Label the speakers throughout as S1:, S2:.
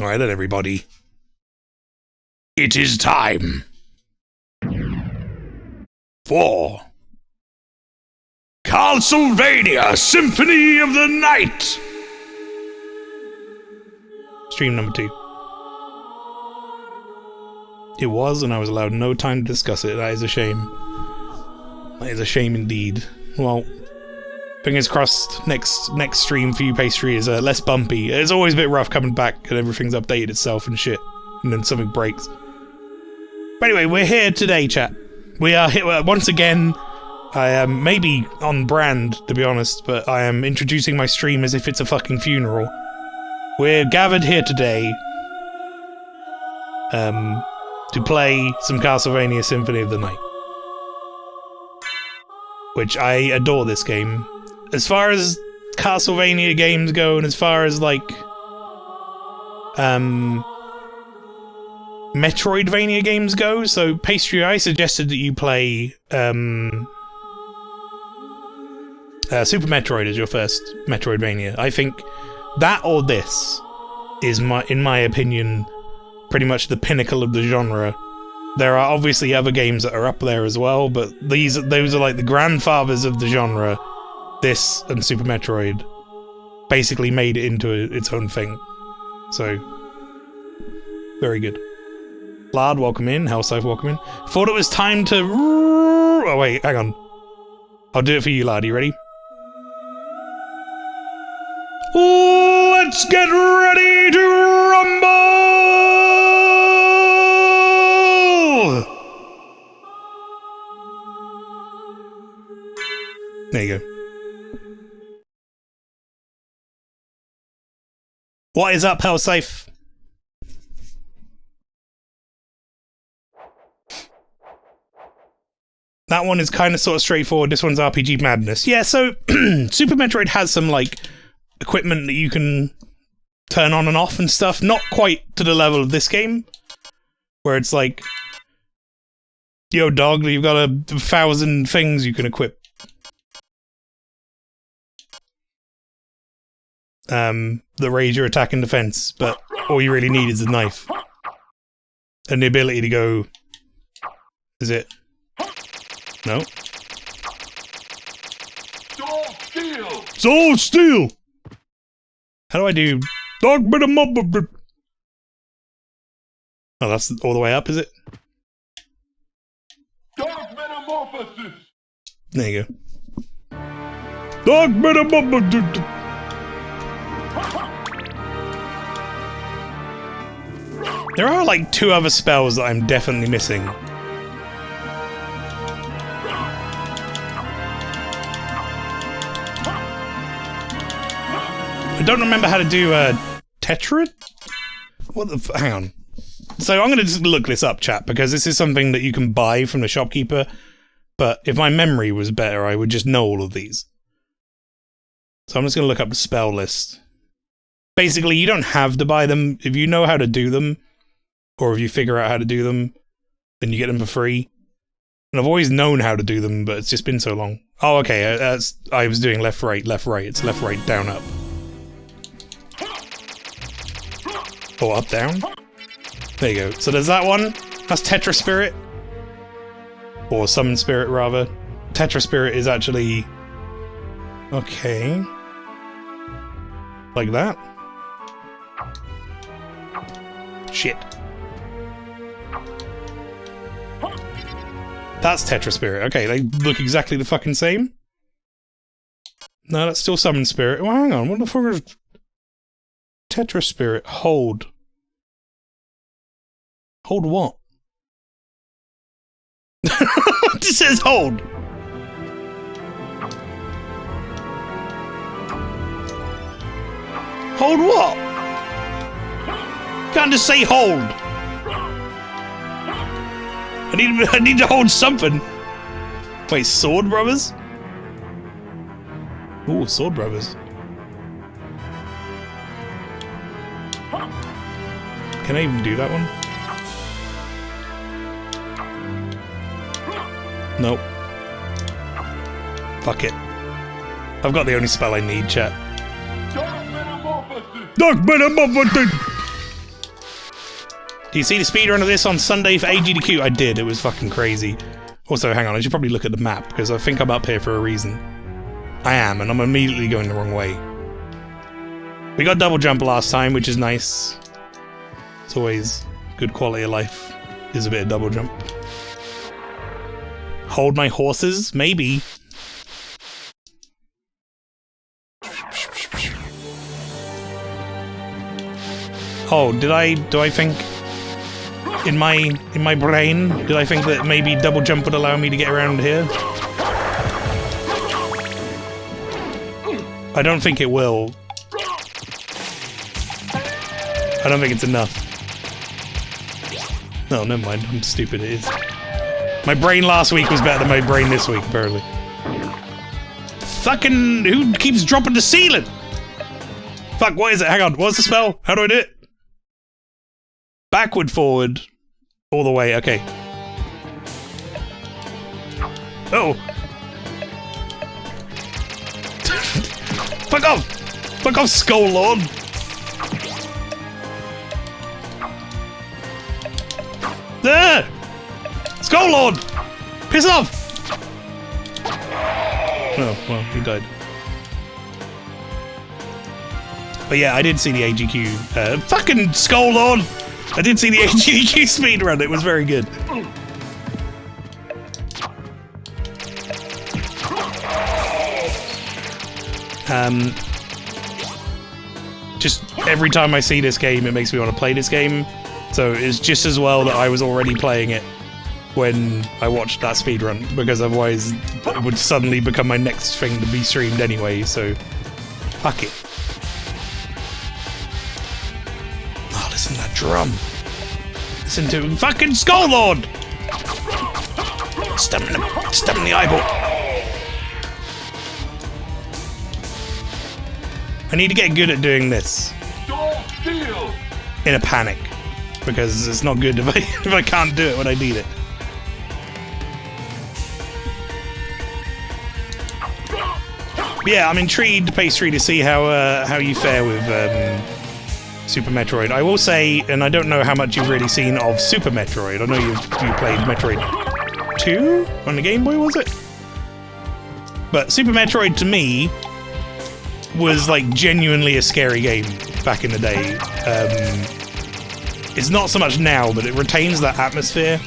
S1: Alright then, everybody. It is time for Castlevania Symphony of the Night! Stream number 2. It was, and I was allowed no time to discuss it. That is a shame. That is a shame indeed. Well, fingers crossed, next stream for you, Pastry, is less bumpy. It's always a bit rough coming back and everything's updated itself and shit, and then something breaks. But anyway, we're here today, chat. We are here once again. I am maybe on brand, to be honest, but I am introducing my stream as if it's a fucking funeral. We're gathered here today to play some Castlevania Symphony of the Night. Which I adore this game. As far as Castlevania games go, and as far as, like, Metroidvania games go, so Pastry, I suggested that you play, Super Metroid as your first Metroidvania. I think that or this is, in my opinion, pretty much the pinnacle of the genre. There are obviously other games that are up there as well, but those are like the grandfathers of the genre. This and Super Metroid basically made it into its own thing. So, very good. Lard, welcome in. Hellscythe, welcome in. Thought it was time to... Oh wait, hang on. I'll do it for you, Lard. You ready? Let's get ready to rumble! There you go. What is up, Hellscythe? That one is kind of sort of straightforward. This one's RPG madness. Yeah, so Super Metroid has some, like, equipment that you can turn on and off and stuff. Not quite to the level of this game, where it's like, yo, dog, you've got 1,000 things you can equip. That raise your attack and defense, but all you really need is a knife. And the ability to go... Is it? No?
S2: Soul Steel!
S1: Soul Steel! How do I do... Dog bit 'em up? Oh, that's all the way up, is it?
S2: Dark Metamorphosis!
S1: There you go. Dog Metamorphosis! There are like 2 other spells that I'm definitely missing. I don't remember how to do Tetra? What the hang on. So I'm gonna just look this up, chat, because this is something that you can buy from the shopkeeper, but if my memory was better, I would just know all of these. So I'm just gonna look up the spell list. Basically, you don't have to buy them. If you know how to do them, or if you figure out how to do them, then you get them for free. And I've always known how to do them, but it's just been so long. Oh, okay, I was doing left, right, left, right. It's left, right, down, up. Or up, down. There you go. So there's that one. That's Tetra Spirit. Or Summon Spirit, rather. Tetra Spirit is actually... Okay. Like that. Shit. That's Tetra Spirit. Okay, they look exactly the fucking same. No, that's still Summon Spirit. Well, hang on. What the fuck is... Tetra Spirit. Hold. Hold what? It says hold. Hold what? Can't just say hold. I need to hold something. Wait, Sword Brothers? Ooh, Sword Brothers. Can I even do that one? Nope. Fuck it. I've got the only spell I need, chat.
S2: Dark Metamorphosis!
S1: Dark Metamorphosis! Do you see the speedrun of this on Sunday for AGDQ? I did. It was fucking crazy. Also, hang on. I should probably look at the map, because I think I'm up here for a reason. I am, and I'm immediately going the wrong way. We got double jump last time, which is nice. It's always good quality of life. Is a bit of double jump. Hold my horses? Maybe. Oh, do I think in my brain, did I think that maybe double jump would allow me to get around here? I don't think it will. I don't think it's enough. No, never mind. I'm stupid. It is. My brain last week was better than my brain this week, apparently. Fucking who keeps dropping the ceiling? Fuck, what is it? Hang on. What's the spell? How do I do it? Backward, forward, all the way. Okay. Oh. Fuck off! Fuck off, Skull Lord! There! Skull Lord! Piss off! Oh, well, he died. But yeah, I did see the AGQ. Fucking Skull Lord! I did see the AGQ speedrun, it was very good. Just every time I see this game, it makes me want to play this game. So it's just as well that I was already playing it when I watched that speedrun, because otherwise it would suddenly become my next thing to be streamed anyway, so fuck it. Oh, listen to that drum. Listen to fucking Skull Lord! Stabbing the eyeball. I need to get good at doing this. In a panic. Because it's not good if I can't do it when I need it. Yeah, I'm intrigued, Pastry, to see how you fare with Super Metroid. I will say, and I don't know how much you've really seen of Super Metroid. I know you played Metroid 2 on the Game Boy, was it? But Super Metroid to me was like genuinely a scary game back in the day. It's not so much now, but it retains that atmosphere.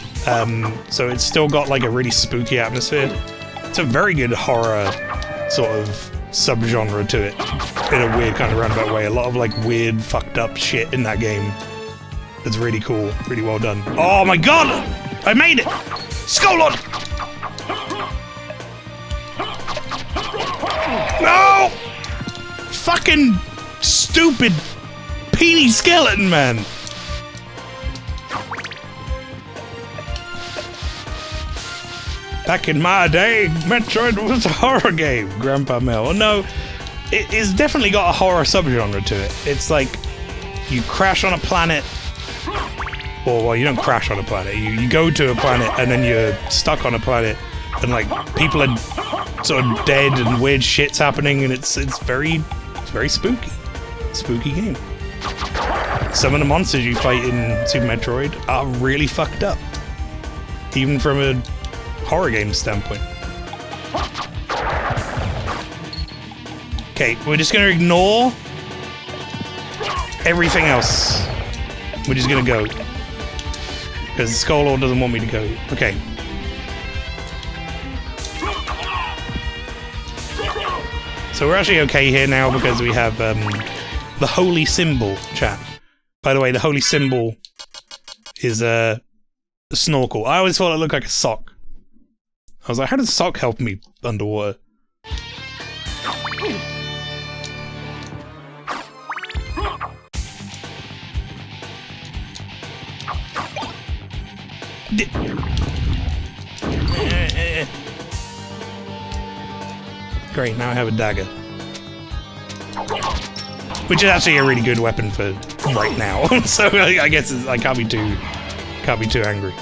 S1: So it's still got like a really spooky atmosphere. It's a very good horror sort of subgenre to it, in a weird kind of roundabout way. A lot of like weird, fucked up shit in that game. It's really cool, really well done. Oh my god! I made it! Skull Lord! No! Fucking stupid peony skeleton man! Back in my day, Metroid was a horror game, Grandpa Mel. Well, no, it's definitely got a horror subgenre to it. It's like you crash on a planet, or well, you don't crash on a planet. You go to a planet and then you're stuck on a planet, and like people are sort of dead and weird shit's happening, and it's very spooky. Spooky game. Some of the monsters you fight in Super Metroid are really fucked up, even from a horror game standpoint. Okay, we're just gonna ignore everything else. We're just gonna go. Because Skull Lord doesn't want me to go. Okay. So we're actually okay here now because we have the Holy Symbol, chat. By the way, the Holy Symbol is a snorkel. I always thought it looked like a sock. I was like, how does sock help me underwater? Great, now I have a dagger. Which is actually a really good weapon for right now. So I guess I can't be too angry.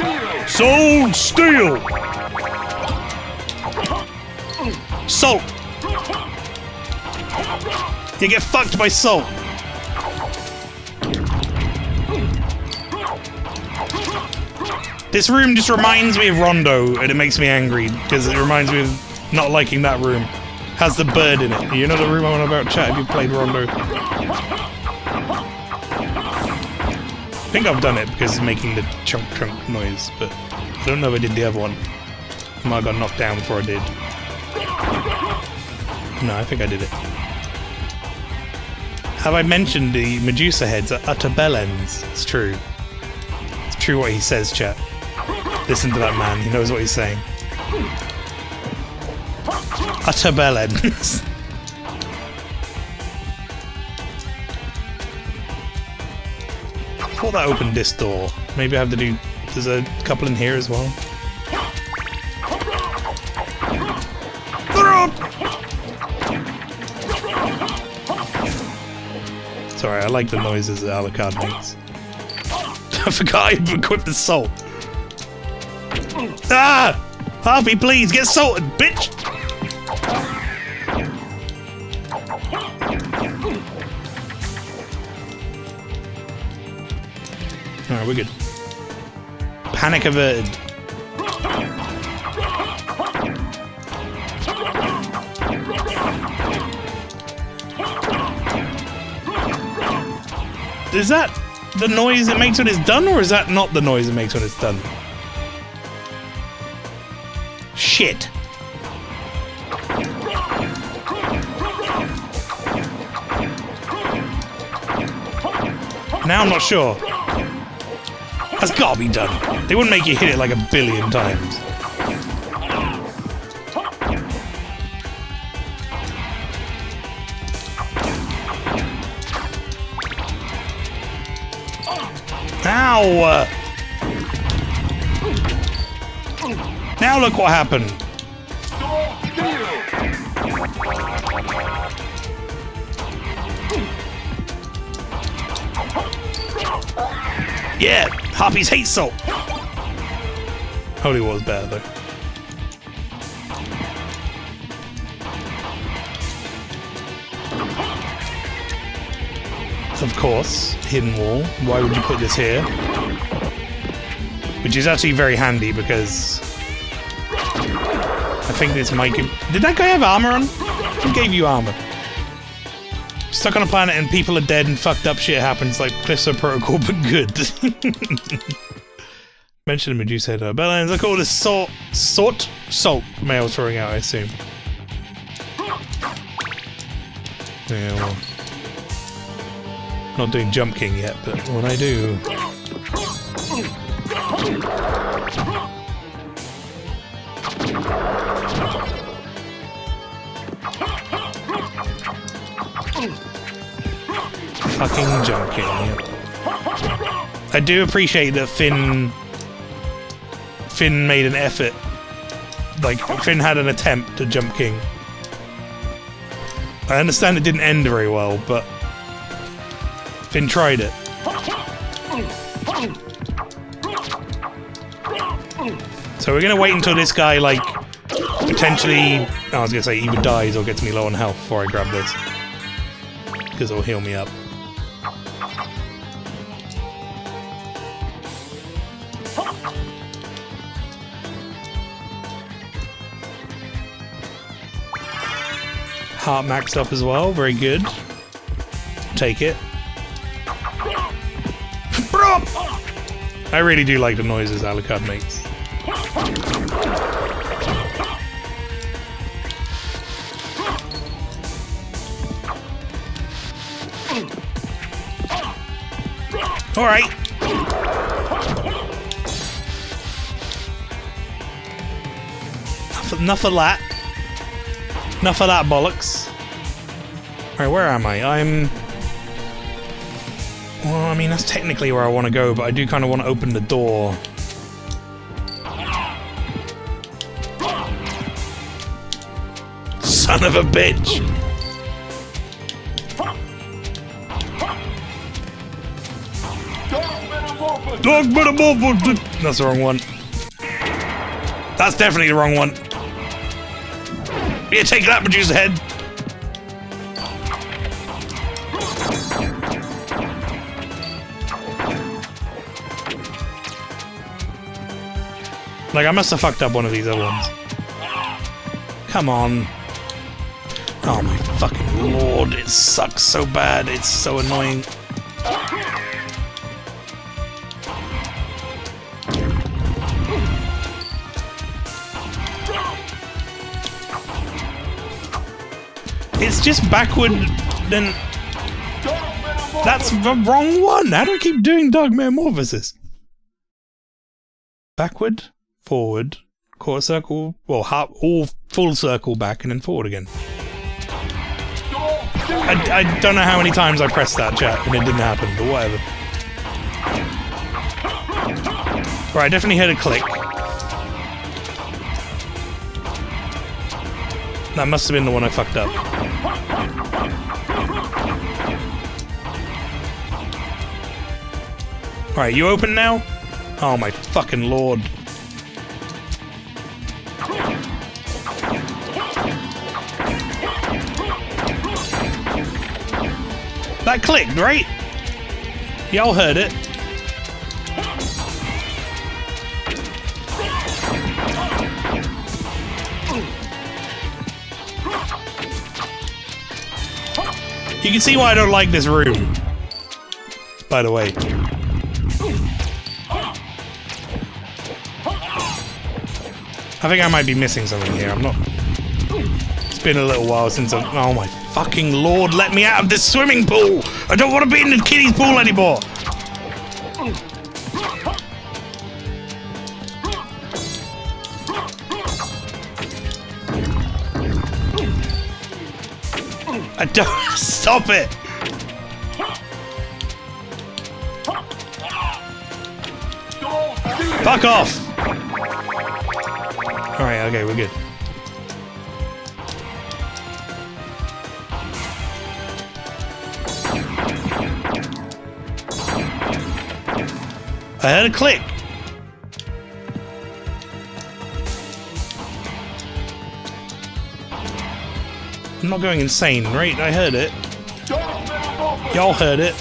S2: Steel!
S1: Soul Steel! Salt! You get fucked by salt! This room just reminds me of Rondo, and it makes me angry, because it reminds me of not liking that room. Has the bird in it. You know the room I'm on about, chat, if you played Rondo? I think I've done it because it's making the chunk noise, but I don't know if I did the other one. I might have got knocked down before I did. No, I think I did it. Have I mentioned the Medusa heads are utter bellends? It's true. It's true what he says, chat. Listen to that man, he knows what he's saying. Utter bellends. I thought that opened this door. Maybe I have to do... There's a couple in here as well. Sorry, I like the noises that Alucard makes. I forgot I equipped the salt. Ah! Harvey, please, get salted, bitch! Alright, we're good. Panic averted. Is that the noise it makes when it's done, or is that not the noise it makes when it's done? Shit. Now I'm not sure. That's gotta be done. They wouldn't make you hit it like a billion times. Ow! Now look what happened. Yeah, Harpies hate salt. Holy War's better though. Of course, hidden wall. Why would you put this here? Which is actually very handy because I think this might give... Did that guy have armor on? Who gave you armor? Stuck on a planet and people are dead and fucked up shit happens like Callisto Protocol, but good. Mention the Medusa head. Bellends, I call this salt. Salt. Mail throwing out, I assume. Yeah, well. Not doing Jump King yet, but when I do... Fucking Jump King, yep. I do appreciate that Finn made an effort. Like, Finn had an attempt to Jump King. I understand it didn't end very well, but Finn tried it. So we're gonna wait until this guy, like, potentially... I was gonna say either dies or gets me low on health before I grab this. Because it'll heal me up. Heart maxed up as well, very good. Take it. I really do like the noises Alucard makes. Alright. Enough of that. Enough of that bollocks. Alright, where am I? Well, I mean, that's technically where I want to go, but I do kind of want to open the door. Son of a bitch! Dog metamorphosis! That's the wrong one. That's definitely the wrong one. Yeah, take that, Medusa head! Like, I must have fucked up one of these other ones. Come on. Oh my fucking lord, it sucks so bad, it's so annoying. It's just backward, then... That's the wrong one! How do I keep doing Dark Metamorphosis? Backward, forward, quarter circle, well, half, all full circle back, and then forward again. I don't know how many times I pressed that, chat, and it didn't happen, but whatever. Right, I definitely heard a click. That must have been the one I fucked up. Alright, you open now? Oh my fucking lord. That clicked, right? Y'all heard it. You can see why I don't like this room. By the way. I think I might be missing something here. I'm not... It's been a little while since I've... Oh my fucking lord, let me out of this swimming pool! I don't want to be in the kiddie's pool anymore! I don't... Stop it! Fuck off! Alright, okay, we're good. I heard a click! I'm not going insane, right? I heard it. Y'all heard it.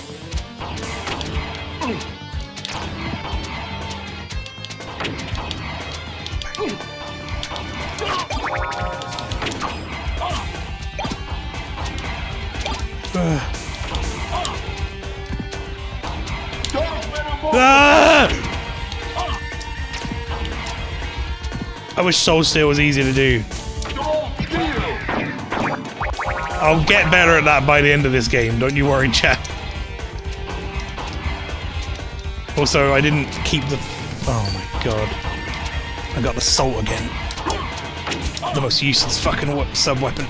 S1: I wish Soul Steel was easy to do. I'll get better at that by the end of this game, don't you worry, chat. Also, I didn't keep the... Oh my god. I got the salt again. The most useless fucking sub-weapon.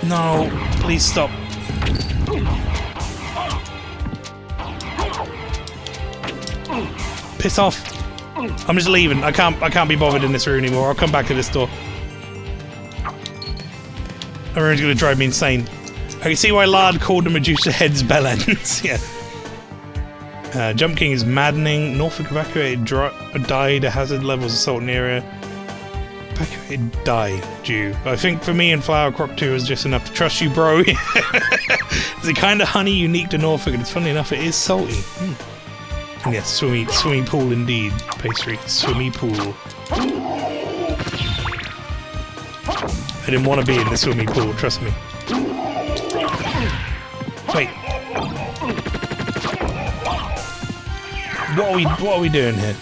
S1: No, please stop. Piss off. I'm just leaving. I can't be bothered in this room anymore. I'll come back to this door. Everyone's gonna drive me insane. I can see why Lard called the Medusa heads bell ends. Yeah. Jump King is maddening. Norfolk evacuated, died. Hazard levels assault in the area. Evacuated, die. Due. I think for me and Flower Croc 2 is just enough to trust you, bro. It's a kind of honey unique to Norfolk, and it's funny enough, it is salty. And yes, swimmy pool indeed. Pastry, swimmy pool. I didn't want to be in the swimming pool, trust me. Wait. What are we doing here?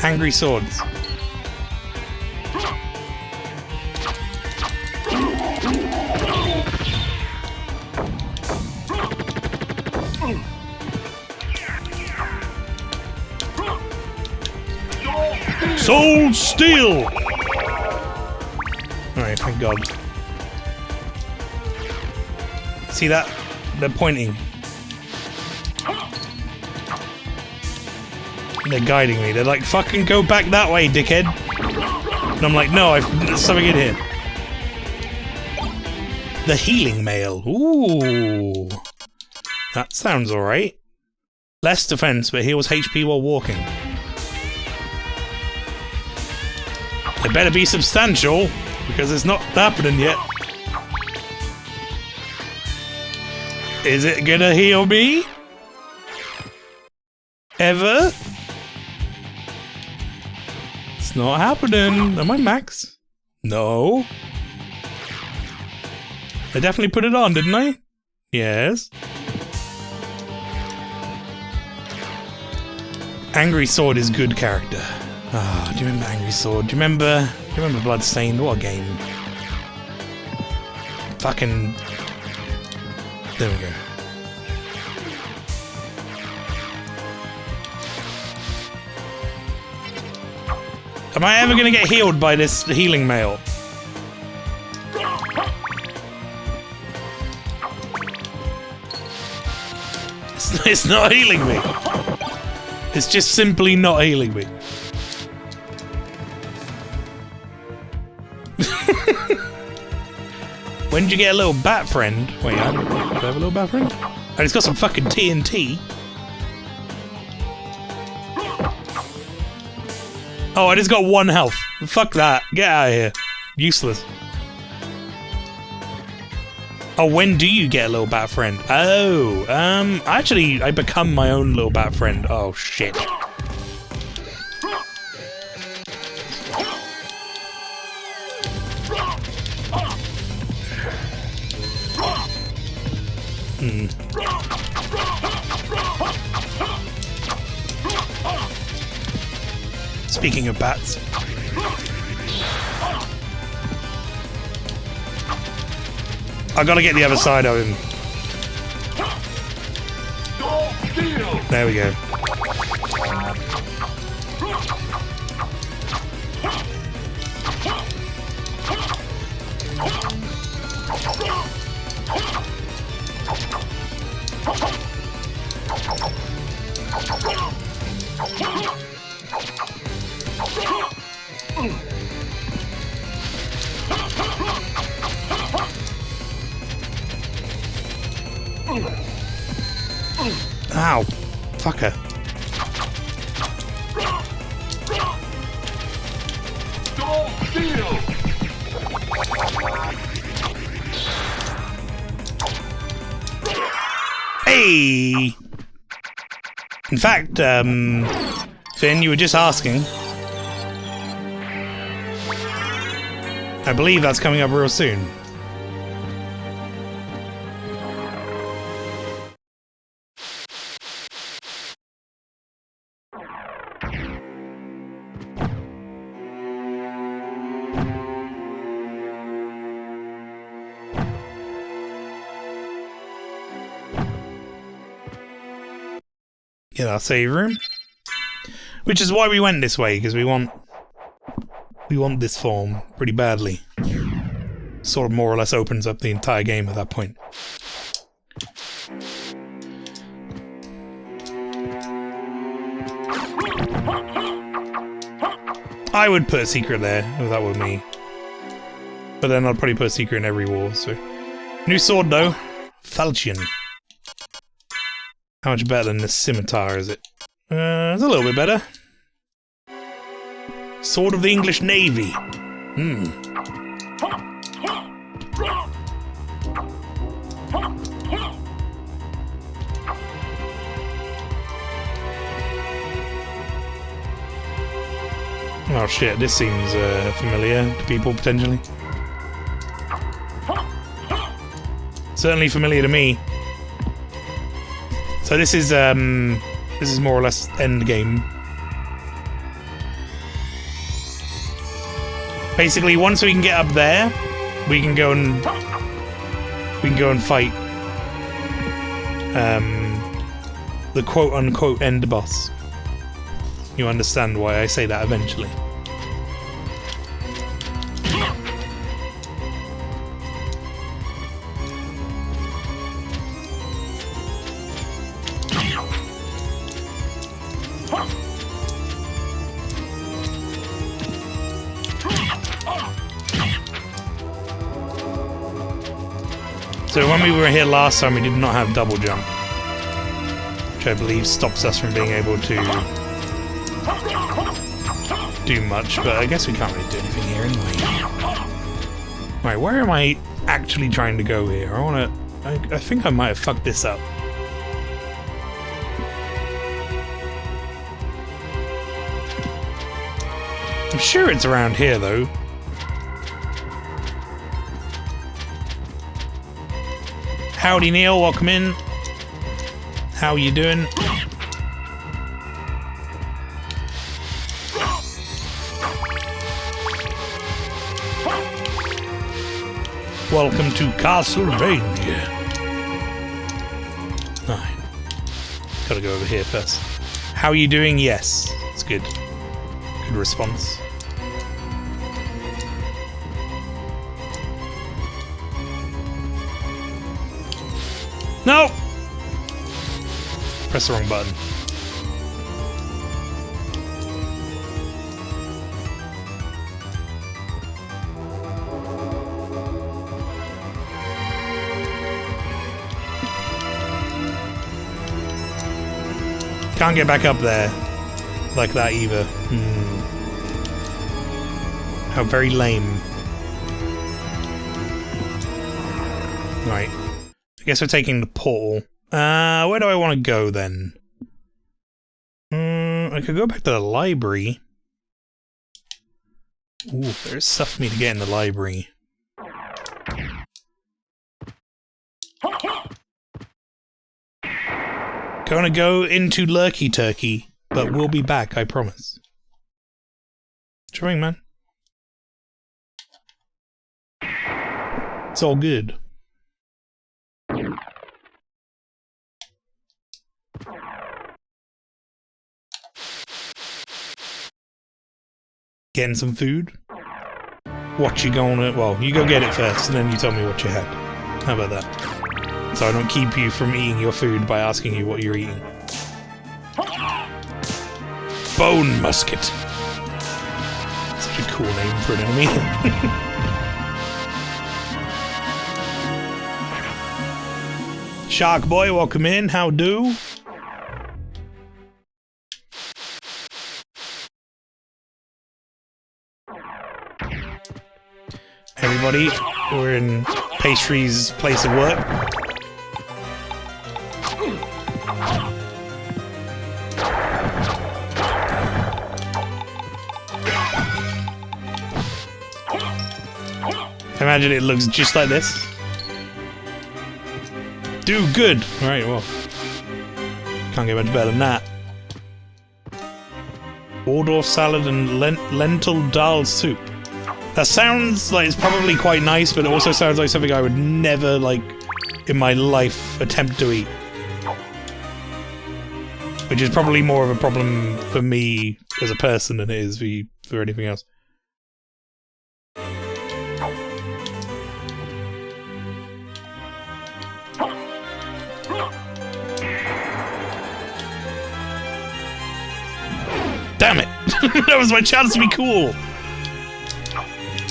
S1: Angry swords. Soul Steel! Alright, thank God. See that? They're pointing. They're guiding me. They're like, fucking go back that way, dickhead. And I'm like, no, there's something in here. the healing mail. Ooh. That sounds alright. Less defense, but heals HP while walking. It better be substantial, because it's not happening yet. Is it gonna heal me? Ever? It's not happening. Am I max? No. I definitely put it on, didn't I? Yes. Angry Sword is good character. Ah, do you remember Angry Sword? Do you remember Bloodstained? What a game. Fucking... There we go. Am I ever gonna get healed by this healing mail? It's not healing me. It's just simply not healing me. When did you get a little bat friend? Wait, do I have a little bat friend? And it's got some fucking TNT. Oh, I just got 1 health. Fuck that. Get out of here. Useless. Oh, when do you get a little bat friend? Oh, actually, I become my own little bat friend. Oh, shit. Speaking of bats. I gotta get the other side of him. There we go. Ow. Fucker. Hey! In fact, Finn, you were just asking. I believe that's coming up real soon. Get our save room, which is why we went this way, because we want this form pretty badly. Sort of more or less opens up the entire game at that point. I would put a secret there if that were me, but then I'd probably put a secret in every wall. So, new sword though, falchion. How much better than the scimitar is it? It's a little bit better. Sword of the English Navy. Oh shit, this seems familiar to people, potentially. Certainly familiar to me. So this is more or less end game. Basically, once we can get up there, we can go and fight the quote-unquote end boss. You understand why I say that eventually. So when we were here last time, we did not have double jump, which I believe stops us from being able to do much, but I guess we can't really do anything here anyway. Right, where am I actually trying to go here? I think I might have fucked this up. I'm sure it's around here, though. Howdy, Neil. Welcome in. How you doing? Welcome to Castlevania. 9. Gotta go over here first. How are you doing? Yes. It's good. Good response. No! Press the wrong button. Can't get back up there like that either. How very lame. Right. I guess we're taking the portal. Where do I want to go then? I could go back to the library. Ooh, there's stuff for me to get in the library. Gonna go into Lurky Turkey, but we'll be back, I promise. What's wrong, man? It's all good. Getting some food? What you gonna... Well, you go get it first, and then you tell me what you had. How about that? So I don't keep you from eating your food by asking you what you're eating. Bone Musket. Such a cool name for an enemy. Shark Boy, welcome in. How do? Everybody, we're in Pastry's place of work. I imagine it looks just like this. Do good! Alright, well. Can't get much better than that. Waldorf salad and lentil dal soup. That sounds like it's probably quite nice, but it also sounds like something I would never, like, in my life attempt to eat. Which is probably more of a problem for me as a person than it is for anything else. Damn it! That was my chance to be cool!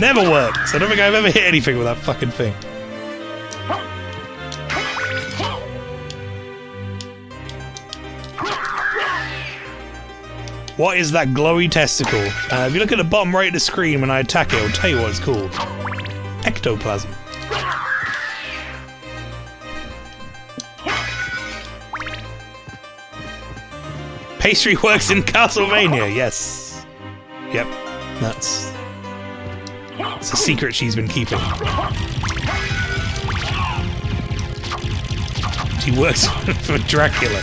S1: Never works. I don't think I've ever hit anything with that fucking thing. What is that glowy testicle? If you look at the bottom right of the screen when I attack it, it'll tell you what it's called. Ectoplasm. Pastry works in Castlevania, yes. Yep, that's... It's a secret she's been keeping. She works for Dracula.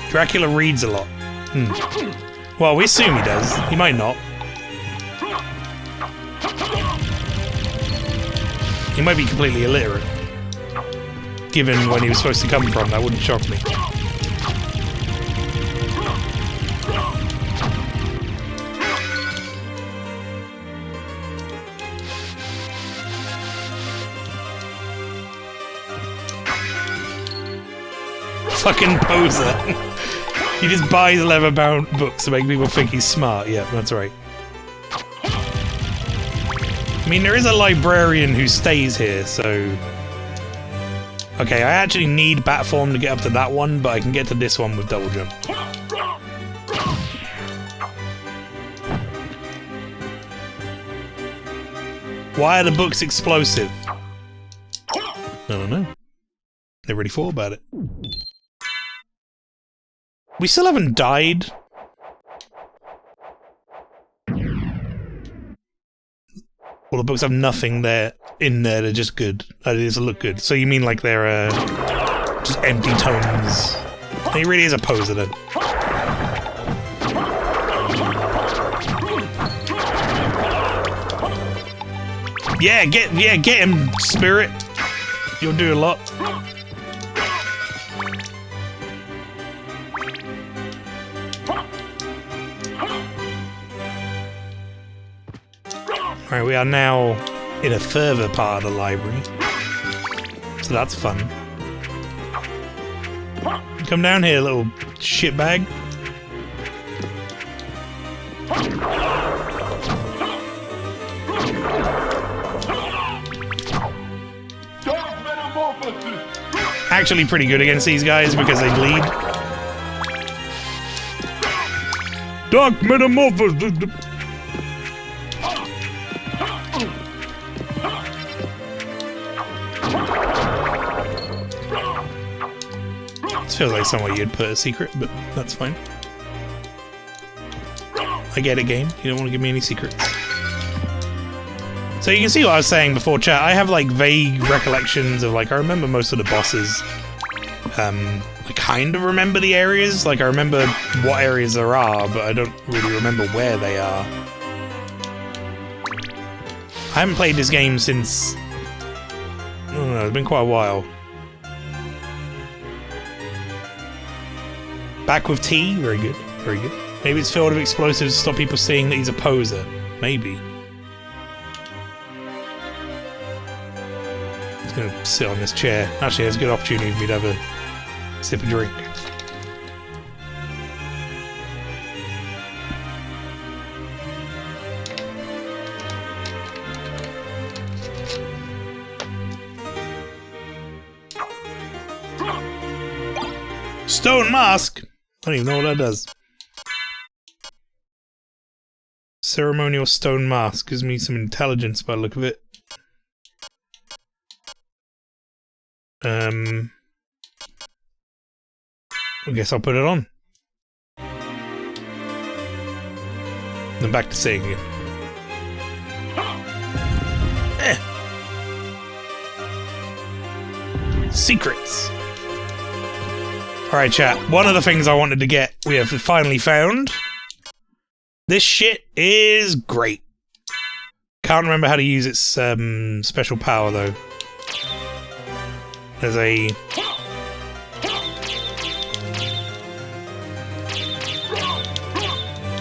S1: Dracula reads a lot. Well, we assume he does. He might not. He might be completely illiterate. Given when he was supposed to come from, that wouldn't shock me. fucking poser. He just buys leather-bound books to make people think he's smart. Yeah, that's right. I mean, there is a librarian who stays here, so... Okay, I actually need bat form to get up to that one, but I can get to this one with double jump. Why are the books explosive? I don't know. Never really thought about it. We still haven't died. Well, the books have nothing there in there. They're just good. They just look good. So you mean like they're just empty tomes? He really is a poser then. Yeah, get him, Spirit. You'll do a lot. Alright, we are now in a further part of the library. So that's fun. Come down here, little shitbag. Actually pretty good against these guys because they bleed. Dark Metamorphosis! This feels like somewhere you'd put a secret, but that's fine. I get it, game. You don't want to give me any secrets. So you can see what I was saying before, chat. I have like vague recollections of like I remember most of the bosses. I kind of remember the areas. Like I remember what areas there are, but I don't really remember where they are. I haven't played this game since... I don't know, it's been quite a while. Back with T? Very good, very good. Maybe it's filled with explosives to stop people seeing that he's a poser. Maybe. He's gonna sit on this chair. Actually, it's a good opportunity for me to have a sip of drink. Stone mask? I don't even know what that does. Ceremonial stone mask gives me some intelligence by the look of it. I guess I'll put it on. Then back to saying it. Secrets. Alright, chat. One of the things I wanted to get, we have finally found. This shit is great. Can't remember how to use its special power, though. There's a...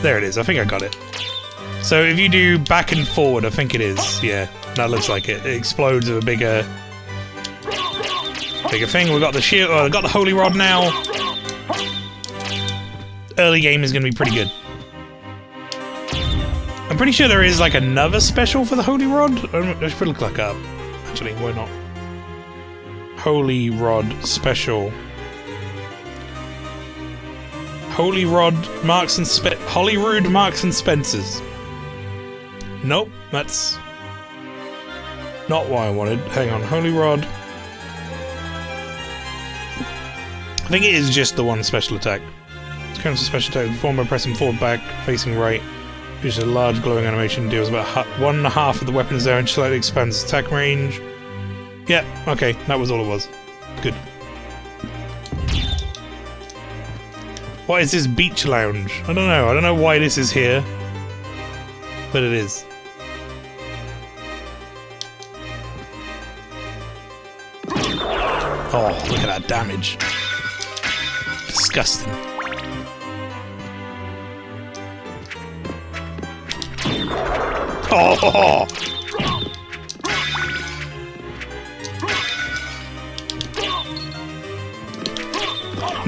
S1: There it is. I think I got it. So if you do back and forward, I think it is. Yeah, that looks like it. It explodes with a bigger thing. We've got the shield. We've got the holy rod now. Early game is going to be pretty good. I'm pretty sure there is like another special for the holy rod. I should look that up. Actually, why not? Holy rod special. Holy rod Marks and Holyrood Marks and Spencers. Nope, that's not what I wanted. Hang on, holy rod. I think it is just the one special attack. It's kind of a special attack performed by pressing forward, back, facing right. Which is a large glowing animation, deals about 1.5 of the weapon's there and slightly expands attack range. Yeah, okay, that was all it was. Good. What is this beach lounge? I don't know. I don't know why this is here. But it is. Oh, look at that damage. Disgusting. Oh!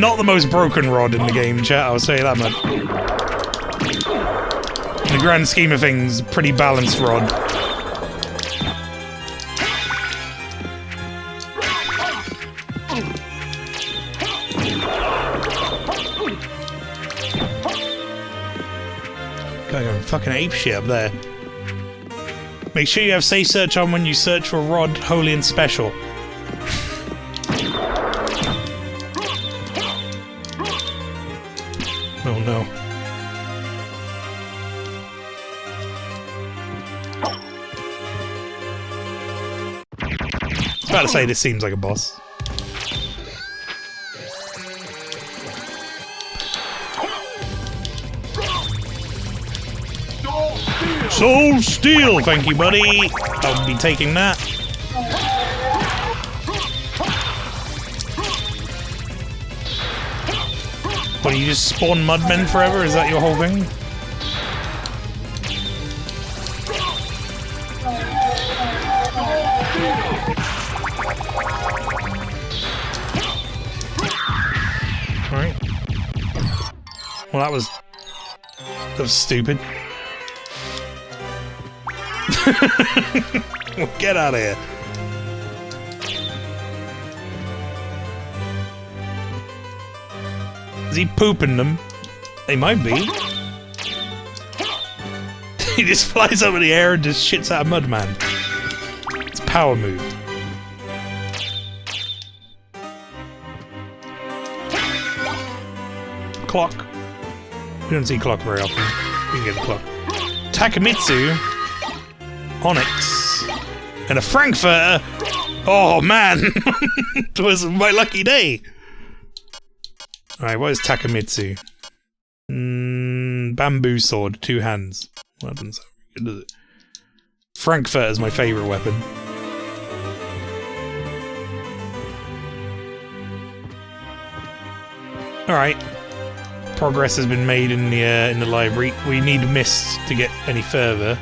S1: Not the most broken rod in the game, chat, I'll say that much. In the grand scheme of things, pretty balanced rod. Going on fucking apeshit up there. Make sure you have safe search on when you search for rod, holy and special. Oh no. I was about to say this seems like a boss. Soul Steel, thank you, buddy. I'll be taking that. What, do you just spawn mudmen forever? Is that your whole thing? Alright. Well, that was stupid. Well, get out of here. Is he pooping them? They might be. He just flies up in the air and just shits out a Mudman. It's a power move. Clock. We don't see clock very often. We can get the clock. Takamitsu. Onyx. And a Frankfurter. Oh man. It was my lucky day. Alright, what is Takamitsu? Bamboo sword, 2 hands. Well, that doesn't sound good, does it? Frankfurter is my favourite weapon. Alright. Progress has been made in the library. We need mist to get any further.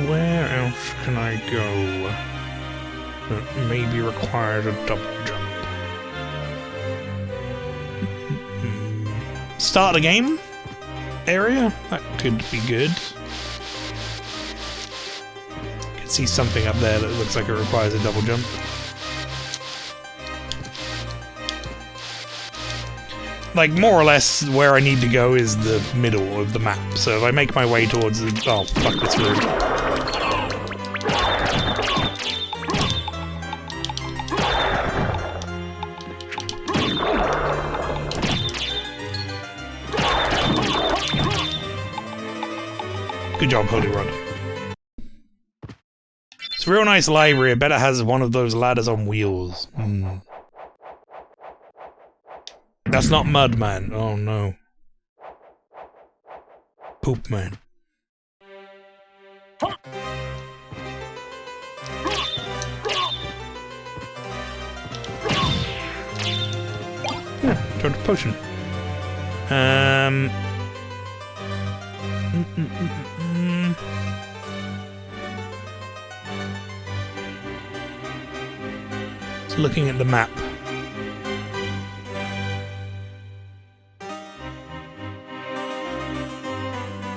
S1: Where else can I go? That maybe requires a double jump. Start the game area? That could be good. I can see something up there that looks like it requires a double jump. Like, more or less, where I need to go is the middle of the map. So if I make my way towards the... Oh, fuck this room. Good job, Holy Rod. It's a real nice library. I bet it has one of those ladders on wheels. That's not Mud Man. Oh no. Poop Man. Yeah, turned a potion. Just looking at the map.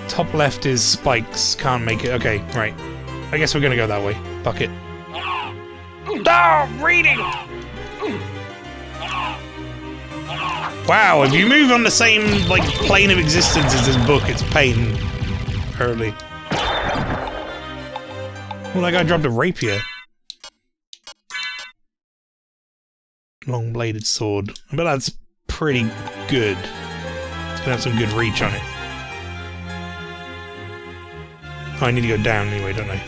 S1: Top left is spikes. Can't make it. Okay, right. I guess we're gonna go that way. Fuck it. Oh, reading! Wow, if you move on the same, like, plane of existence as this book, it's pain. Early. Well, that guy dropped a rapier. Long-bladed sword. I bet that's pretty good. It's gonna have some good reach on it. Oh, I need to go down anyway, don't I?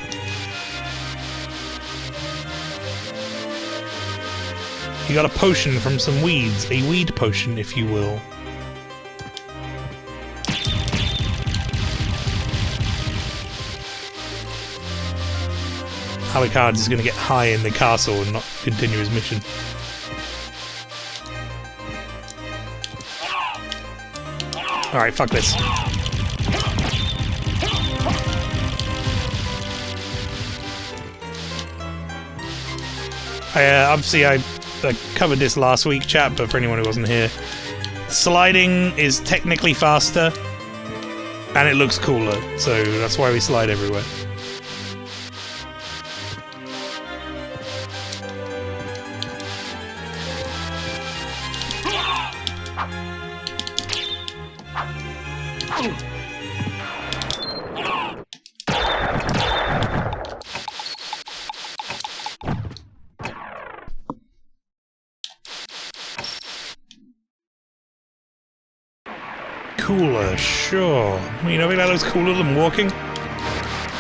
S1: You got a potion from some weeds. A weed potion, if you will. Alucard is going to get high in the castle and not continue his mission. Alright, fuck this. Obviously I I covered this last week, chat, but for anyone who wasn't here, sliding is technically faster, and it looks cooler, so that's why we slide everywhere. Cooler, sure. You know, that looks cooler than walking.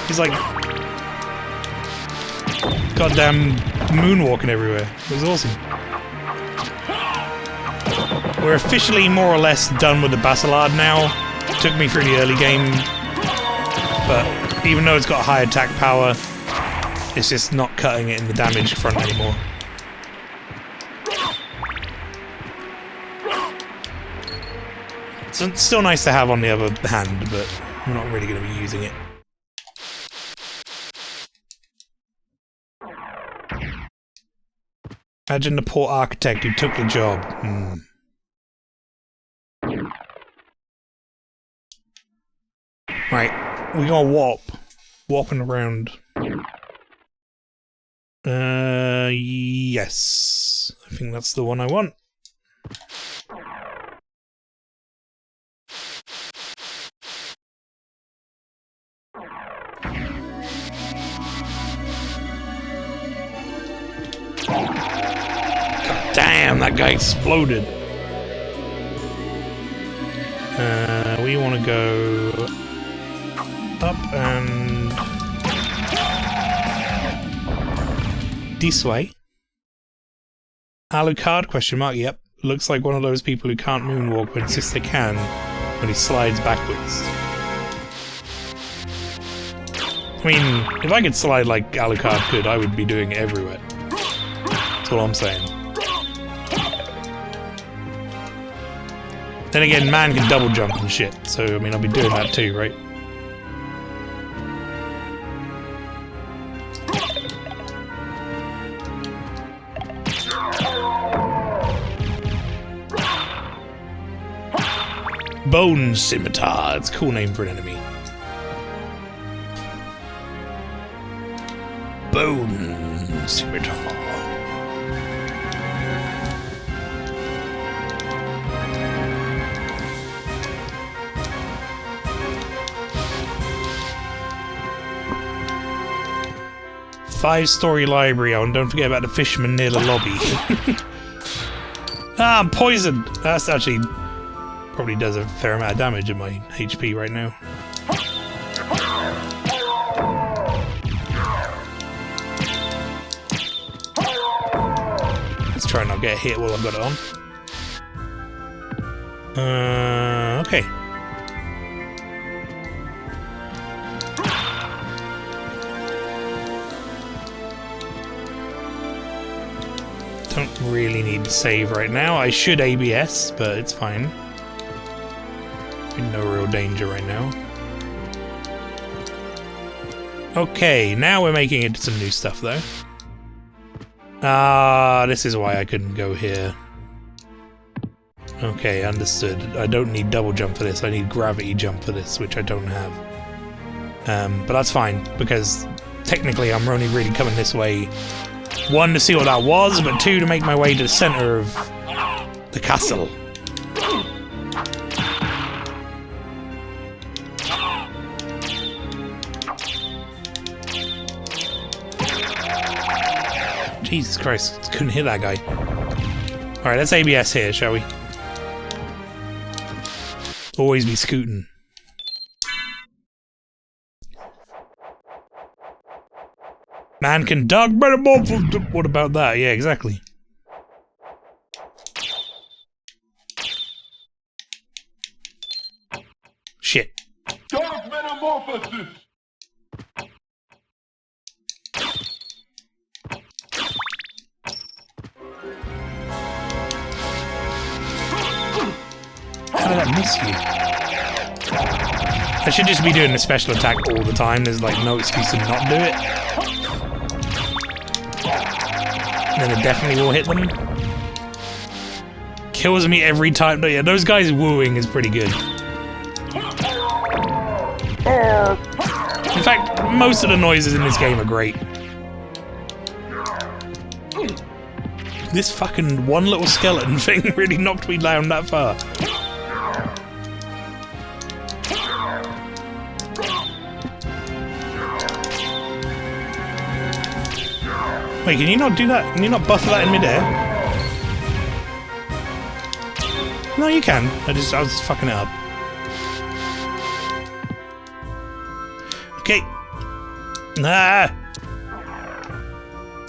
S1: He's like goddamn moonwalking everywhere. It was awesome. We're officially more or less done with the Basilard now. It took me through the early game, but even though it's got high attack power, it's just not cutting it in the damage front anymore. It's still nice to have on the other hand, but I'm not really going to be using it. Imagine the poor architect who took the job. Right, we got warp. Warping around. Yes. I think that's the one I want. Damn, that guy exploded. We want to go up and this way. Alucard? Question mark. Yep. Looks like one of those people who can't moonwalk but insists they can when he slides backwards. I mean, if I could slide like Alucard could, I would be doing it everywhere. That's all I'm saying. Then again, man can double jump and shit, so I mean, I'll be doing that too, right? Bone Scimitar. It's a cool name for an enemy. Bone Scimitar. Five-story library. Oh, and don't forget about the fisherman near the lobby. Ah, I'm poisoned! That's actually probably does a fair amount of damage in my HP right now. Let's try and not get hit while I've got it on. Okay. Don't really need to save right now. I should ABS, but it's fine. In no real danger right now. Okay, now we're making it to some new stuff, though. Ah, this is why I couldn't go here. Okay, understood. I don't need double jump for this. I need gravity jump for this, which I don't have. But that's fine, because technically I'm only really coming this way. One, to see what that was, but two, to make my way to the center of the castle. Jesus Christ, couldn't hit that guy. Alright, let's ABS here, shall we? Always be scooting. Man can dog better move. What about that? Yeah, exactly. Shit.
S2: Dark metamorphosis!
S1: How did that miss you? I should just be doing the special attack all the time. There's like no excuse to not do it. And then it definitely will hit them. kills me every time. No, yeah, those guys wooing is pretty good. In fact, most of the noises in this game are great. This fucking one little skeleton thing really knocked me down that far. Wait, can you not do that? Can you not buffer that in midair? No, you can. I was just fucking it up. Okay. Ah!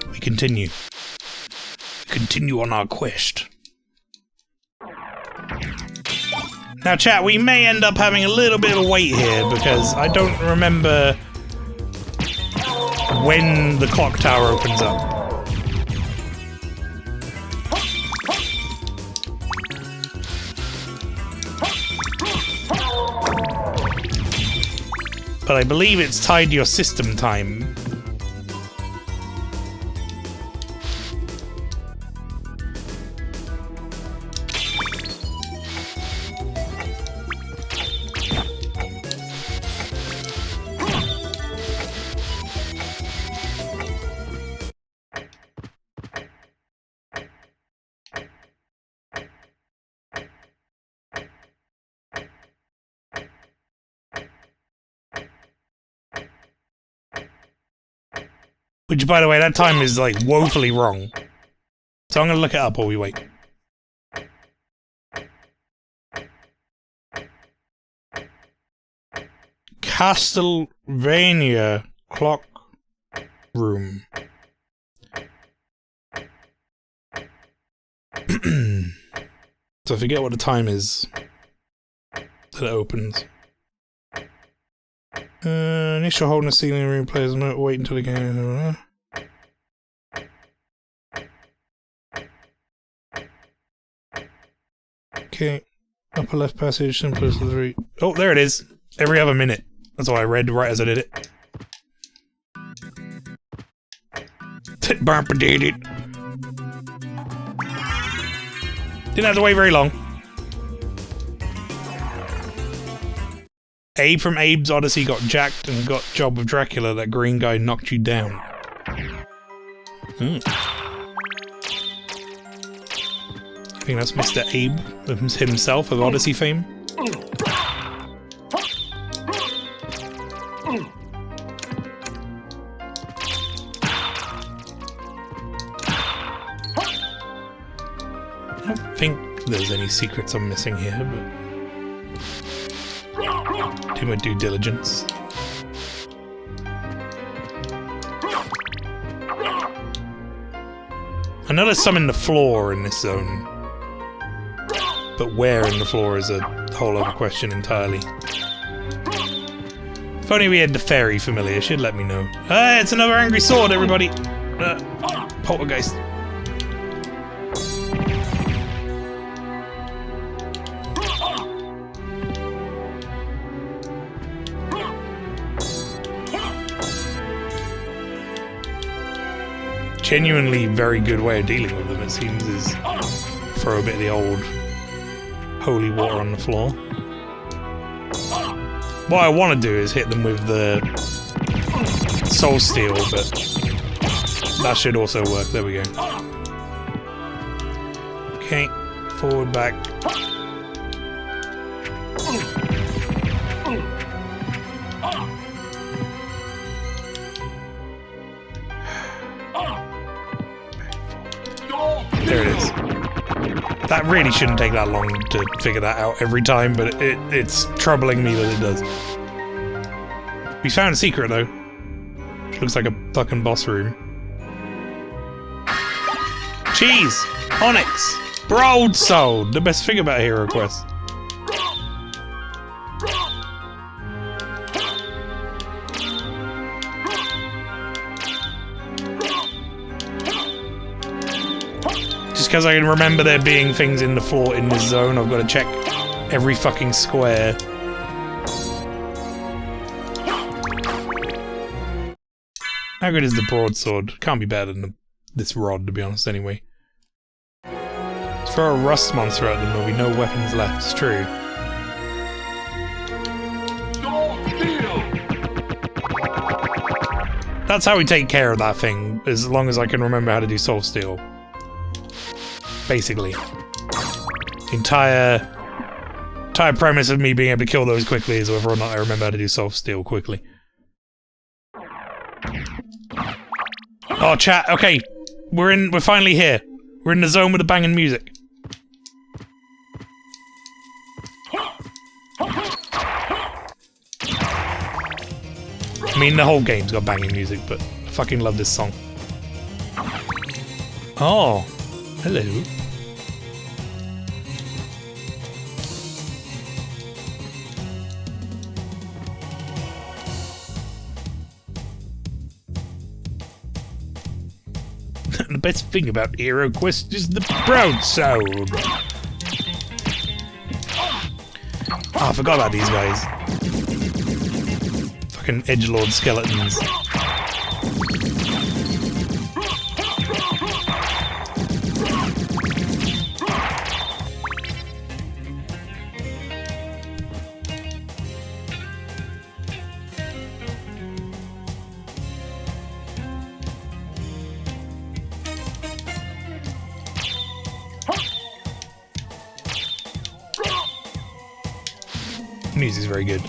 S1: We continue. Continue on our quest. Now, chat, we may end up having a little bit of a wait here because I don't remember when the clock tower opens up. But I believe it's tied to your system time. Which, by the way, that time is, like, woefully wrong. So I'm gonna look it up while we wait. Castlevania clock room. So I forget what the time is that it opens. Initial hold in the ceiling room, players not wait until the game. Okay. Upper left passage, simplest of the three. Oh, there it is. Every other minute. That's what I read right as I did it. Didn't have to wait very long. Abe from Abe's Odyssey got jacked and got job of Dracula. That green guy knocked you down. I think that's Mr. Abe himself of Odyssey fame. I don't think there's any secrets I'm missing here, but do my due diligence. I know there's some in the floor in this zone, but where in the floor is a whole other question entirely. If only we had the fairy familiar, she'd let me know. Ah, it's another angry sword, everybody! Poltergeist. Genuinely very good way of dealing with them, it seems, is throw a bit of the old holy water on the floor. What I want to do is hit them with the soul steel, but that should also work. There we go. Okay, forward, back. There it is. That really shouldn't take that long to figure that out every time, but it's troubling me that it does. We found a secret, though. Which looks like a fucking boss room. Cheese! Onyx! Broadsword! The best thing about Hero Quest. Just because I can remember there being things in the floor in this zone, I've got to check every fucking square. How good is the broadsword? Can't be better than this rod, to be honest, anyway. It's Throw a rust monster at them, there'll be no weapons left. It's true. That's how we take care of that thing, as long as I can remember how to do Soul Steel. Basically. The entire premise of me being able to kill those quickly is whether or not I remember how to do Soul Steel quickly. Oh, chat. Okay, we're finally here. We're in the zone with the banging music. I mean, the whole game's got banging music, but I fucking love this song. Oh, hello. The best thing about Hero Quest is the broadsword. Oh, I forgot about these guys. Fucking edgelord skeletons. Music's very good.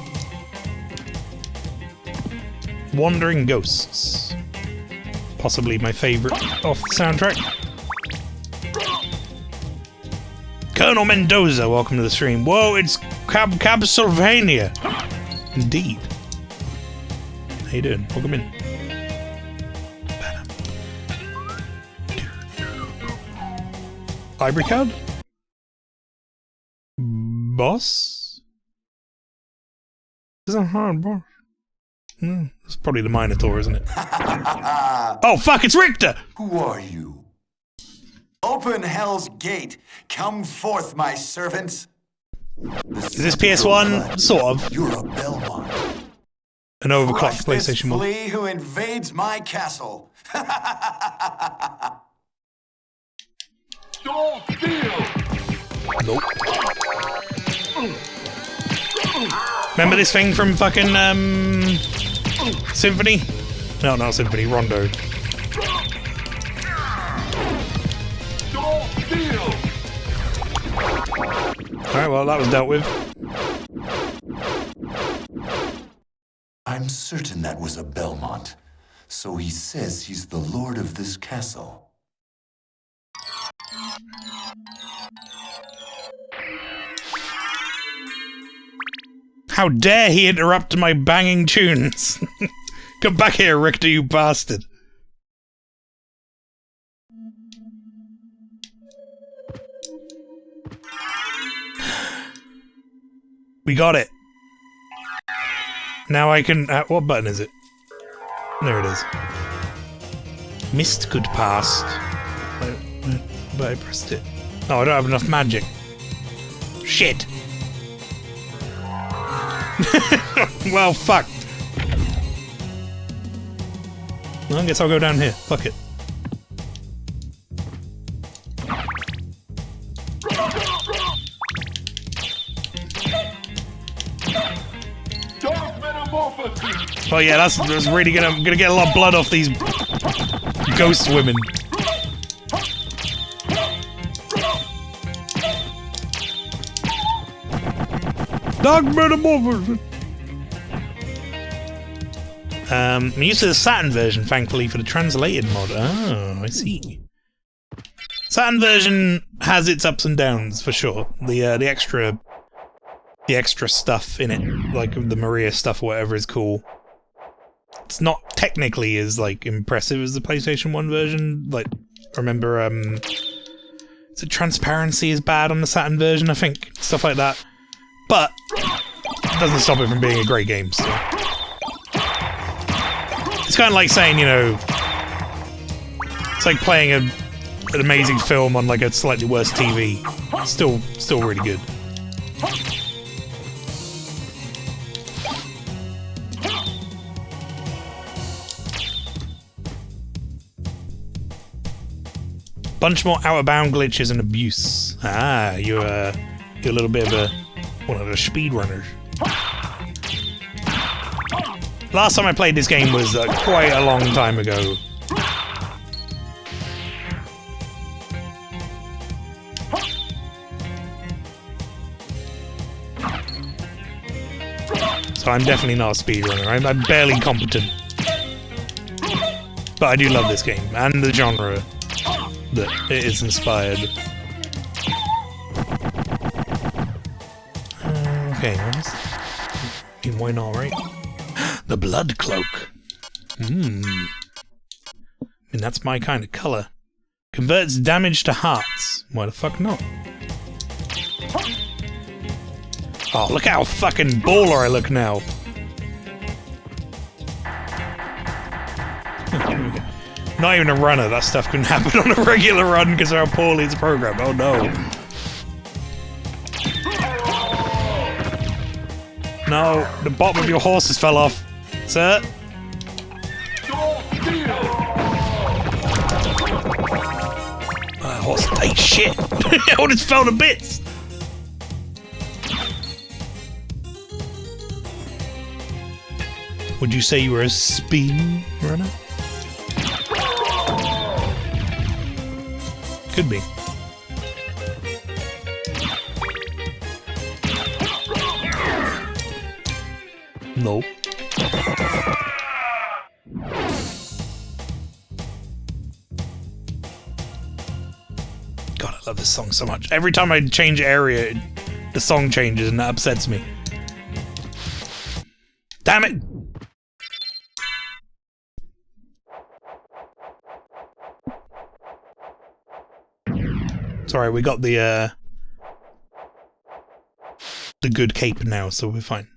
S1: Wandering Ghosts. Possibly my favourite off the soundtrack. Colonel Mendoza, welcome to the stream. Whoa, it's Castlevania. Indeed. How you doing? Welcome in. Library card? Boss? It's a hard boss. It's probably the Minotaur, isn't it? Oh, fuck, it's Richter!
S3: Who are you? Open Hell's Gate. Come forth, my servants.
S1: Is this PS1? Sort of.
S3: You're a Belmont.
S1: An overclocked
S3: Crush this
S1: PlayStation 1.
S3: flea who invades my castle.
S2: Soul Steel!
S1: Nope. Remember this thing from fucking, Symphony? No, not Symphony, Rondo.
S2: Soul Steel!
S1: Alright, well, that was dealt with.
S3: I'm certain that was a Belmont. So he says he's the lord of this castle.
S1: How dare he interrupt my banging tunes? Come back here, Richter, you bastard. We got it. Now I can... what button is it? There it is. Mist could pass. But I pressed it. Oh, I don't have enough magic. Shit. Well, fuck. Well, I guess I'll go down here. Fuck it.
S2: Dark Metamorphosis!
S1: Oh yeah, that's really gonna get a lot of blood off these ghost women. Dark Metamorphosis! I'm used to the Saturn version, thankfully, for the translated mod. Oh, I see. Saturn version has its ups and downs, for sure. The extra stuff in it, like the Maria stuff or whatever, is cool. It's not technically as, like, impressive as the PlayStation 1 version. Like, remember, is it transparency is bad on the Saturn version, I think? Stuff like that. But it doesn't stop it from being a great game, so. It's kind of like saying, you know, it's like playing an amazing film on like a slightly worse TV. Still really good. Bunch more out-of-bound glitches and abuse. Ah, you're a little bit of one of the speedrunners. Last time I played this game was quite a long time ago. So I'm definitely not a speedrunner. I'm barely competent. But I do love this game, and the genre that it is inspired. Okay, why not, right? The Blood Cloak. I mean, that's my kind of color. Converts damage to hearts. Why the fuck not? Oh, look how fucking baller I look now. Not even a runner. That stuff couldn't happen on a regular run because of how poorly it's programmed. Oh no. No, the bottom of your horses fell off, sir. Horse ate shit. It all just fell to bits. Would you say you were a speed runner? Could be. Nope. God, I love this song so much. Every time I change area, the song changes and that upsets me. Damn it! Sorry, we got the good cape now, so we're fine.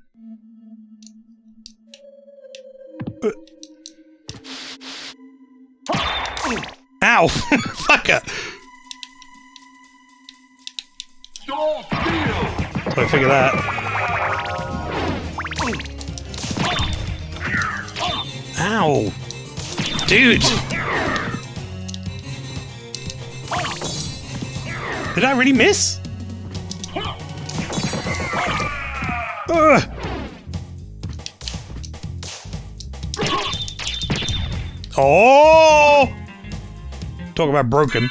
S1: Ow! Fucker!
S2: Don't steal!
S1: So I figure that. Ow! Dude! Did I really miss? Ugh. Oh! Talk about broken.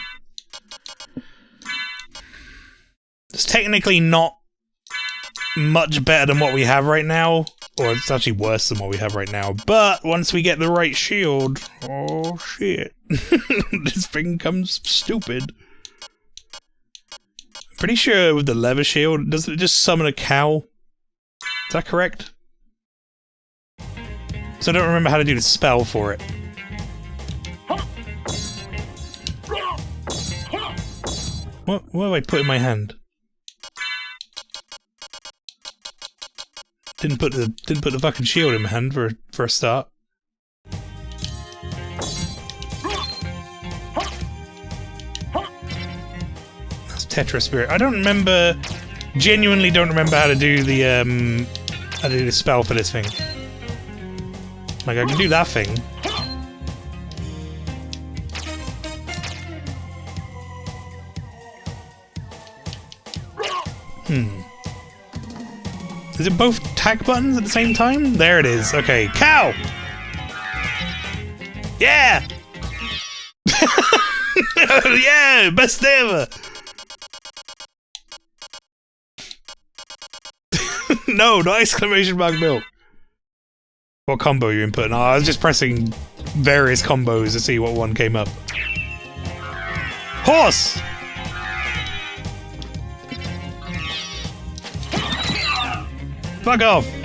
S1: It's technically not much better than what we have right now, or it's actually worse than what we have right now, but once we get the right shield, oh shit. This thing comes stupid. Pretty sure with the leather shield, doesn't it just summon a cow? Is that correct? So I don't remember how to do the spell for it. What do I put in my hand? Didn't put the fucking shield in my hand for a start. That's Tetra Spirit. I don't remember. Genuinely don't remember how to do the spell for this thing. Like I can do that thing. Is it both attack buttons at the same time? There it is. Okay, cow! Yeah! Yeah! Best day ever! No, not exclamation mark milk. What combo are you inputting? Oh, I was just pressing various combos to see what one came up. Horse! Fuck off! I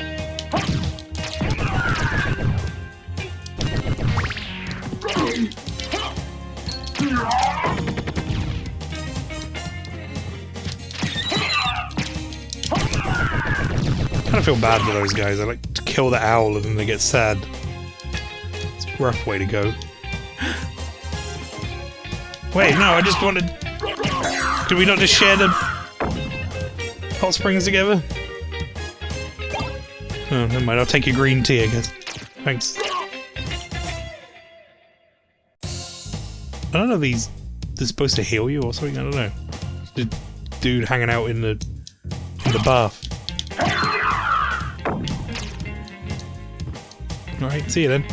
S1: kind of feel bad for those guys. I like to kill the owl and then they get sad. It's a rough way to go. Wait, no, I just wanted... Did we not just share the hot springs together? Oh, never mind. I'll take your green tea, I guess. Thanks. I don't know if they're supposed to heal you or something. I don't know. dude hanging out in the bath. Alright, see you then.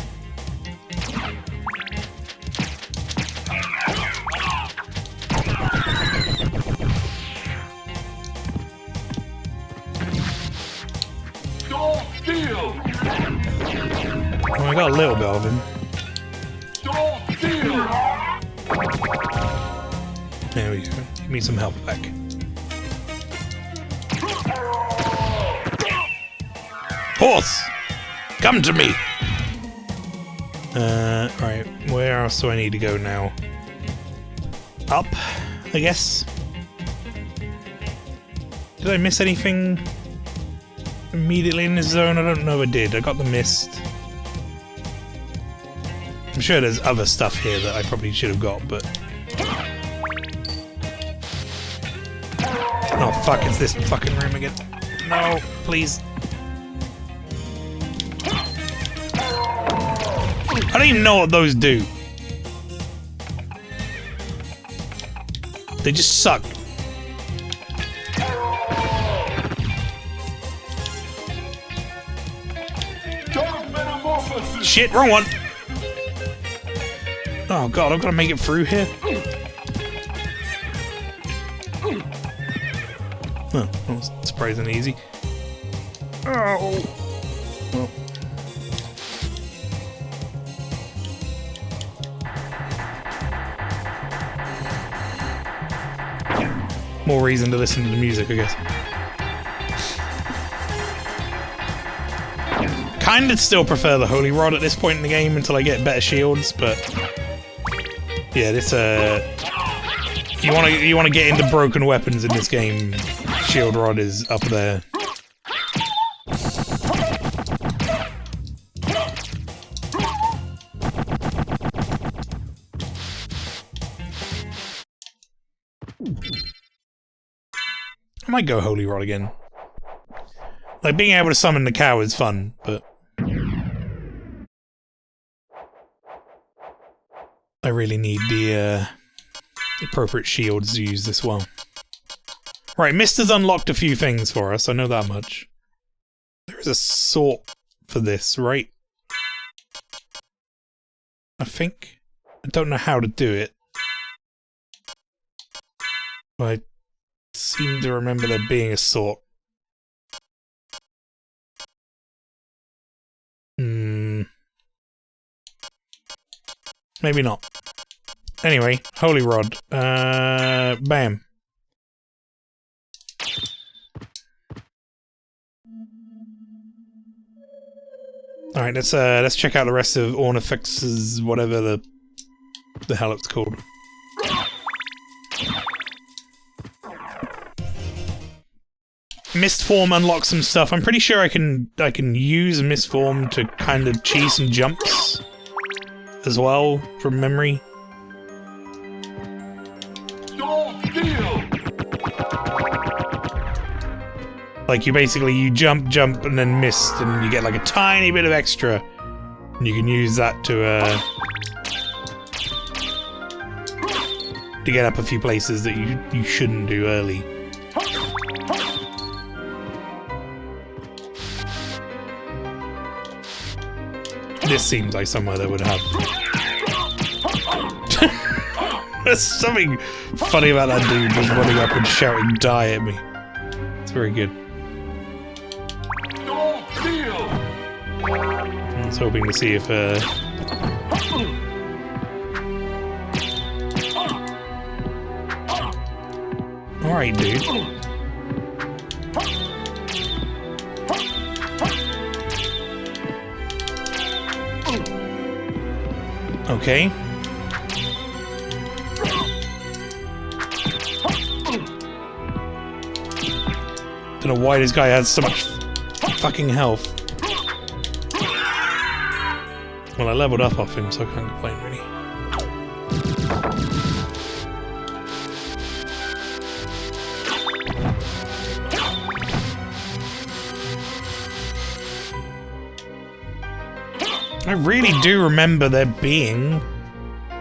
S1: Oh, I got a little bit of him. There we go. Give me some help back. Horse! Come to me! Right. Where else do I need to go now? Up, I guess? Did I miss anything immediately in this zone? I don't know if I did. I got the mist. I'm sure there's other stuff here that I probably should have got, but... Oh fuck, it's this fucking room again. No, please. I don't even know what those do. They just suck. Shit, wrong one. Oh god, I've got to make it through here. Oh, that was surprisingly easy. Oh. Well. More reason to listen to the music, I guess. Kinda still prefer the Holy Rod at this point in the game until I get better shields, but yeah, this you wanna get into broken weapons in this game. Shield Rod is up there. I might go Holy Rod again. Like, being able to summon the cow is fun, but I really need the appropriate shields to use this well. Right, Mist has unlocked a few things for us, I know that much. There is a sort for this, right? I think. I don't know how to do it. But I seem to remember there being a sort. Maybe not. Anyway, Holy Rod. Bam. Alright, let's check out the rest of Ornifex's whatever the hell it's called. Mist form unlocks some stuff. I'm pretty sure I can use Mist form to kind of cheese some jumps as well from memory. Like you jump, and then mist, and you get like a tiny bit of extra, and you can use that to get up a few places that you shouldn't do early. This seems like somewhere that would have. There's something funny about that dude just running up and shouting "die" at me. It's very good. I was hoping to see if alright, dude. Okay. Don't know why this guy has so much fucking health. Well, I leveled up off him, so I can't complain, really. I really do remember there being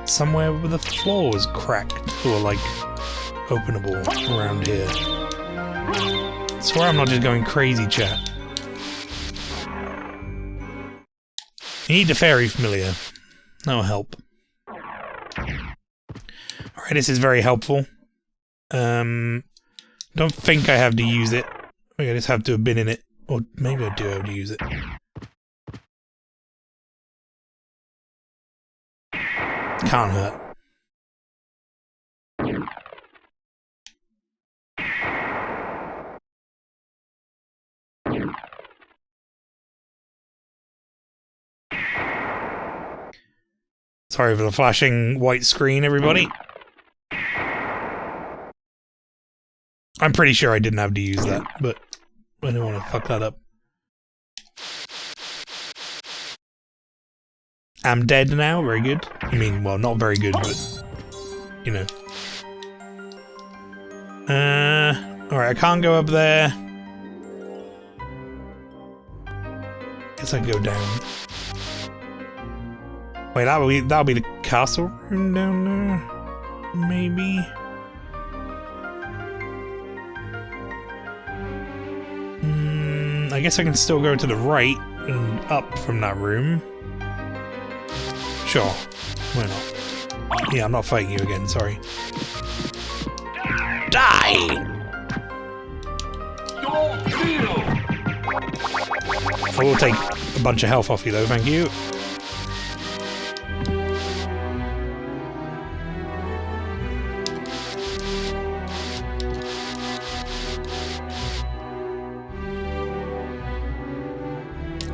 S1: somewhere where the floor was cracked, or like openable around here. I swear I'm not just going crazy, chat. You need the fairy familiar. That'll help. Alright, this is very helpful. Don't think I have to use it. I think I just have to have been in it. Or maybe I do have to use it. Can't hurt. Sorry for the flashing white screen, everybody. I'm pretty sure I didn't have to use that, but I don't want to fuck that up. I'm dead now, very good. I mean, well, not very good, but, you know. Alright, I can't go up there. Guess I can go down. Wait, that'll be the castle room down there? Maybe? I guess I can still go to the right and up from that room. Sure. Why not? Yeah, I'm not fighting you again, sorry. Die! I will take a bunch of health off you though, thank you.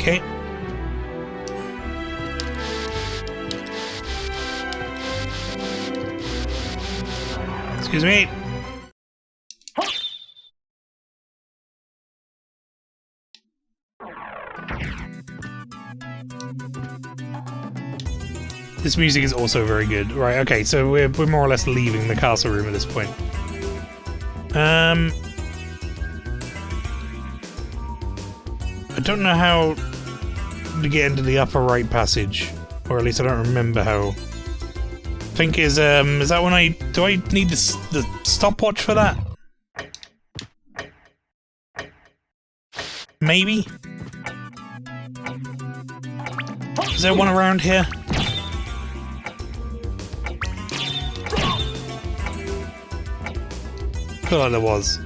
S1: Okay. Excuse me. This music is also very good. Right, okay, so we're more or less leaving the castle room at this point. I don't know how to get into the upper right passage, or at least I don't remember how. I think is that when do I need the stopwatch for that? Maybe? Is there one around here? I feel like there was.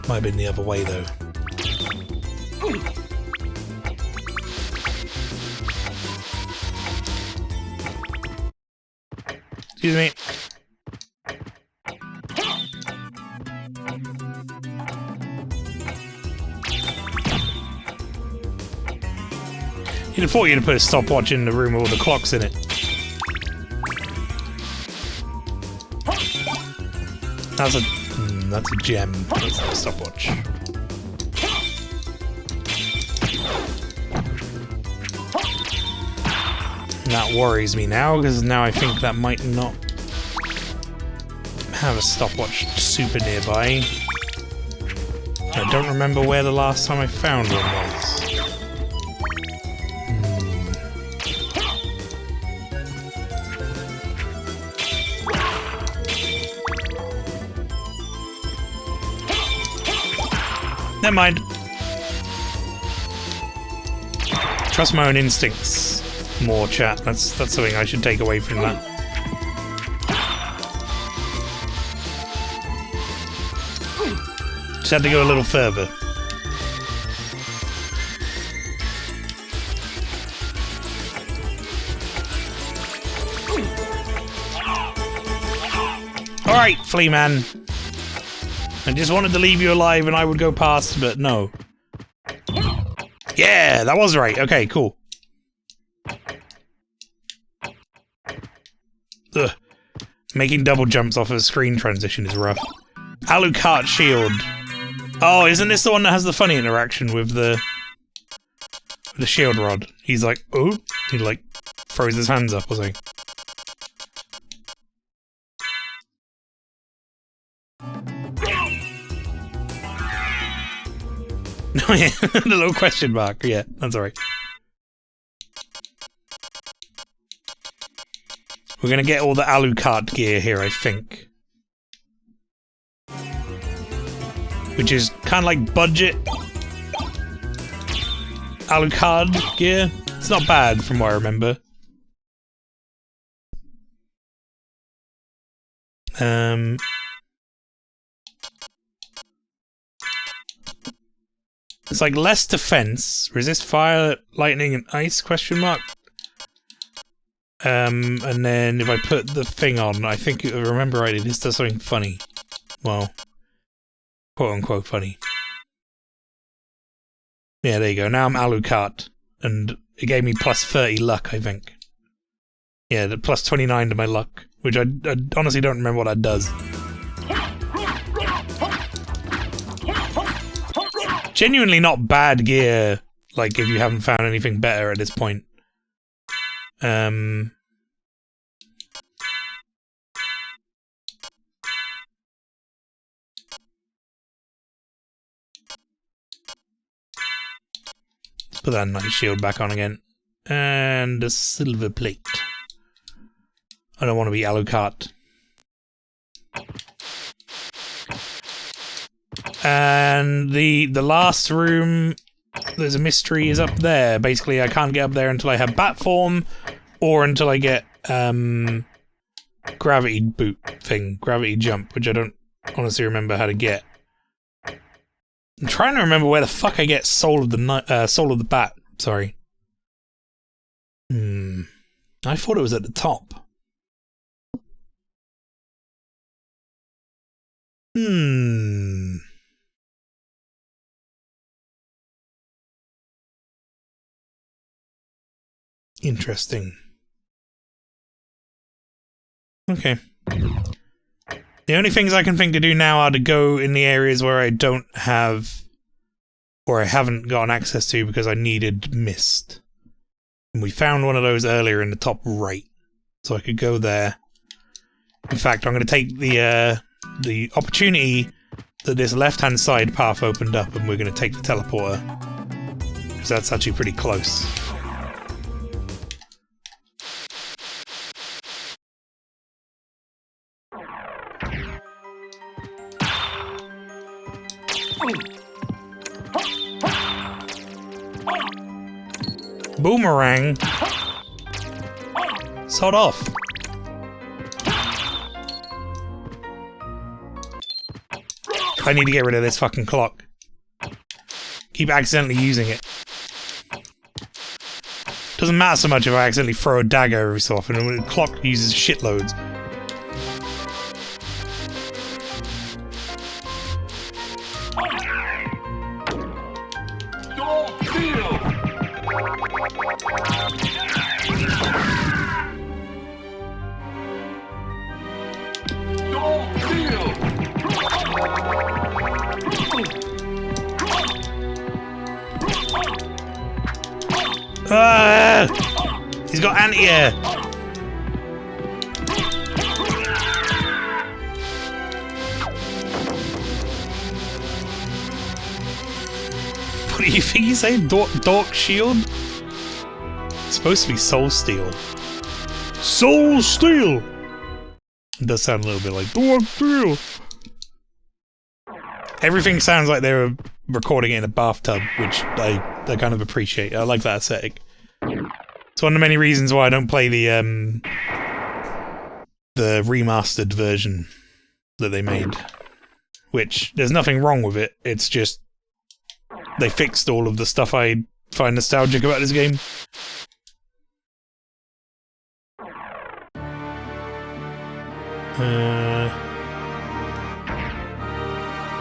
S1: Might have been the other way though. Excuse me. You'd have thought you'd have put a stopwatch in the room with all the clocks in it. That's a gem. That's not a stopwatch. And that worries me now, because now I think that might not have a stopwatch super nearby. I don't remember where the last time I found one was. Never mind. Trust my own instincts more, chat. That's something I should take away from that. Just had to go a little further. Alright, Flea Man. I just wanted to leave you alive and I would go past, but no. Yeah, that was right. Okay, cool. Ugh. Making double jumps off of a screen transition is rough. Alucard shield. Oh, isn't this the one that has the funny interaction with the shield rod? He's like, oh, he like throws his hands up or something. Oh yeah, the little question mark. Yeah, that's alright. We're gonna get all the Alucard gear here, I think. Which is kind of like budget Alucard gear. It's not bad from what I remember. It's like less defense, resist fire, lightning, and ice, question mark. And then if I put the thing on, I think if I remember right, this does something funny. Well, quote unquote funny. Yeah, there you go. Now I'm Alucard, and it gave me plus 30 luck, I think. Yeah, the plus 29 to my luck, which I honestly don't remember what that does. Genuinely not bad gear, like if you haven't found anything better at this point. Let's put that nice shield back on again. And a silver plate. I don't want to be Alucard. And the last room, there's a mystery, is up there. Basically, I can't get up there until I have bat form, or until I get gravity boot thing, gravity jump, which I don't honestly remember how to get. I'm trying to remember where the fuck I get soul of the bat. Sorry. I thought it was at the top. Interesting. Okay. The only things I can think to do now are to go in the areas where I don't have, or I haven't gotten access to because I needed mist. And we found one of those earlier in the top right. So I could go there. In fact, I'm going to take the opportunity that this left-hand side path opened up, and we're going to take the teleporter. Because that's actually pretty close. Boomerang. Sod off. I need to get rid of this fucking clock. Keep accidentally using it. Doesn't matter so much if I accidentally throw a dagger every so often. The clock uses shitloads. He's got anti-air. What do you think he's saying? Dork shield? It's supposed to be soul steel. Soul steel! It does sound a little bit like Dork steel. Everything sounds like they were recording it in a bathtub, which I kind of appreciate. I like that aesthetic. It's one of the many reasons why I don't play the remastered version that they made. Which, there's nothing wrong with it, it's just they fixed all of the stuff I find nostalgic about this game.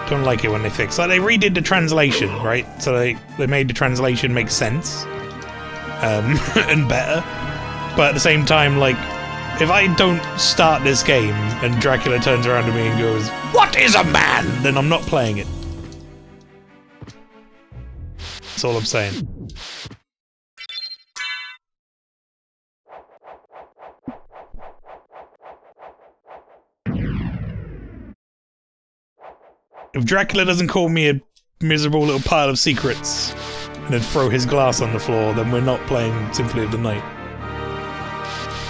S1: Don't like it when they fix. Like, they redid the translation, right? So they made the translation make sense. And better. But at the same time, like, if I don't start this game and Dracula turns around to me and goes, "What is a man?" then I'm not playing it. That's all I'm saying. If Dracula doesn't call me a miserable little pile of secrets and then throw his glass on the floor, then we're not playing Symphony of the Night.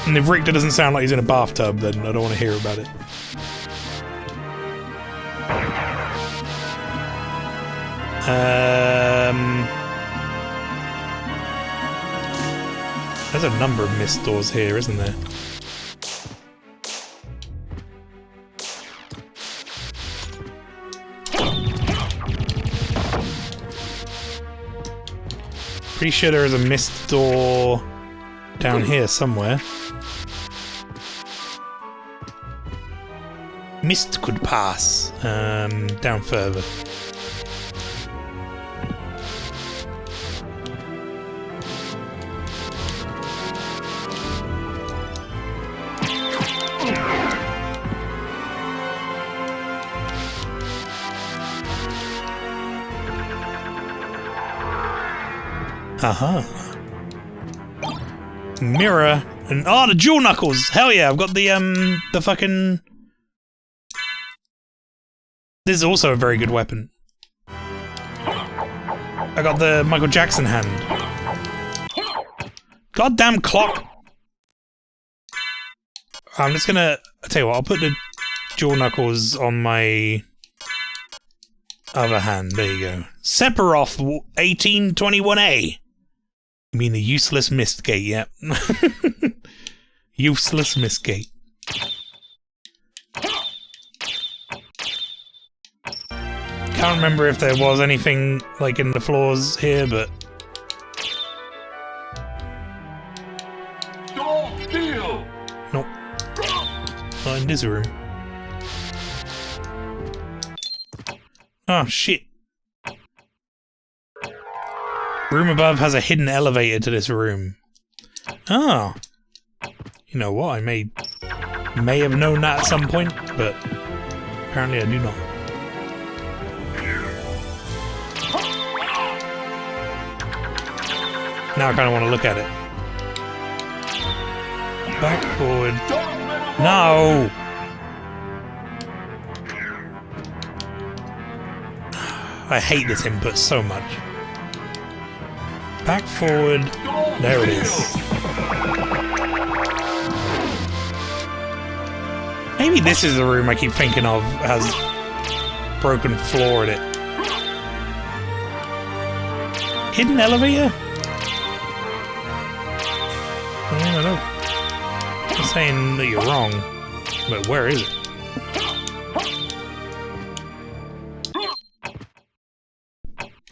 S1: And if Richter doesn't sound like he's in a bathtub, then I don't want to hear about it. There's a number of mist doors here, isn't there? Pretty sure there is a mist door down here somewhere. Mist could pass. Down further. Aha. Mirror and the jewel knuckles. Hell yeah! I've got the fucking. This is also a very good weapon. I got the Michael Jackson hand. Goddamn clock! I'm just gonna. I'll tell you what. I'll put the jewel knuckles on my other hand. There you go. Sephiroth 1821A. You mean the useless Mistgate, yep. Useless Mistgate. Can't remember if there was anything like in the floors here, but... Nope. Not in this room. Oh, shit. Room above has a hidden elevator to this room. Oh. You know what? I may have known that at some point, but apparently I do not. Now I kind of want to look at it. Back, forward. No! I hate this input so much. Back, forward. There it is. Maybe this is the room I keep thinking of has broken floor in it. Hidden elevator? I don't know. I'm not saying that you're wrong, but where is it?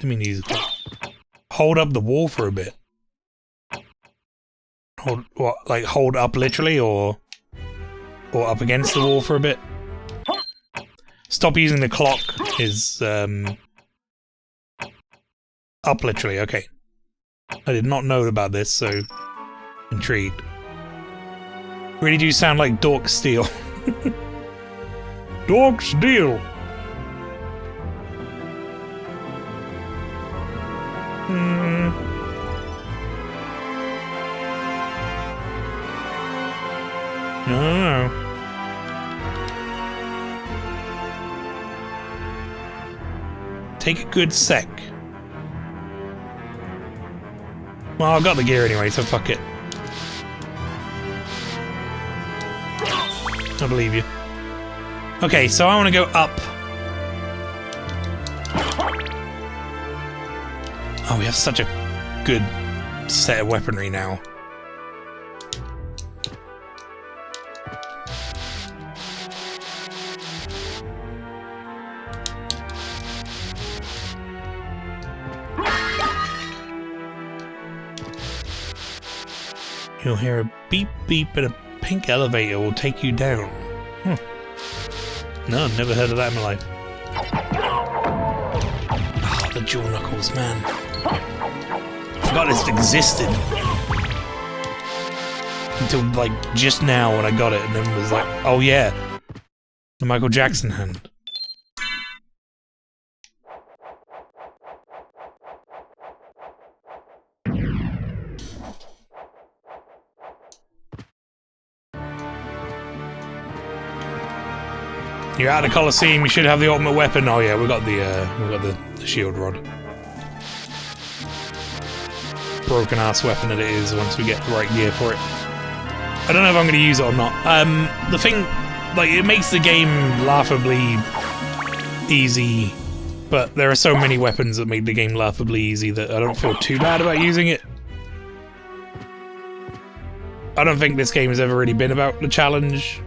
S1: I mean, these hold up the wall for a bit. Hold what? Like hold up literally, or up against the wall for a bit. Stop using the clock is up literally. Okay, I did not know about this, so intrigued. Really do sound like Dork Steel. Dork Steel. No. Take a good sec. Well, I got the gear anyway, so fuck it. I believe you. Okay, so I want to go up. Oh, we have such a good set of weaponry now. You'll hear a beep beep and a pink elevator will take you down. No, I've never heard of that in my life. Oh, the jaw knuckles, man. I forgot this existed. Until, like, just now when I got it, and then was like, oh yeah, the Michael Jackson hand. You're out of the Colosseum, you should have the ultimate weapon. Oh yeah, we got the shield rod. Broken ass weapon that it is once we get the right gear for it. I don't know if I'm going to use it or not. The thing, like, it makes the game laughably easy, but there are so many weapons that make the game laughably easy that I don't feel too bad about using it. I don't think this game has ever really been about the challenge.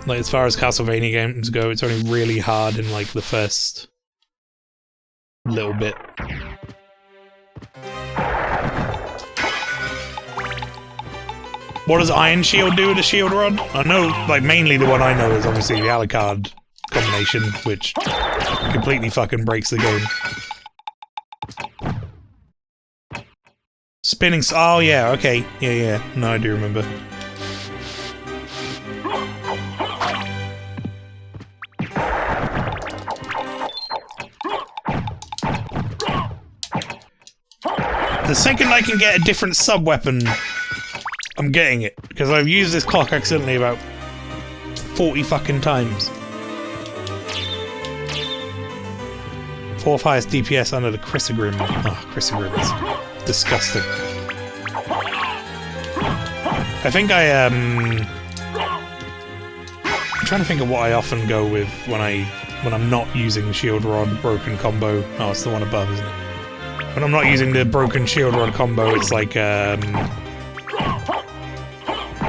S1: Like, as far as Castlevania games go, it's only really hard in, like, the first little bit. What does Iron Shield do with the Shield Rod? I know, like, mainly the one I know is obviously the Alucard combination, which completely fucking breaks the game. Spinning... Oh, yeah, okay. Yeah. No, I do remember. The second I can get a different sub-weapon, I'm getting it. Because I've used this clock accidentally about 40 fucking times. 4th highest DPS under the Chrysogrim. Oh, Chrysogrim is disgusting. I think I'm trying to think of what I often go with when I'm not using the Shield Rod broken combo. Oh, it's the one above, isn't it? When I'm not using the broken Shield Rod combo, it's like I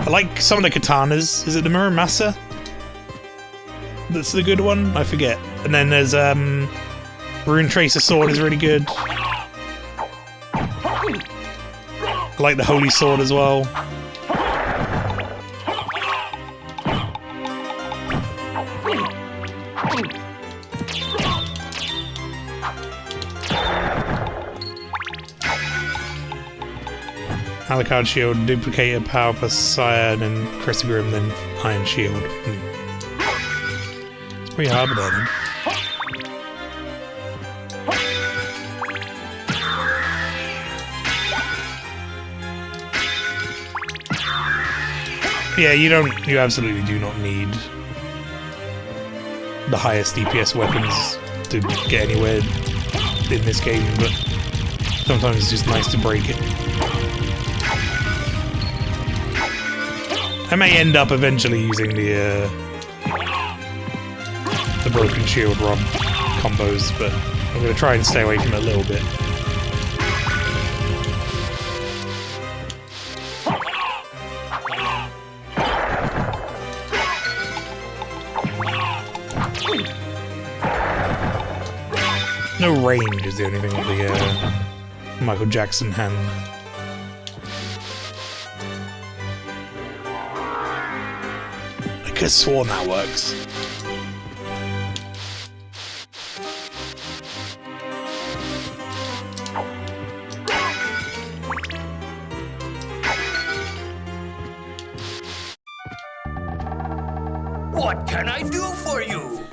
S1: like some of the katanas. Is it the Muramasa? That's the good one? I forget. And then there's Rune Tracer Sword is really good. I like the Holy Sword as well. Alucard Shield, Duplicator, Power plus Sire, then Chrysogrim, then Iron Shield. It's pretty hard with that, then. Yeah, you absolutely do not need the highest DPS weapons to get anywhere in this game, but sometimes it's just nice to break it. I may end up eventually using the broken Shield Rod combos, but I'm going to try and stay away from it a little bit. No range is the only thing with the Michael Jackson hand. I could have sworn that works.
S4: What can I do for you?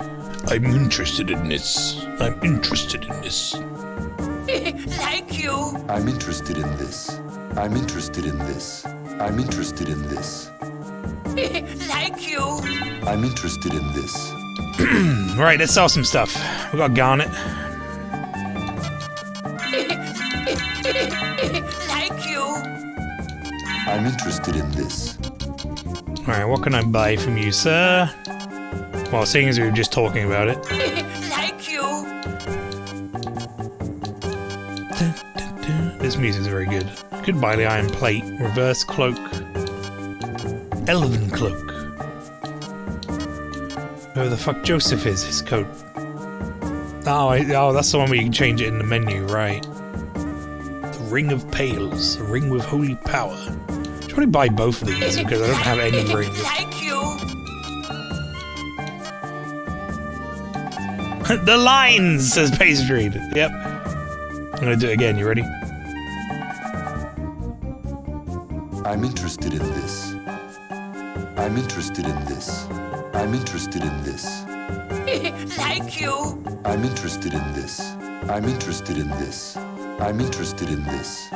S1: I'm interested in this. I'm interested in this.
S4: Like you.
S3: I'm interested in this. I'm interested in this. I'm interested in this.
S4: Like you.
S3: I'm interested in this.
S1: Right, let's sell some stuff. We got Garnet.
S4: Like you.
S3: I'm interested in this.
S1: Alright, what can I buy from you, sir? Well, seeing as we were just talking about it.
S4: Like you.
S1: This music's very good. Could buy the Iron Plate. Reverse Cloak. Elven Cloak. Whoever the fuck Joseph is, his coat. Oh, that's the one where you can change it in the menu, right. The Ring of Pails. A ring with holy power. I should probably buy both of these because I don't have any rings.
S4: Like you.
S1: The lines, says Pastry. Yep. I'm gonna do it again. You ready?
S3: I'm interested in this. I'm interested in this. I'm interested in this.
S4: Like you.
S3: I'm interested in this. I'm interested in this. I'm interested in this.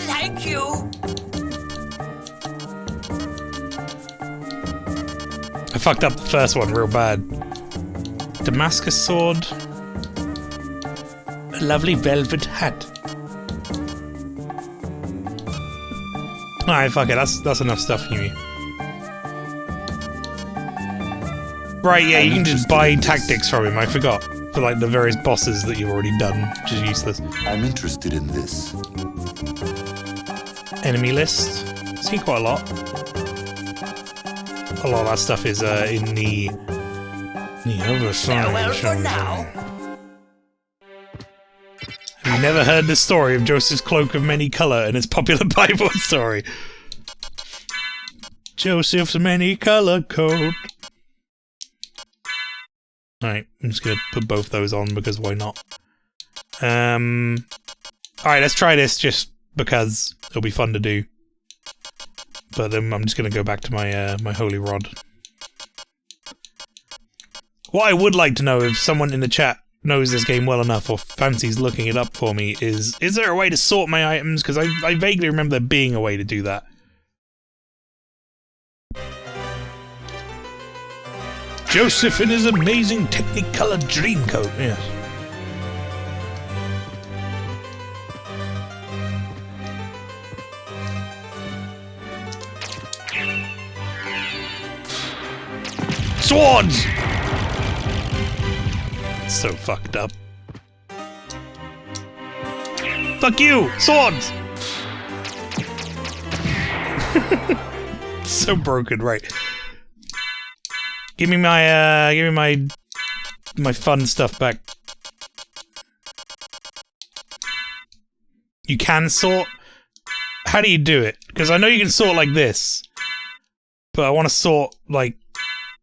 S4: Like you.
S1: I fucked up the first one real bad. Damascus sword. A lovely velvet hat. Alright, fuck it. That's enough stuff for you. Right, yeah, you can just buy tactics from him. I forgot. For like the various bosses that you've already done, which is useless.
S3: I'm interested in this.
S1: Enemy list. See quite a lot. A lot of that stuff is in the other side.
S4: Farewell for now.
S1: Have you never heard the story of Joseph's cloak of many colour and its popular Bible story? Joseph's many colour coat. Alright, I'm just gonna put both those on because why not? Alright, let's try this just because it'll be fun to do. But then I'm just gonna go back to my my holy rod. What I would like to know, if someone in the chat knows this game well enough or fancies looking it up for me, is there a way to sort my items? Because I vaguely remember there being a way to do that. Joseph in his amazing Technicolor Dreamcoat, yes. Swords! So fucked up. Fuck you! Swords! So broken, right. Give me my fun stuff back. You can sort? How do you do it? Because I know you can sort like this. But I want to sort, like,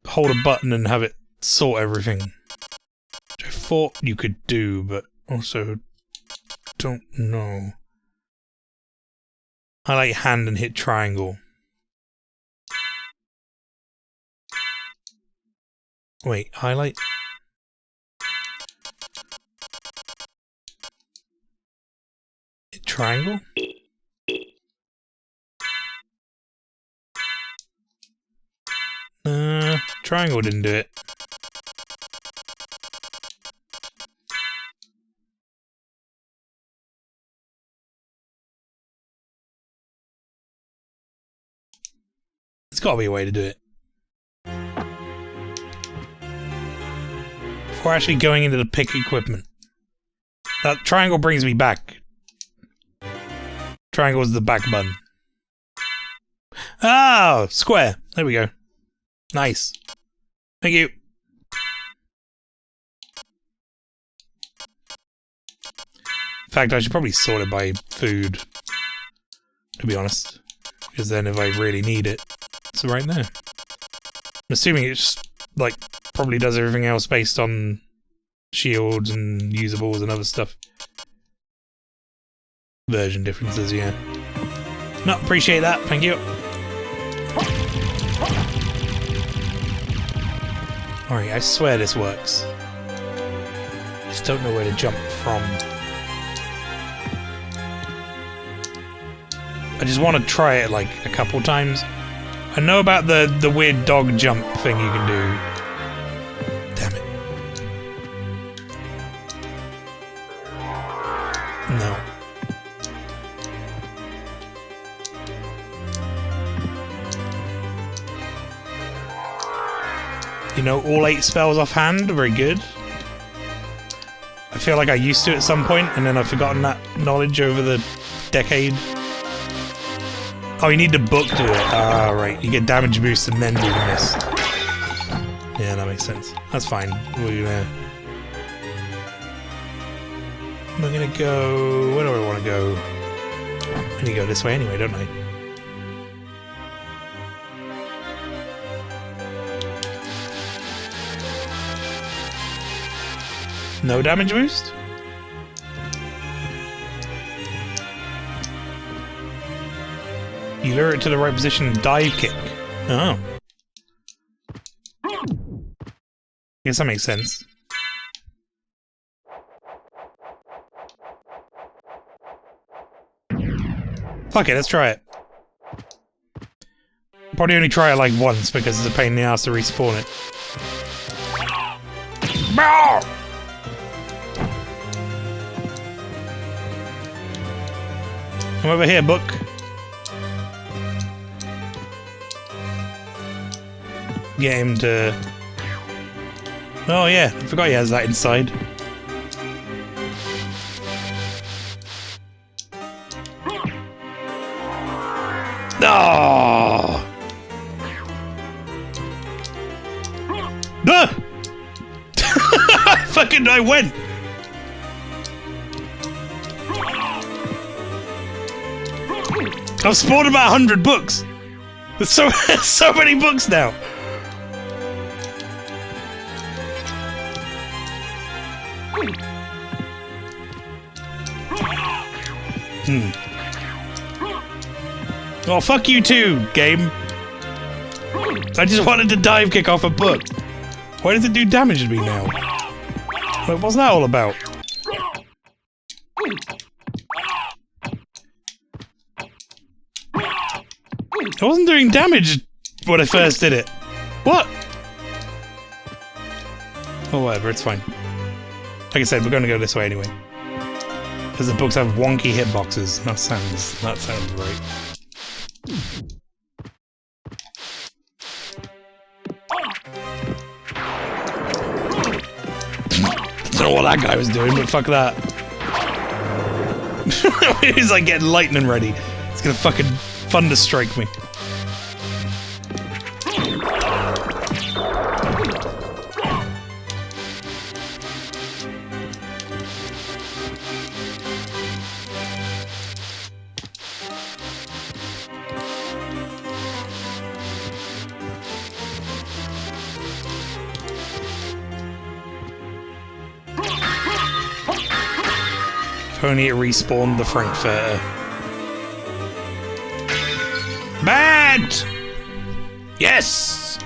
S1: hold a button and have it sort everything. Which I thought you could do, but also don't know. I like hand and hit triangle. Wait, highlight? Hit triangle? Triangle didn't do it. There's gotta be a way to do it. Before actually going into the pick equipment. That triangle brings me back. Triangle is the back button. Oh, square. There we go. Nice. Thank you. In fact, I should probably sort it by food. To be honest. Because then if I really need it, it's right there. I'm assuming it's like probably does everything else based on shields and usables and other stuff. Version differences, yeah. No, appreciate that, thank you. Alright, I swear this works. Just don't know where to jump from. I just want to try it like a couple times. I know about the weird dog jump thing you can do. Damn it. No. You know, all 8 spells offhand, very good. I feel like I used to at some point, and then I've forgotten that knowledge over the decade. Oh, you need the book to do it. Ah, right. You get damage boost and then do the mist. Yeah, that makes sense. That's fine. We're gonna go... Where do I want to go? I need to go this way anyway, don't I? No damage boost? You lure it to the right position and dive kick. Oh. Guess that makes sense. Fuck it, let's try it. Probably only try it like once because it's a pain in the ass to respawn it. Bow! Come over here, book. get him to... Oh yeah, I forgot he has that inside. Oh! Ah! Fucking I went! I've spawned about 100 books! There's so many books now! Oh, fuck you too, game! I just wanted to dive kick off a book. Why does it do damage to me now? Like, what's that all about? I wasn't doing damage when I first did it. What? Oh, whatever, it's fine. Like I said, we're going to go this way anyway. Because the books have wonky hitboxes. That sounds right. I don't know what that guy was doing, but fuck that. He's like getting lightning ready. He's gonna fucking thunder strike me. If only it respawned the Frankfurter. Bad! Yes!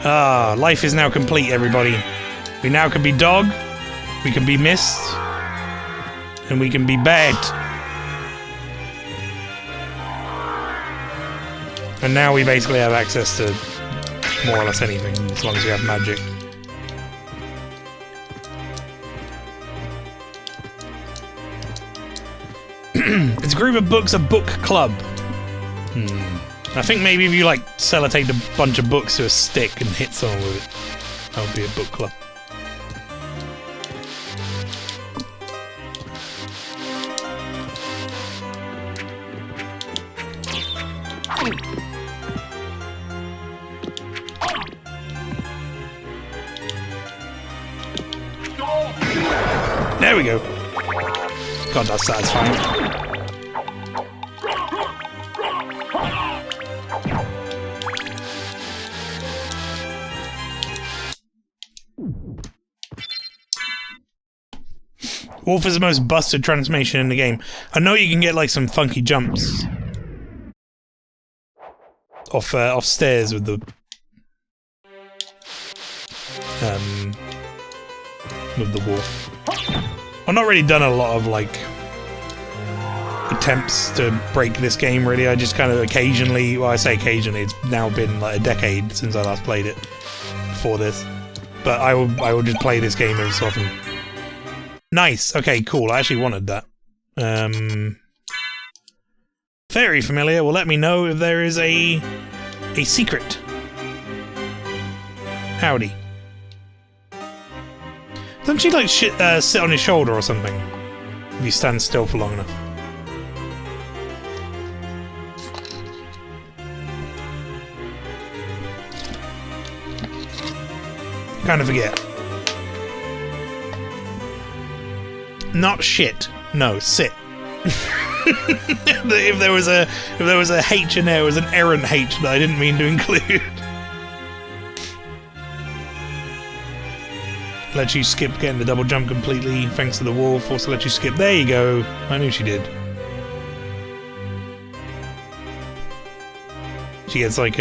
S1: Ah, life is now complete, everybody. We now can be dog, we can be mist, and we can be bad. And now we basically have access to more or less anything, as long as we have magic. It's a group of books, a book club. I think maybe if you like sellotape a bunch of books to a stick and hit someone with it, that would be a book club. There we go. God, that's satisfying. Wolf is the most busted transformation in the game. I know you can get like some funky jumps off stairs with the wolf. I've not really done a lot of like attempts to break this game really. I just kind of occasionally, well I say occasionally, it's now been like a decade since I last played it before this. But I will just play this game every so often. Nice. Okay, cool. I actually wanted that. Very familiar. Well, let me know if there is a secret. Howdy. Doesn't she like sit on his shoulder or something? If you stand still for long enough. Kind of forget. Not shit. No, sit. if there was a H in there, it was an errant H that I didn't mean to include. Let you skip getting the double jump completely, thanks to the wolf. Also let you skip. There you go. I knew she did. She gets like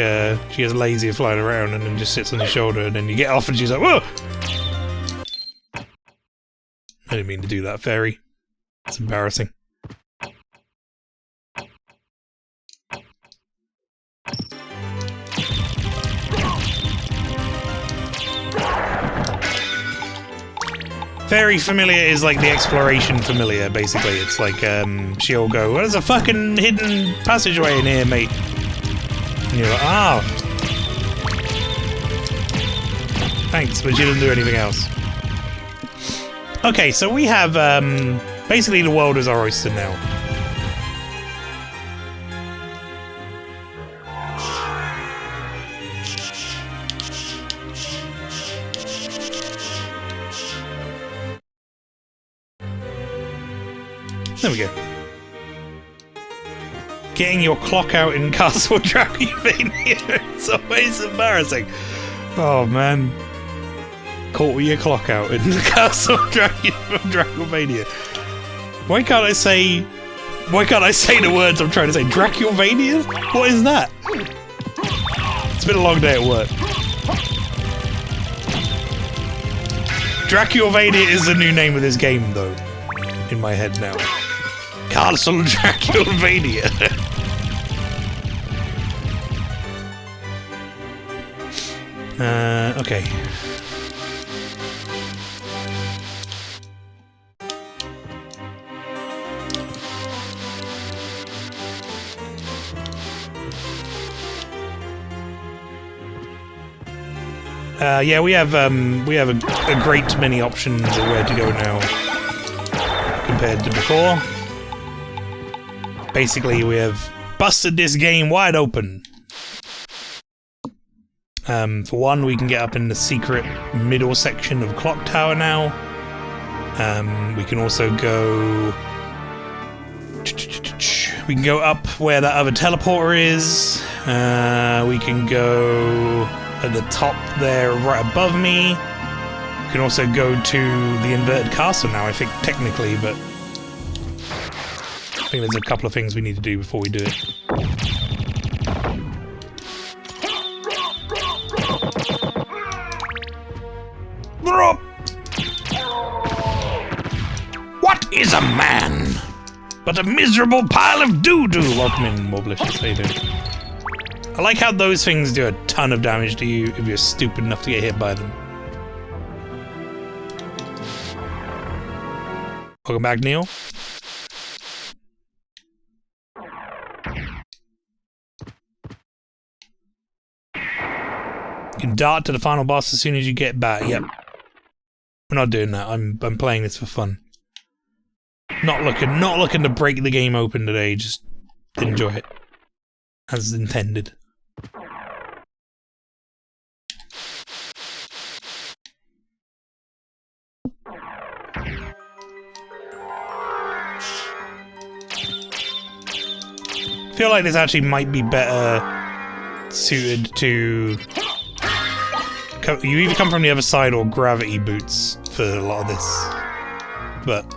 S1: she gets lazy flying around and then just sits on your shoulder, and then you get off and she's like, whoa! I didn't mean to do that, fairy. It's embarrassing. Fairy familiar is like the exploration familiar, basically. It's like, she'll go, well, there's a fucking hidden passageway in here, mate. And you're like, ah. thanks, but she doesn't do anything else. Okay, so we have, basically the world is our oyster now. There we go. Getting your clock out in Castle Castlevania is always embarrassing. Oh man. Caught with your clock out in the Castle Castlevania. Why can't I say the words I'm trying to say? Draculvania? What is that? It's been a long day at work. Draculvania is the new name of this game though. In my head now. Castle Draculvania. Okay. Yeah, we have a great many options of where to go now compared to before. Basically, we have busted this game wide open. For one, we can get up in the secret middle section of Clock Tower now. We can also go... We can go up where that other teleporter is. We can go at the top there, right above me. We can also go to the inverted castle now, I think, technically, but... I think there's a couple of things we need to do before we do it. What is a man but a miserable pile of doo-doo? Welcome in, Morblicious. How you doing? I like how those things do a ton of damage to you if you're stupid enough to get hit by them. Welcome back, Neil. You can dart to the final boss as soon as you get back. Yep. We're not doing that. I'm playing this for fun. Not looking to break the game open today. Just enjoy it as intended. I feel like this actually might be better suited to... You either come from the other side or gravity boots for a lot of this. But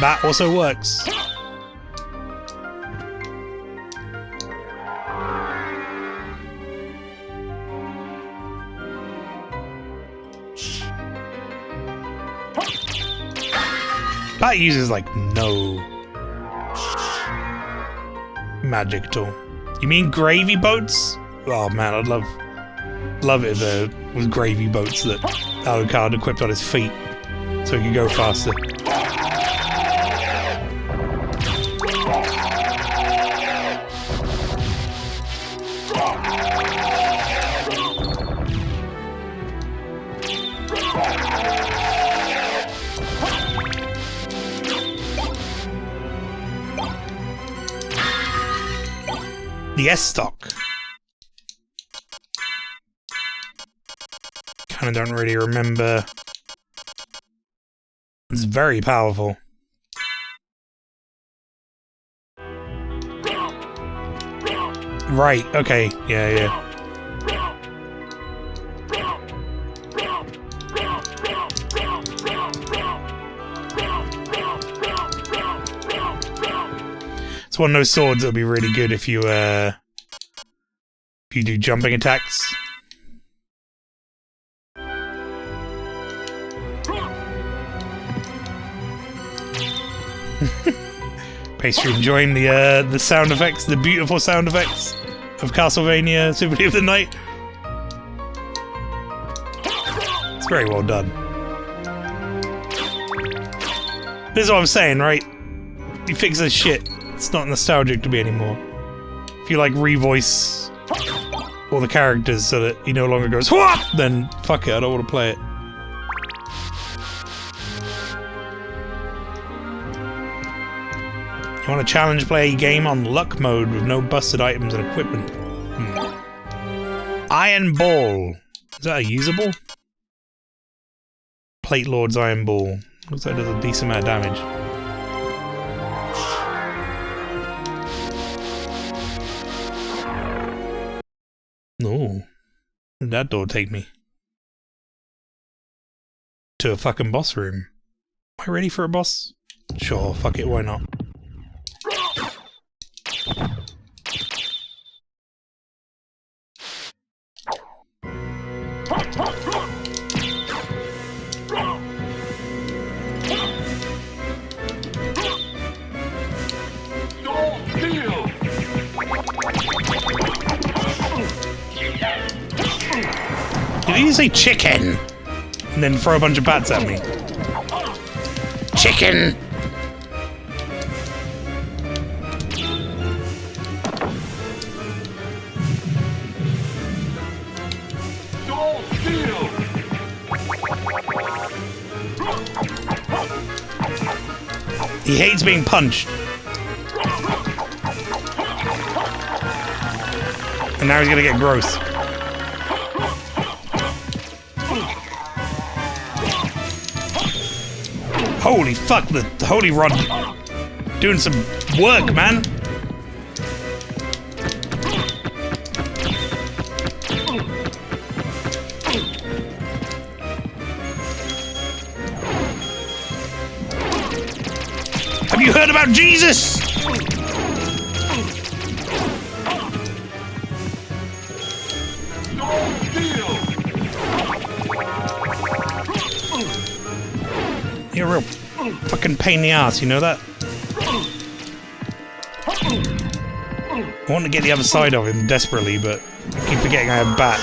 S1: that also works. That uses like no magic at all. You mean gravy boats? Oh man, I'd love it if there was gravy boats that Alucard equipped on his feet so he could go faster. The S-Stock. Kinda don't really remember. It's very powerful. Right, okay, yeah. It's one of those swords that'll be really good if you do jumping attacks. Pastry enjoying the sound effects, the beautiful sound effects of Castlevania Symphony of the Night. It's very well done. This is what I'm saying, right? You fix this shit. It's not nostalgic to me anymore. If you like revoice all the characters so that he no longer goes "Whoop!" Then fuck it, I don't want to play it. You want to challenge play a game on luck mode with no busted items and equipment? Iron Ball. Is that a usable? Plate Lord's Iron Ball. Looks like it does a decent amount of damage. No. Where'd that door take me? To a fucking boss room. Am I ready for a boss? Sure, fuck it, why not? Did he say chicken? And then throw a bunch of bats at me. Chicken! He hates being punched. And now he's gonna get gross. Holy fuck, the holy rod doing some work, man. Have you heard about Jesus? You're a real fucking pain in the ass, you know that? I want to get the other side of him desperately, but I keep forgetting I have bat.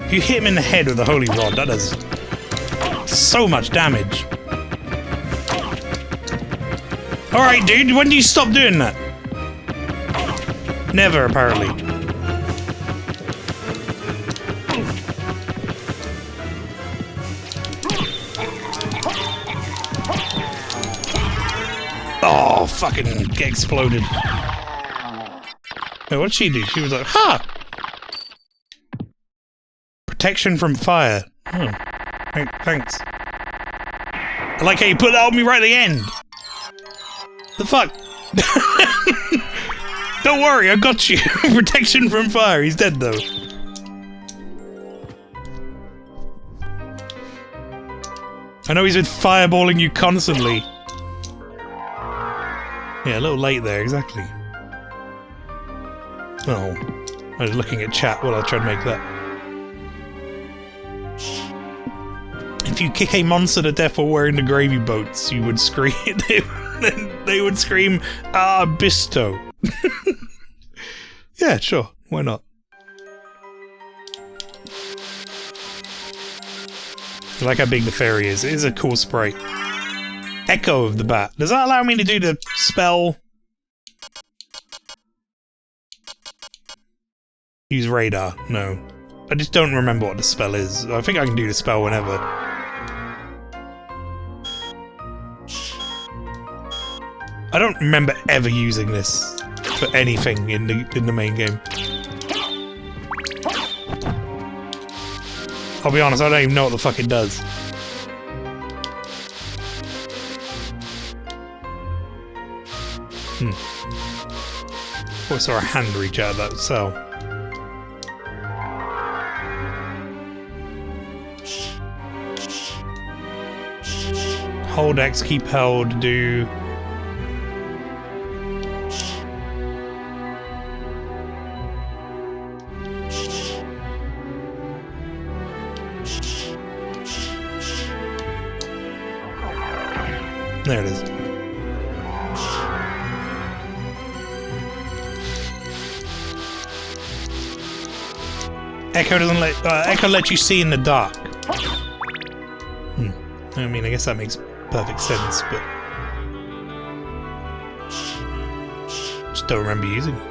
S1: If you hit him in the head with a holy rod, that does so much damage. Alright, dude, when do you stop doing that? Never, apparently. Oh, fucking get exploded. Wait, what did she do? She was like, ha! Protection from fire. Oh. Thanks. I like how you put that on me right at the end. The fuck? Don't worry, I got you. Protection from fire. He's dead, though. I know he's been fireballing you constantly. Yeah, a little late there, exactly. Oh, I was looking at chat while I was trying to make that. If you kick a monster to death while wearing the gravy boats, you would scream. they would scream, "Ah, Bisto!" Yeah, sure. Why not? I like how big the fairy is. It is a cool sprite. Echo of the bat. Does that allow me to do the spell? Use radar? No. I just don't remember what the spell is. I think I can do the spell whenever. I don't remember ever using this for anything in the main game. I'll be honest, I don't even know what the fuck it does. I saw a hand reach out of that cell. Hold X, keep held, do... There it is. Echo doesn't let Echo lets you see in the dark. I mean, I guess that makes perfect sense, but Just don't remember using it.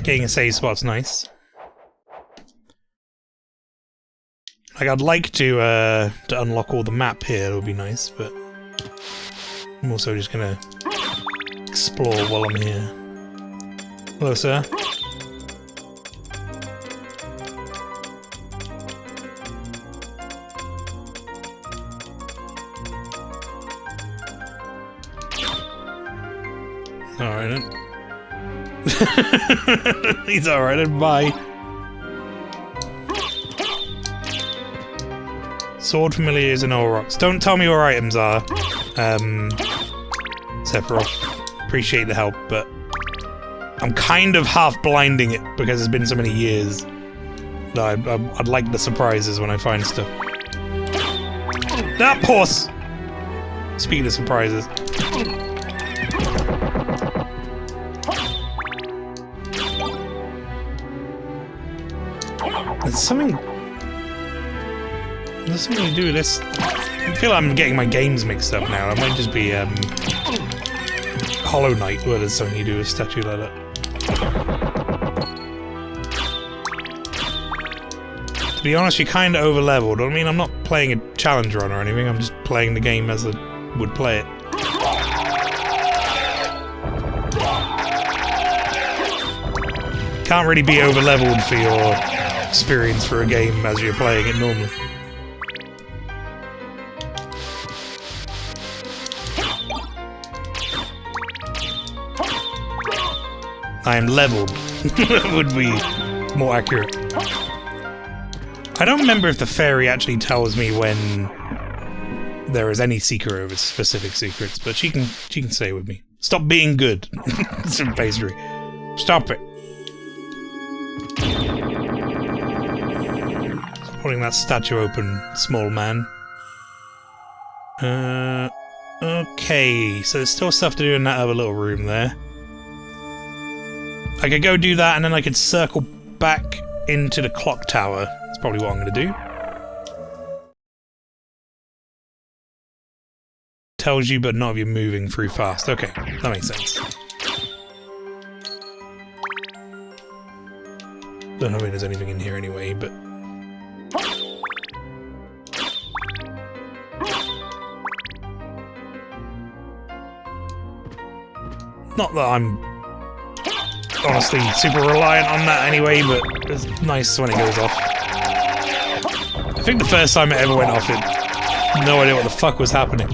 S1: Getting a save spot's nice. Like, I'd like to unlock all the map here, it would be nice, but I'm also just gonna explore while I'm here. Hello, sir. Alright then. He's alright then, bye. Sword familiars and all rocks. Don't tell me where items are, Sephiroth. Appreciate the help, but I'm kind of half blinding it because it's been so many years. I'd like the surprises when I find stuff. That horse! Speaking of surprises. There's something to do with this. I feel like I'm getting my games mixed up now. It might just be Hollow Knight where there's something to do with a statue like that. To be honest, you're kind of over-leveled. I mean, I'm not playing a challenge run or anything. I'm just playing the game as I would play it. Can't really be over-leveled for your experience for a game as you're playing it normally. I am leveled. Would be more accurate. I don't remember if the fairy actually tells me when there is any secret over specific secrets, but she can stay with me. Stop being good. Some pastry. Stop it. Holding that statue open, small man. Okay, so there's still stuff to do in that other little room there. I could go do that, and then I could circle back into the clock tower. That's probably what I'm going to do. Tells you, but not if you're moving through fast. Okay, that makes sense. Don't know if there's anything in here anyway, but... Not that I'm honestly super reliant on that anyway, but it's nice when it goes off. I think the first time it ever went off, no idea what the fuck was happening.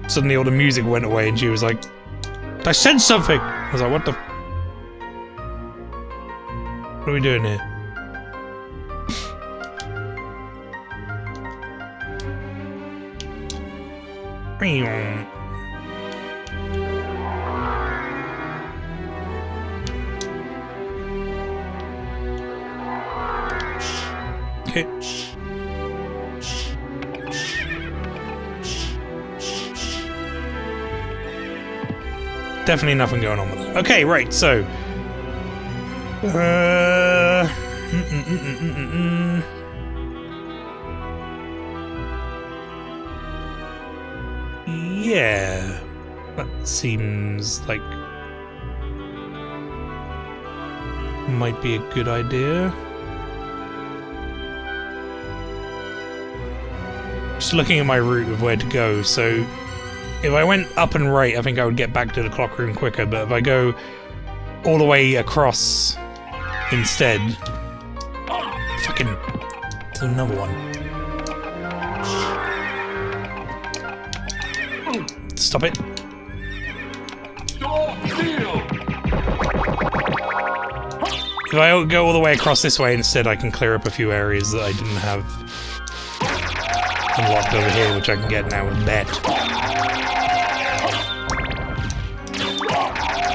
S1: Suddenly all the music went away and she was like, I said something! I was like, what the... What are we doing here? Okay. Definitely nothing going on with it. Okay, right, so... Yeah... That seems like... might be a good idea. Just looking at my route of where to go, so... If I went up and right, I think I would get back to the clock room quicker, but if I go all the way across instead... Fucking... There's another one. Stop it. If I go all the way across this way instead, I can clear up a few areas that I didn't have unlocked over here, which I can get now with that.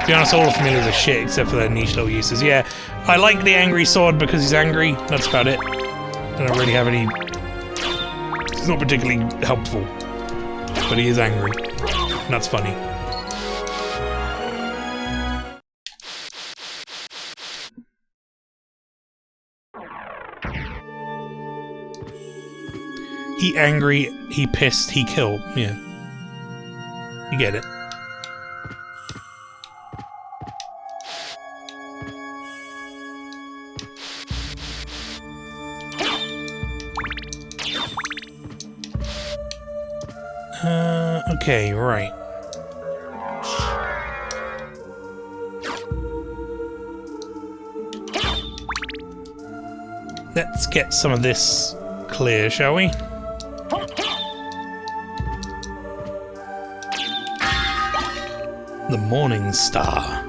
S1: To be honest, all the familiars are shit except for their niche little uses. Yeah, I like the angry sword because he's angry. That's about it. I don't really have any... It's not particularly helpful. but he is angry. And that's funny. He angry, he pissed, he kill. Yeah. You get it. Okay, right. Let's get some of this clear, shall we? The Morning Star.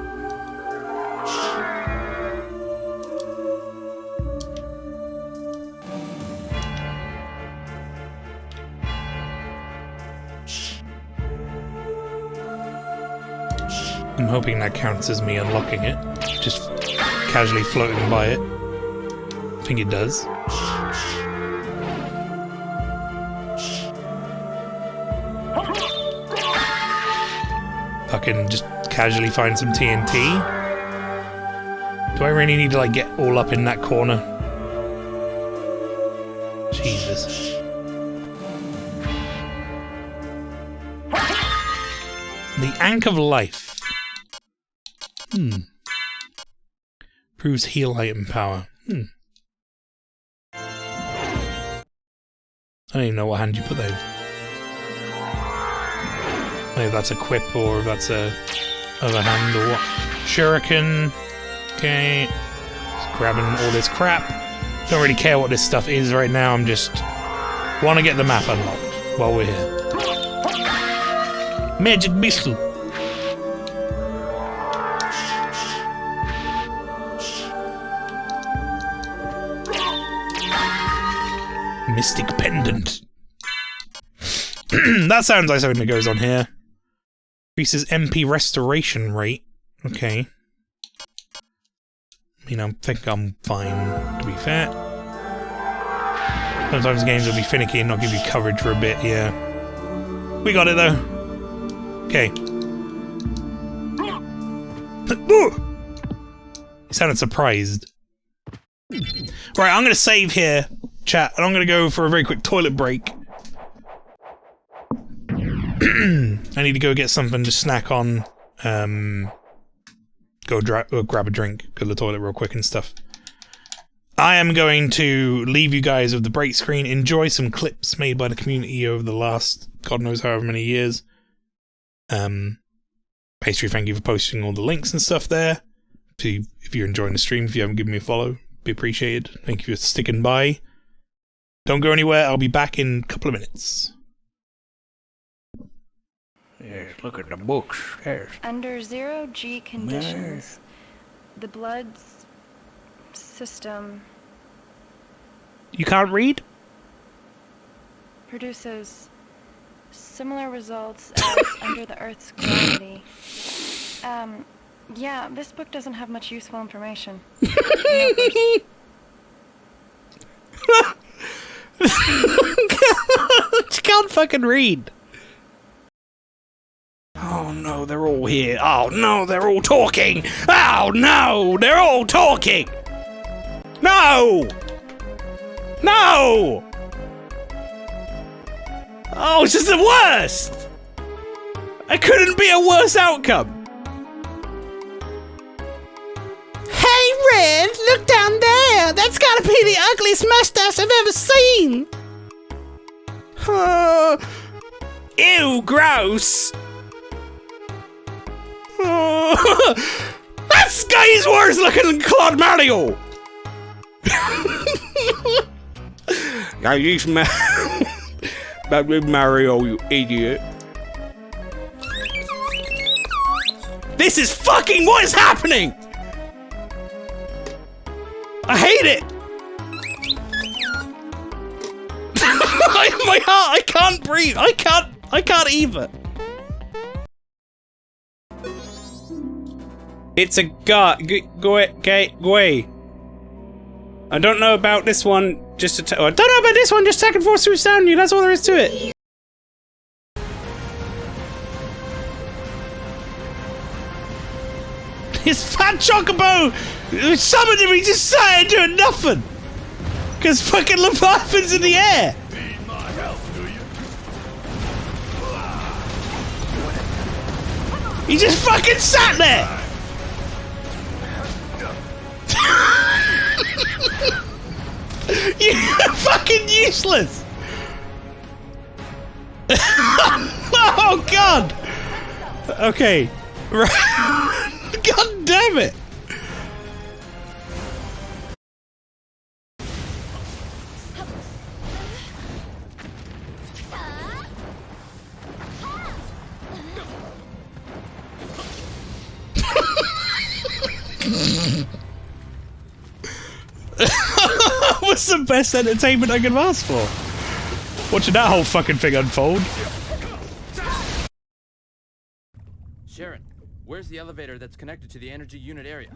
S1: I'm hoping that counts as me unlocking it. Just casually floating by it. I think it does. Fucking just casually find some TNT. Do I really need to like get all up in that corner? Jesus. The Ankh of Life. Proves heal item power. I don't even know what hand you put that in. If that's equip or if that's a other hand or what. Shuriken. Okay. Just grabbing all this crap. Don't really care what this stuff is right now. I'm just want to get the map unlocked while we're here. Magic Missile. Mystic Pendant. That sounds like something that goes on here. Increases MP restoration rate. Okay. I mean, I think I'm fine, to be fair. Sometimes games will be finicky and not give you coverage for a bit, yeah. We got it, though. Okay. He sounded surprised. Right, I'm going to save here, chat, and I'm going to go for a very quick toilet break. I need to go get something to snack on. Go grab a drink, go to the toilet real quick and stuff. I am going to leave you guys with the break screen. Enjoy some clips made by the community over the last God knows however many years. Pastry, thank you for posting all the links and stuff there. If you're enjoying the stream, if you haven't given me a follow, be appreciated. Thank you for sticking by. Don't go anywhere. I'll be back in a couple of minutes.
S5: Yes, look at the books. Yes.
S6: Under 0G conditions, the blood system
S5: You can't read?
S6: produces similar results as under the Earth's gravity. Yeah, this book doesn't have much useful information.
S5: You can't fucking read. Oh no, they're all here. Oh no, they're all talking. Oh no, they're all talking. No! No! Oh, it's just the worst! It couldn't be a worse outcome. Hey, Red, look down there. That's gotta be the ugliest mustache I've ever seen. Ew, gross. That guy is worse looking than Claude Mario. I use Mario, you idiot. This is fucking what is happening. I hate it. My heart, I can't breathe. I can't either. It's a guy. Go away. I don't know about this one. I don't know about this one. Just second force through sound you. That's all there is to it.
S1: His fat chocobo summoned him, he just sat there doing nothing! Because fucking Leviathan's in the air!
S2: Need my help, do you?
S1: He just fucking sat there! You're fucking useless! Oh god! Okay. God damn it! What's the best entertainment I could ask for? Watching that whole fucking thing unfold.
S7: Sharon, where's the elevator that's connected to the energy unit area?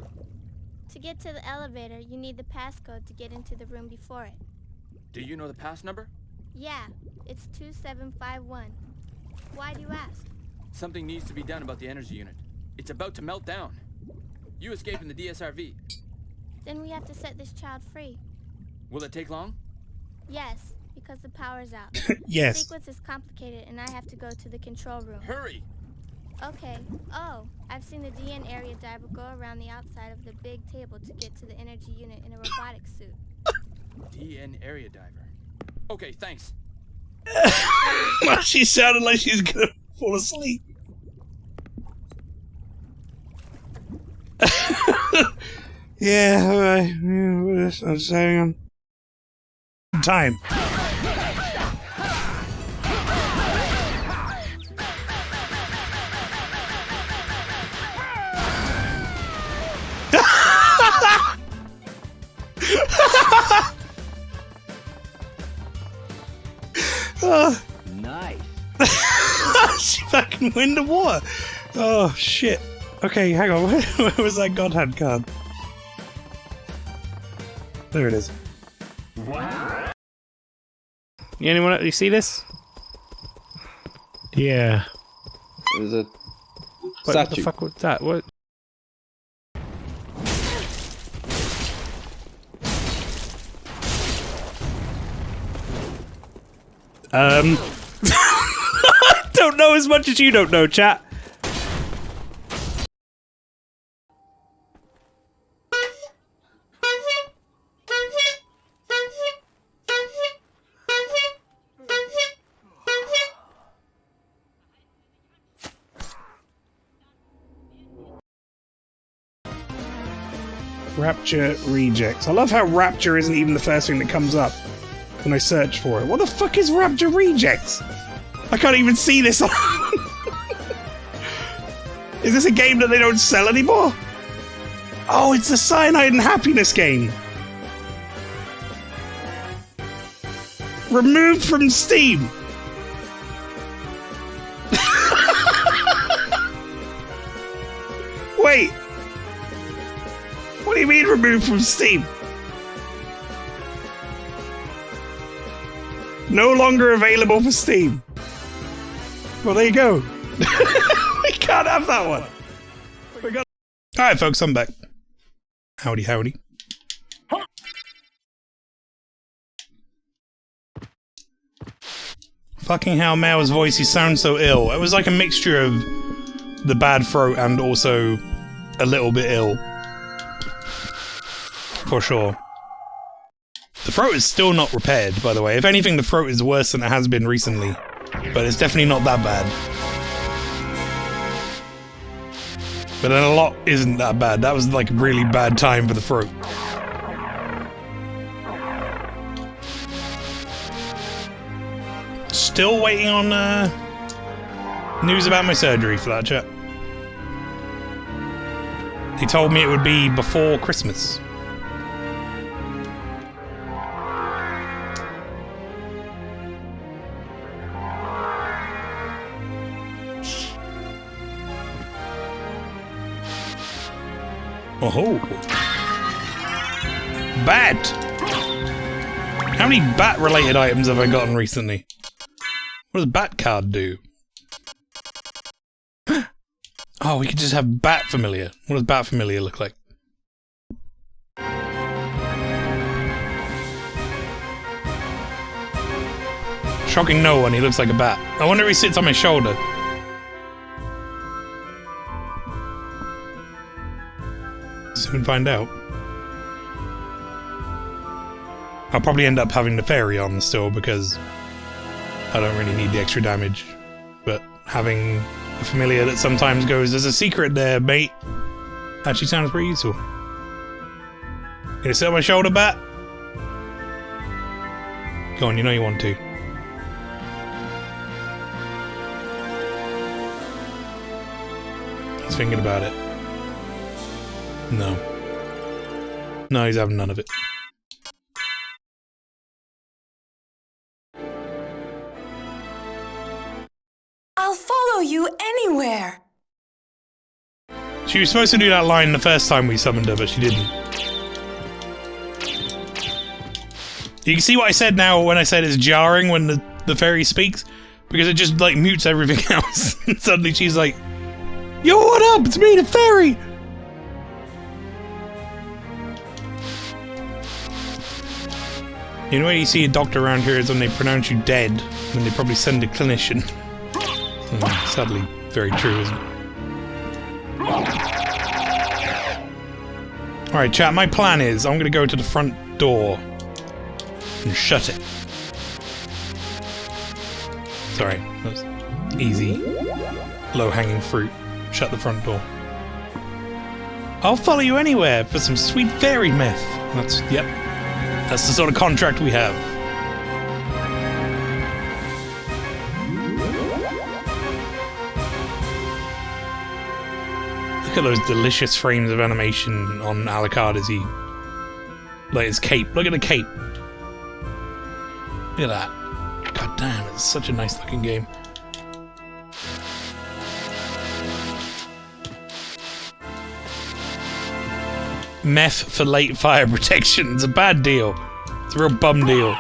S8: To get to the elevator, you need the passcode to get into the room before it.
S7: Do you know the pass number?
S8: Yeah, it's 2751. Why do you ask?
S7: Something needs to be done about the energy unit. It's about to melt down. You escaped in the DSRV.
S8: Then we have to set this child free.
S7: Will it take long?
S8: Yes, because the power's out.
S1: Yes.
S8: The sequence is complicated and I have to go to the control room.
S7: Hurry!
S8: Okay. Oh, I've seen the DN area diver go around the outside of the big table to get to the energy unit in a robotic suit.
S7: DN area diver. Okay, thanks.
S1: She sounded like she's gonna fall asleep. Yeah, alright. Yeah, I'm saying time.
S9: Nice.
S1: She fucking win the war. Oh shit. Okay, hang on. Where was that God Hand card? There it is. You see this? Yeah.
S9: There's a
S1: What the fuck was that? What? I don't know as much as you don't know, chat. Rapture rejects. I love how Rapture isn't even the first thing that comes up when I search for it. What the fuck is Rapture rejects? I can't even see this on. Is this a game that they don't sell anymore? Oh, it's the Cyanide and Happiness game. Removed from Steam. Wait. What do you mean removed from Steam? No longer available for Steam. Well, there you go. We can't have that one. Alright, folks, I'm back. Howdy, howdy. Fucking hell, Mael's voice, he sounds so ill. It was like a mixture of the bad throat and also a little bit ill. For sure. The throat is still not repaired, by the way. If anything, the throat is worse than it has been recently. But it's definitely not that bad. But then a lot isn't that bad. That was like a really bad time for the throat. Still waiting on news about my surgery for that, chat. They told me it would be before Christmas. Oh, bat! How many bat-related items have I gotten recently? What does bat card do? Oh, we could just have Bat Familiar. What does Bat Familiar look like? Shocking no one, he looks like a bat. I wonder if he sits on my shoulder. Soon find out. I'll probably end up having the fairy on still because I don't really need the extra damage. But having a familiar that sometimes goes, there's a secret there, mate, actually sounds pretty useful. Can you sit on my shoulder, bat? Go on, you know you want to. He's thinking about it. No. No, he's having none of it.
S10: I'll follow you anywhere.
S1: She was supposed to do that line the first time we summoned her, but she didn't. You can see what I said now when I said it's jarring when the fairy speaks? Because it just, like, mutes everything else. And suddenly she's like, yo, what up? It's me, the fairy! You know when you see a doctor around here is when they pronounce you dead, and they probably send a clinician. Sadly, very true, isn't it? Alright, chat, my plan is I'm gonna go to the front door and shut it. Sorry, that's easy, low-hanging fruit. Shut the front door. I'll follow you anywhere for some sweet fairy meth. That's, yep, that's the sort of contract we have. Look at those delicious frames of animation on Alucard as he... like his cape. Look at the cape. Look at that. God damn, it's such a nice looking game. Meth for late fire protection. It's a bad deal. It's a real bum deal.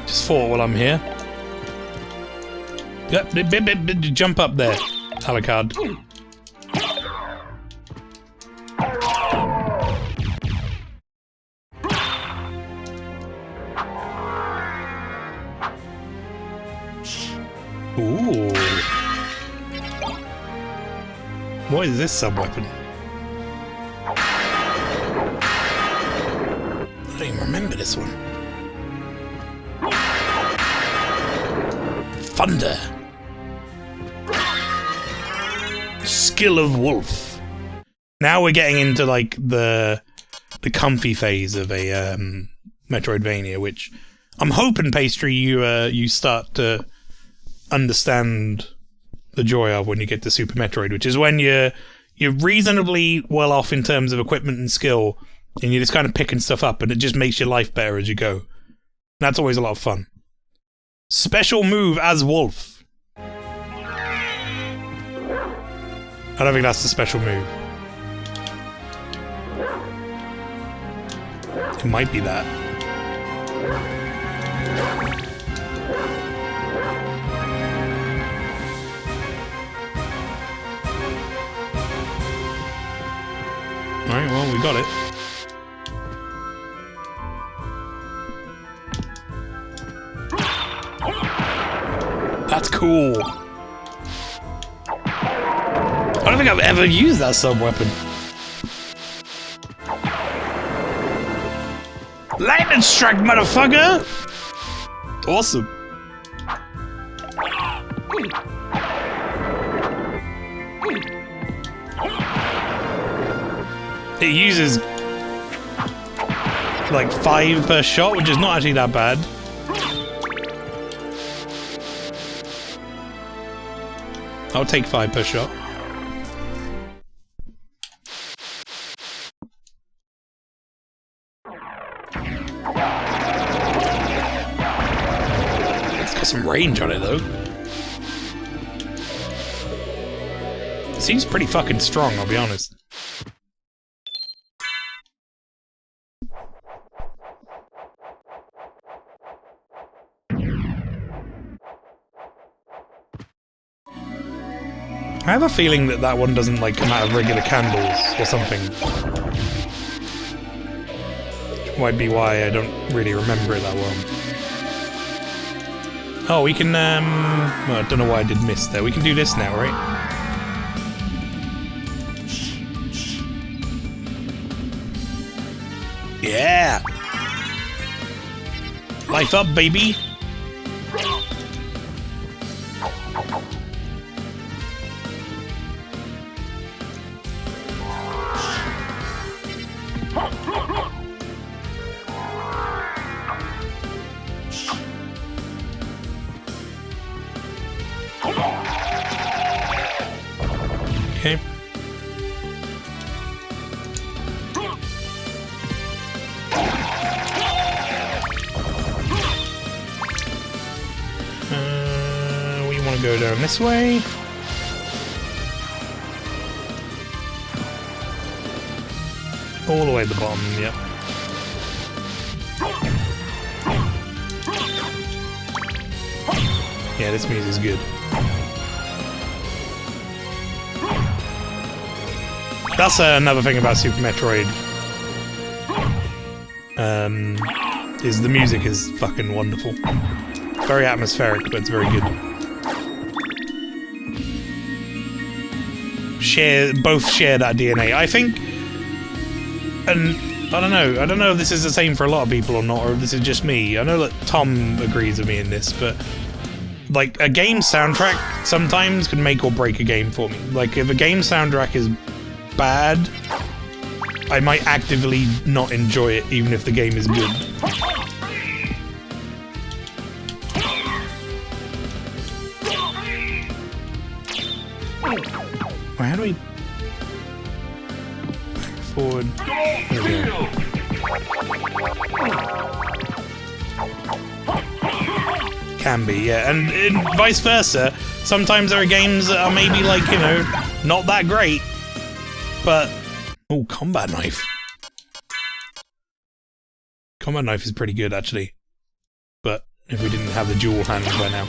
S1: Just fought while I'm here. Yep, jump up there, Alucard. Ooh. What is this sub-weapon? I don't even remember this one. Thunder. Skill of Wolf. Now we're getting into like the comfy phase of a Metroidvania, which I'm hoping, Pastry, you start to understand the joy of when you get to Super Metroid, which is when you're reasonably well off in terms of equipment and skill, and you're just kind of picking stuff up, and it just makes your life better as you go. That's always a lot of fun. Special move as Wolf. I don't think that's the special move. It might be that. Alright, well, we got it. That's cool. I don't think I've ever used that sub-weapon. Lightning strike, motherfucker! Awesome. It uses like 5 per shot, which is not actually that bad. I'll take 5 per shot. got some range on it though. It seems pretty fucking strong, I'll be honest. I have a feeling that that one doesn't like come out of regular candles or something. Which might be why I don't really remember it that well. Oh, we can, well, I don't know why I did miss there. We can do this now, right? Yeah! Life up, baby! Okay. We want to go down this way. All the way to the bottom, yep. Yeah, this music's good. That's another thing about Super Metroid. Is the music is fucking wonderful. Very atmospheric, but it's very good. Both share that DNA. I think, and I don't know if this is the same for a lot of people or not, or if this is just me. I know that Tom agrees with me in this, but like a game soundtrack sometimes can make or break a game for me. Like if a game soundtrack is bad, I might actively not enjoy it even if the game is good. Wait, how do we... Forward... There we go. Can be, yeah. And vice versa, sometimes there are games that are maybe like, you know, not that great, but... Oh, combat knife. Combat knife is pretty good, actually. But if we didn't have the dual hand by now.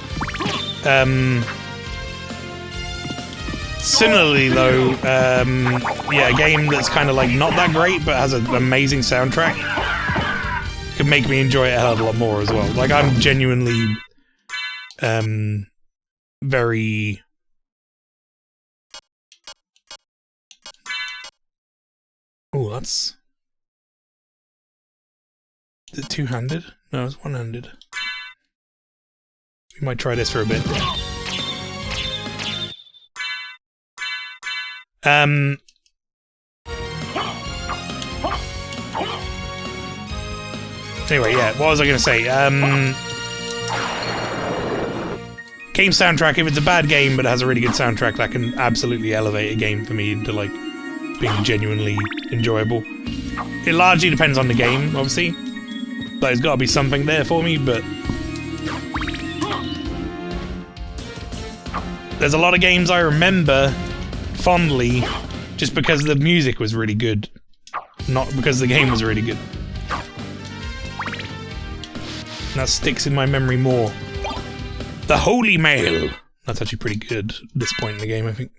S1: Similarly, though, yeah, a game that's kind of like not that great, but has an amazing soundtrack can make me enjoy it a hell of a lot more as well. Like, I'm genuinely, very... Oh, that's... Is it two-handed? No, it's one-handed. We might try this for a bit. Anyway, yeah, what was I gonna say? Game soundtrack, if it's a bad game but it has a really good soundtrack, that can absolutely elevate a game for me into, like, being genuinely enjoyable. It largely depends on the game, obviously. Like, there's gotta be something there for me, but... There's a lot of games I remember fondly just because the music was really good, not because the game was really good. And that sticks in my memory more. The Holy Mail! That's actually pretty good at this point in the game, I think.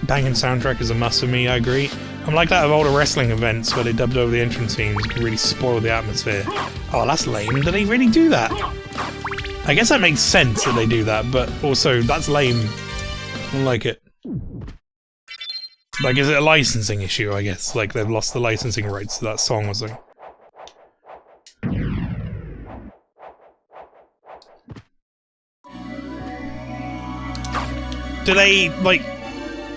S1: Banging soundtrack is a must for me, I agree. I'm like that of older wrestling events where they dubbed over the entrance themes. It can really spoil the atmosphere. Oh, that's lame. Do they really do that? I guess that makes sense that they do that, but also, that's lame. I don't like it. Like, is it a licensing issue, I guess? Like, they've lost the licensing rights to that song or something. Do they, like...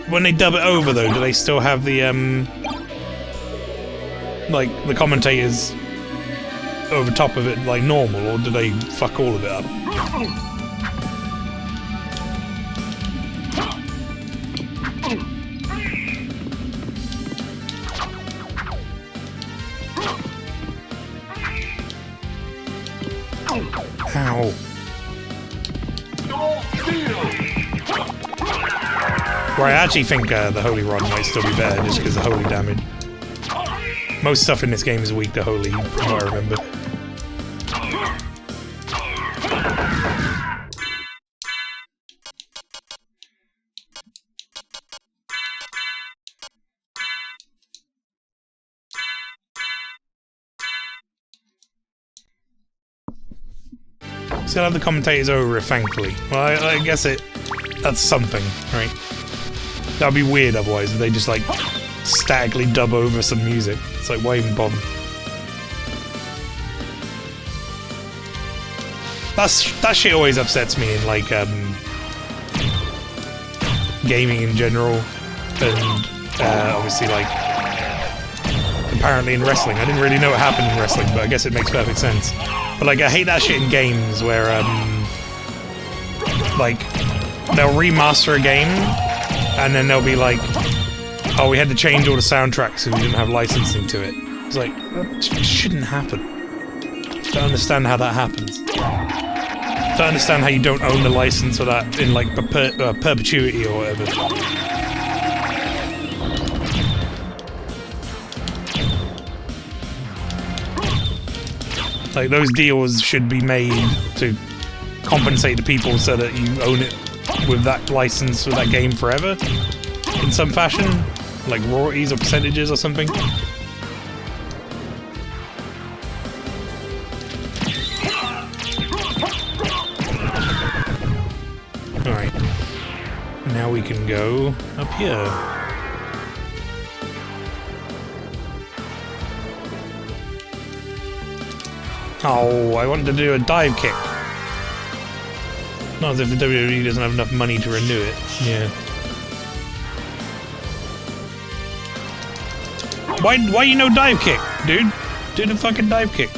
S1: When they dub it over, though, do they still have the, like, the commentators over top of it, like, normal, or do they fuck all of it up? Where I actually think the Holy Rod might still be better just because of holy damage. Most stuff in this game is weak to holy, from what I remember. Still have the commentators over it, thankfully. Well, I guess that's something, right? That'd be weird otherwise, if they just like statically dub over some music. It's like, why even bother? That shit always upsets me in like gaming in general, and obviously like apparently in wrestling. I didn't really know what happened in wrestling, but I guess it makes perfect sense. But like, I hate that shit in games where like they'll remaster a game and then they'll be like, oh, we had to change all the soundtracks because we didn't have licensing to it. It's like, that shouldn't happen. Don't understand how that happens. Don't understand how you don't own the license for that in like perpetuity or whatever. Like, those deals should be made to compensate the people so that you own it with that license for that game forever in some fashion, like royalties or percentages or something. Alright, now we can go up here. Oh, I wanted to do a dive kick. Not as if the WWE doesn't have enough money to renew it. Yeah. Why you no dive kick, dude? Do the fucking dive kick.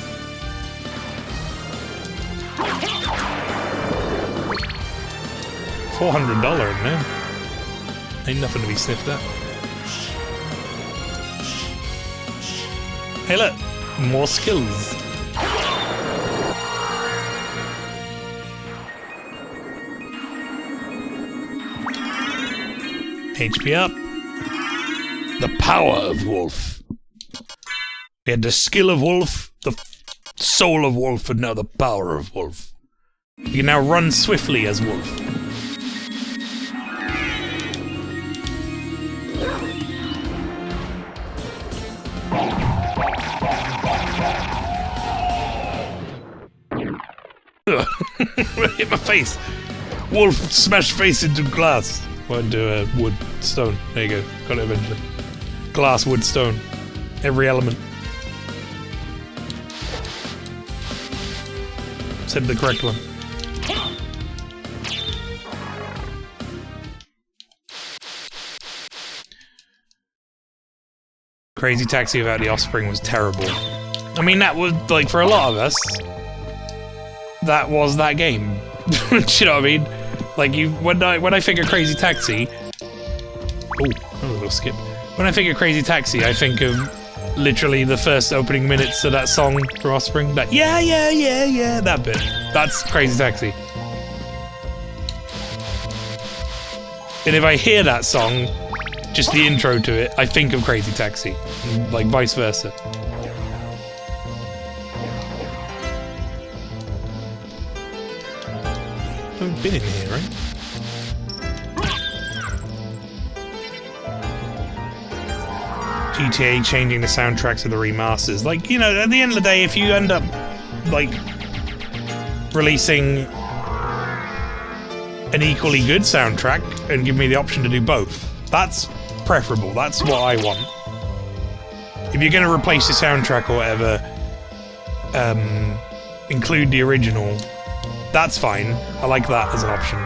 S1: $400, man. Ain't nothing to be sniffed at. Hey, look, more skills. HP up. The power of Wolf. We had the skill of Wolf, the soul of Wolf, and now the power of Wolf. You can now run swiftly as Wolf. Hit my face. Wolf smashed face into glass. Well, into a wood stone. There you go. Got it eventually. Glass, wood, stone. Every element. Said the correct one. Crazy Taxi without the Offspring was terrible. I mean, that was, like, for a lot of us, that was that game. Do you know what I mean? Like, when I think of Crazy Taxi... Oh, that was a little skip. When I think of Crazy Taxi, I think of literally the first opening minutes of that song for Offspring. That yeah, that bit. That's Crazy Taxi. And if I hear that song, just the intro to it, I think of Crazy Taxi. And, like, vice versa. I've been in here, right? GTA changing the soundtracks of the remasters. Like, you know, at the end of the day, if you end up, like, releasing an equally good soundtrack and give me the option to do both, that's preferable. That's what I want. If you're going to replace the soundtrack or whatever, include the original, that's fine. I like that as an option.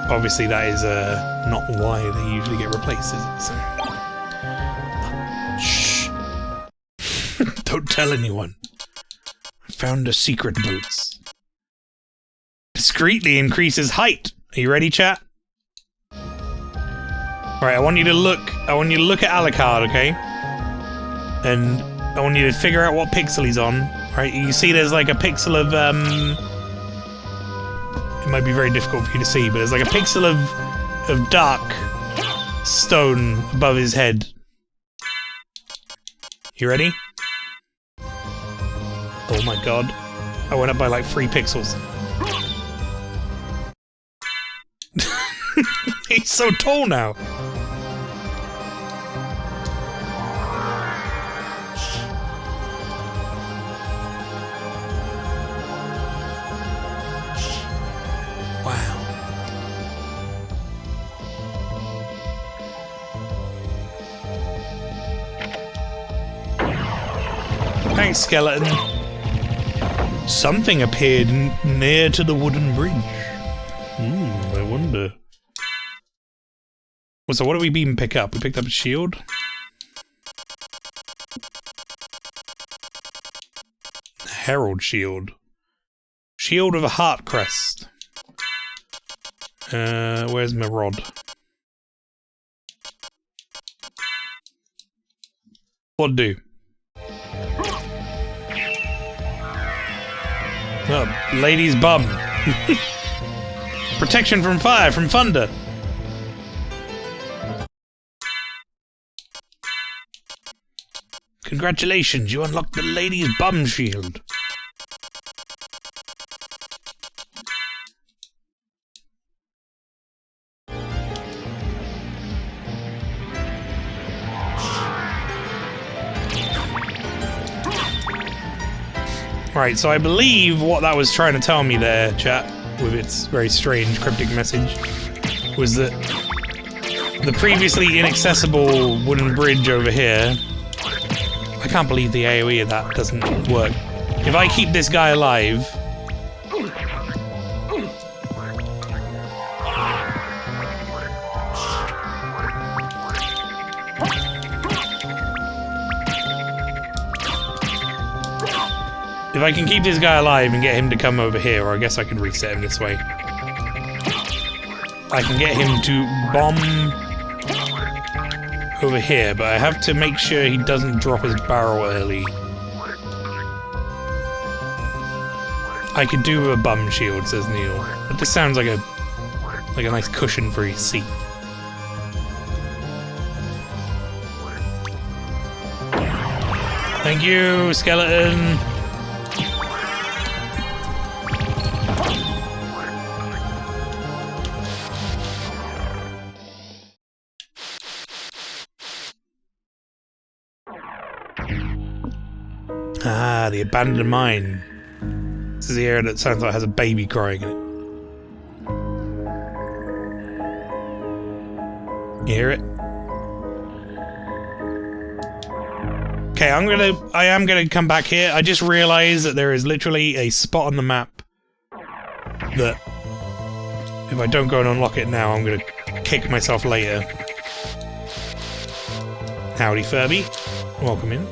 S1: Obviously, that is not why they usually get replaced, is it? So. Shh. Don't tell anyone. I found a secret boots. Discreetly increases height. Are you ready, chat? Alright, I want you to look at Alucard, okay? And I want you to figure out what pixel he's on. Right, you see there's like a pixel of it might be very difficult for you to see, but there's like a pixel of dark stone above his head. You ready? Oh my god. I went up by like 3 pixels. He's so tall now. Wow. Thanks, skeleton. Something appeared near to the wooden bridge. I wonder. Well, so what did we even pick up? We picked up a shield? Herald shield. Shield with a heart crest. Where's my rod? What'd do? Oh, lady's bum. Protection from fire, from thunder. Congratulations, you unlocked the lady's bum shield. Right, so I believe what that was trying to tell me there, chat, with its very strange cryptic message, was that the previously inaccessible wooden bridge over here... I can't believe the AoE of that doesn't work. If I keep this guy alive... If I can keep this guy alive and get him to come over here, or I guess I can reset him this way. I can get him to bomb over here, but I have to make sure he doesn't drop his barrel early. I could do a bum shield, says Neil. But this sounds like a nice cushion for his seat. Thank you, skeleton! Ah, the abandoned mine. This is the area that sounds like it has a baby crying in it. You hear it? Okay, I am gonna come back here. I just realized that there is literally a spot on the map that if I don't go and unlock it now, I'm gonna kick myself later. Howdy, Furby. Welcome in.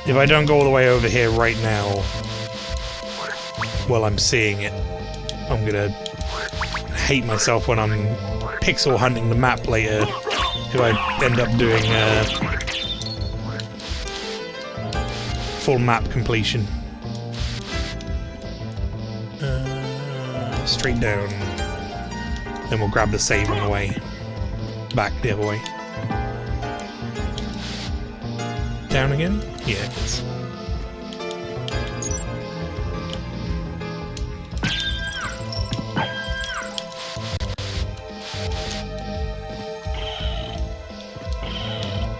S1: If I don't go all the way over here right now, while I'm seeing it, I'm gonna hate myself when I'm pixel hunting the map later, if I end up doing full map completion. Straight down. Then we'll grab the save on the way. Back the other way. Down again? Yeah, it is.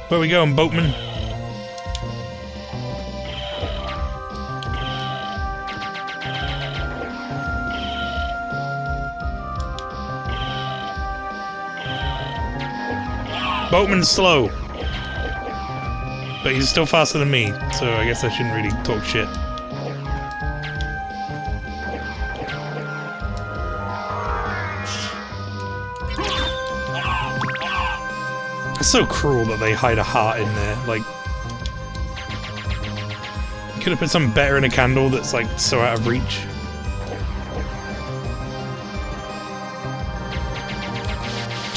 S1: Where we going, boatman? Boatman's slow. But he's still faster than me, so I guess I shouldn't really talk shit. It's so cruel that they hide a heart in there, like... Could have put something better in a candle that's, like, so out of reach.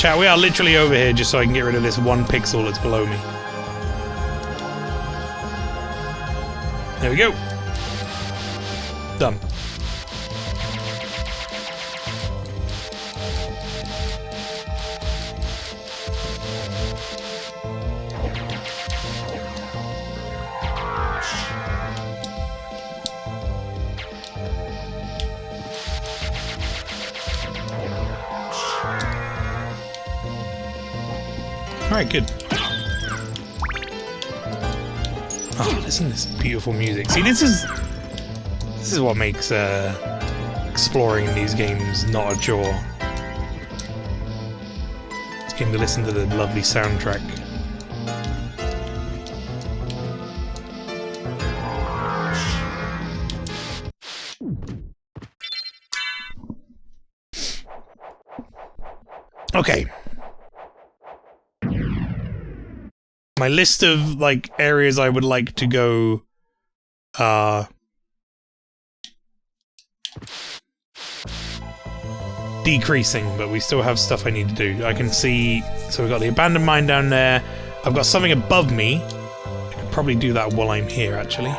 S1: Chat, we are literally over here just so I can get rid of this 1 pixel that's below me. There we go. Done. Alright, good. Oh, listen to this beautiful music. See, this is what makes exploring in these games not a chore. It's getting to listen to the lovely soundtrack. Okay. My list of, like, areas I would like to go decreasing, but we still have stuff I need to do. I can see, so we've got the abandoned mine down there. I've got something above me. I could probably do that while I'm here, actually.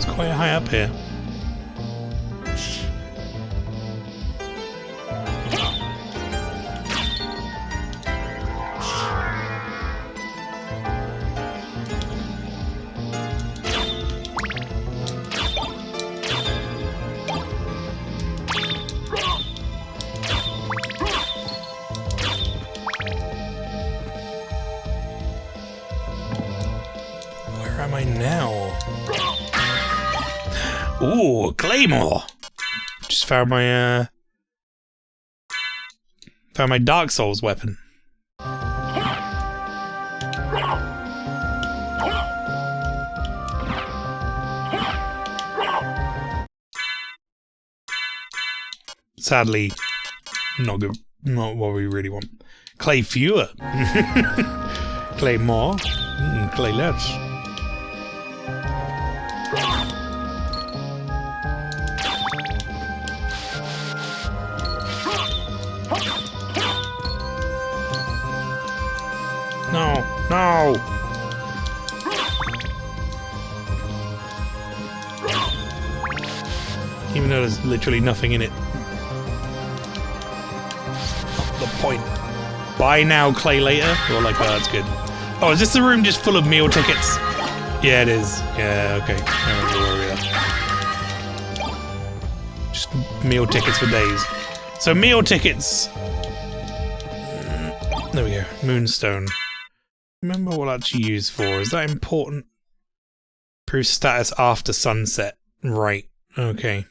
S1: Quite high up here. Where am I now? Ooh, Claymore! Just found my Dark Souls weapon. Sadly, not good. Not what we really want. Clay fewer. Clay more. Clay less. No, no! Even though there's literally nothing in it. Not the point. Buy now, clay later? Or like, oh, that's good. Oh, is this the room just full of meal tickets? Yeah, it is. Yeah, okay. I don't know where we are. Just meal tickets for days. So meal tickets... There we go. Moonstone. Remember what that's used for. Is that important? Proof status after sunset. Right. Okay.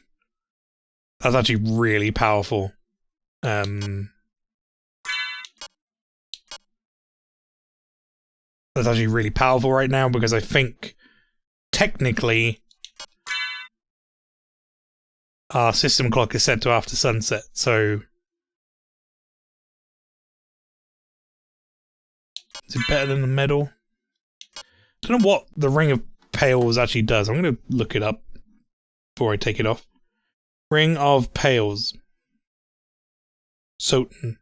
S1: That's actually really powerful. That's actually really powerful right now because I think technically our system clock is set to after sunset, so is it better than the medal? I don't know what the Ring of Pails actually does. I'm going to look it up before I take it off. Ring of Pails. Soten.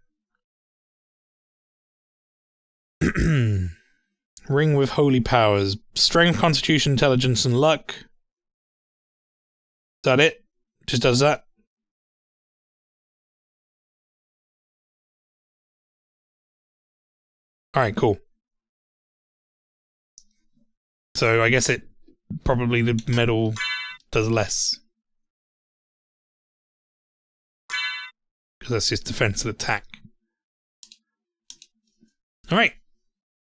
S1: Ring with holy powers. Strength, constitution, intelligence, and luck. Is that it? Just does that? Alright, cool. So I guess it probably the medal does less. Because that's just defense and attack. Alright.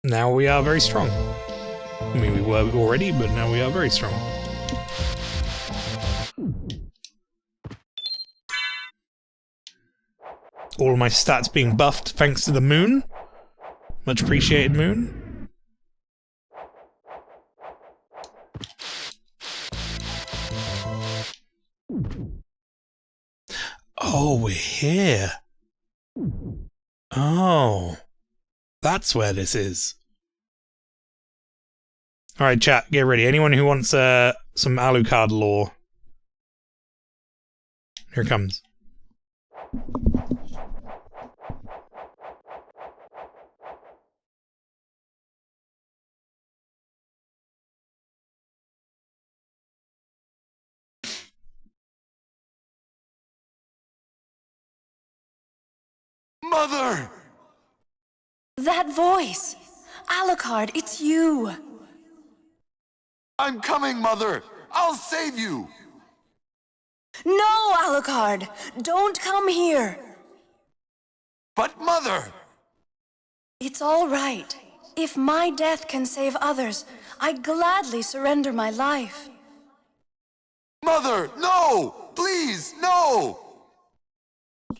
S1: Now we are very strong. I mean, we were already, but now we are very strong. All my stats being buffed thanks to the moon. Much appreciated, moon. Oh, we're here. Oh. That's where this is. Alright, chat, get ready. Anyone who wants some Alucard lore. Here it comes.
S3: Mother!
S10: That voice! Alucard, it's you!
S3: I'm coming, Mother! I'll save you!
S10: No, Alucard! Don't come here!
S3: But, Mother!
S10: It's all right. If my death can save others, I gladly surrender my life.
S3: Mother, no! Please, no!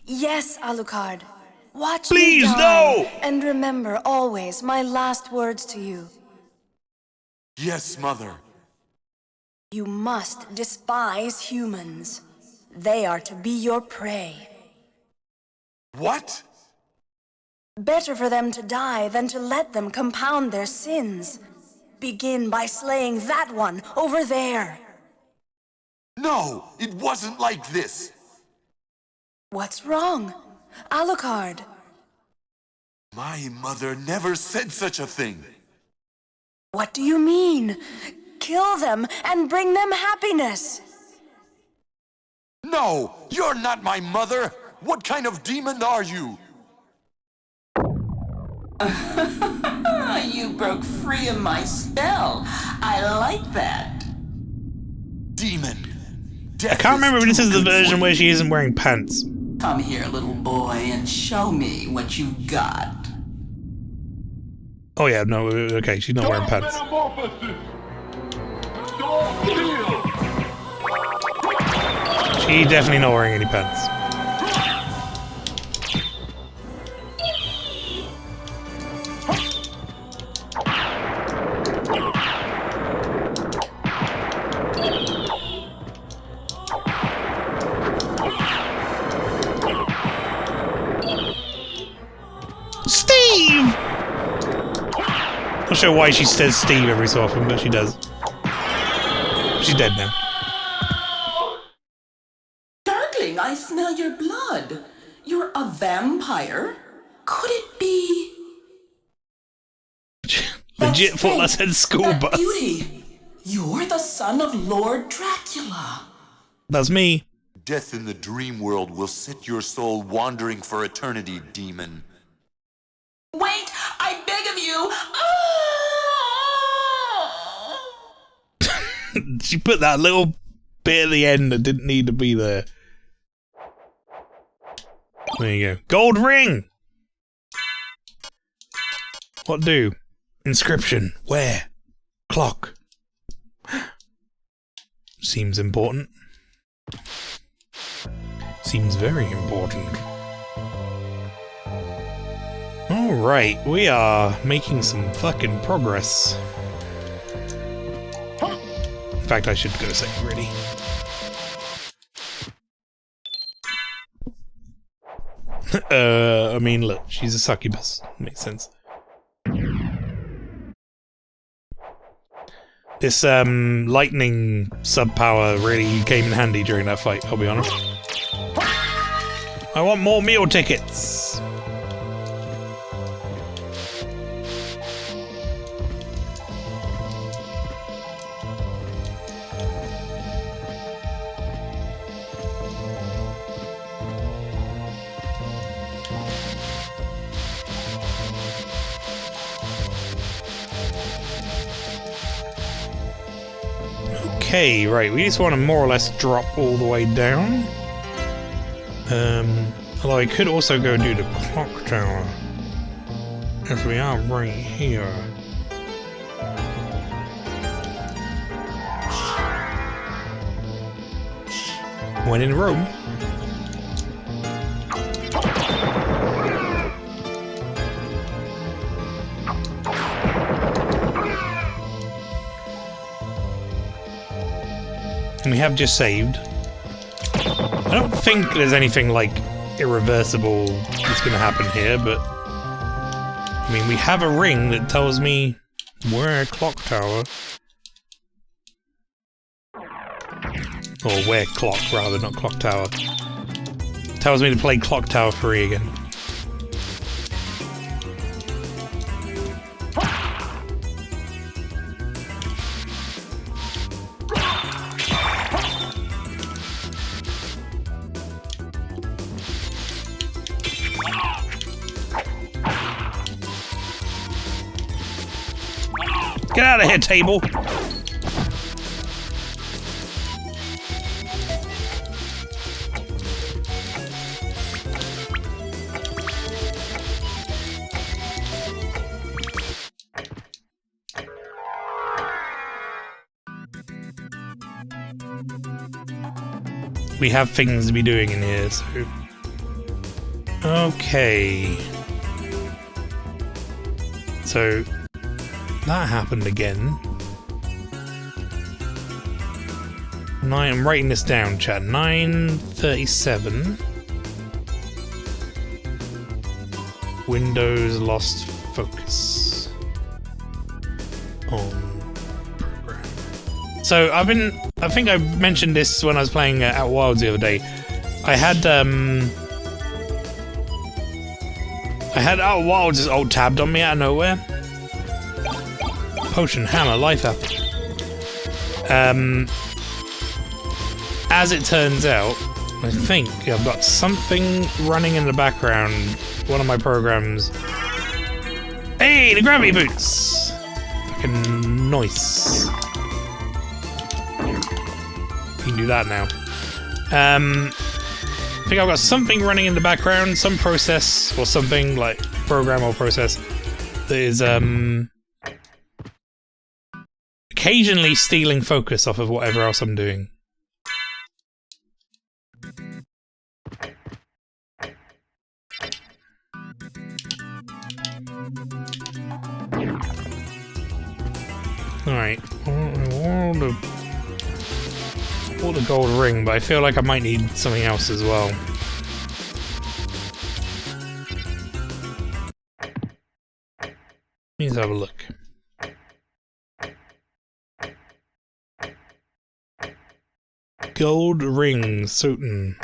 S10: Yes, Alucard. Watch
S1: Please,
S10: me die,
S1: no!
S10: and remember always my last words to you.
S3: Yes, Mother.
S10: You must despise humans. They are to be your prey.
S3: What?
S10: Better for them to die than to let them compound their sins. Begin by slaying that one over there.
S3: No, it wasn't like this.
S10: What's wrong? Alucard.
S3: My mother never said such a thing.
S10: What do you mean? Kill them and bring them happiness.
S3: No, you're not my mother. What kind of demon are you?
S4: You broke free of my spell. I like that.
S3: Demon.
S1: I can't remember if this is the version where she isn't wearing pants.
S4: Come here, little boy, and show me what you've got.
S1: Oh yeah, no, okay, she's not wearing pants. She's definitely not wearing any pants. Steve! Not sure why she says Steve every so often, but she does. She's dead now.
S4: Darkling, I smell your blood. You're a vampire? Could it be...
S1: Legit thought that said school
S4: that
S1: bus.
S4: beauty. You're the son of Lord Dracula.
S1: That's me.
S3: Death in the dream world will set your soul wandering for eternity, demon.
S4: Wait, I beg of you.
S1: She put that little bit at the end that didn't need to be there. There you go. Gold ring! What do? Inscription. Where? Clock. Seems important. Seems very important. Alright, we are making some fucking progress. In fact, I should go say ready. I mean, look, she's a succubus. Makes sense. This, lightning sub-power really came in handy during that fight, I'll be honest. I want more meal tickets! Okay, right, we just want to more or less drop all the way down. Although I could also go do the clock tower. As we are right here. When in Rome. And we have just saved. I don't think there's anything, like, irreversible that's gonna happen here, but... I mean, we have a ring that tells me where clock tower... Or where clock, rather, not clock tower. Tells me to play Clock Tower 3 again. Get out of here, table! We have things to be doing in here, so... Okay... So... That happened again. I'm writing this down, chat. 9:37. Windows lost focus. On program. So I think I mentioned this when I was playing Out Wilds the other day. I had Out Wilds just alt tabbed on me out of nowhere. Potion, hammer, life apple. As it turns out, I think I've got something running in the background. One of my programs. Hey, the gravity boots! Fucking nice. You can do that now. I think I've got something running in the background, some process or something like program or process that is occasionally stealing focus off of whatever else I'm doing. Alright, I want the gold ring, but I feel like I might need something else as well. Let's have a look. Gold ring, Soten.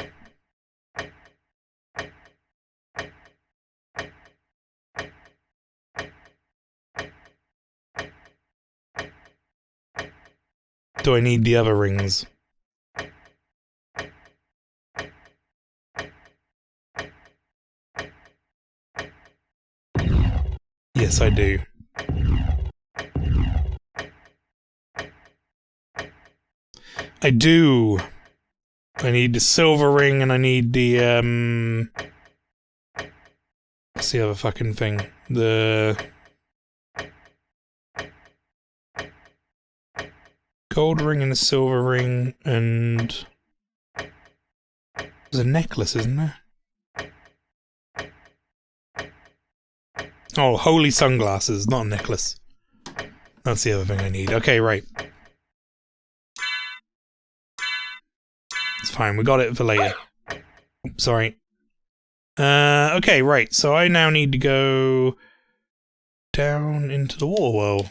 S1: Do I need the other rings? Yes, I do. I do. I need the silver ring and I need the, what's the other fucking thing? The... gold ring and a silver ring, and there's a necklace, isn't there? Oh, holy sunglasses, not a necklace. That's the other thing I need. Okay, right. It's fine, we got it for later. Sorry. Okay, right, so I now need to go down into the water well.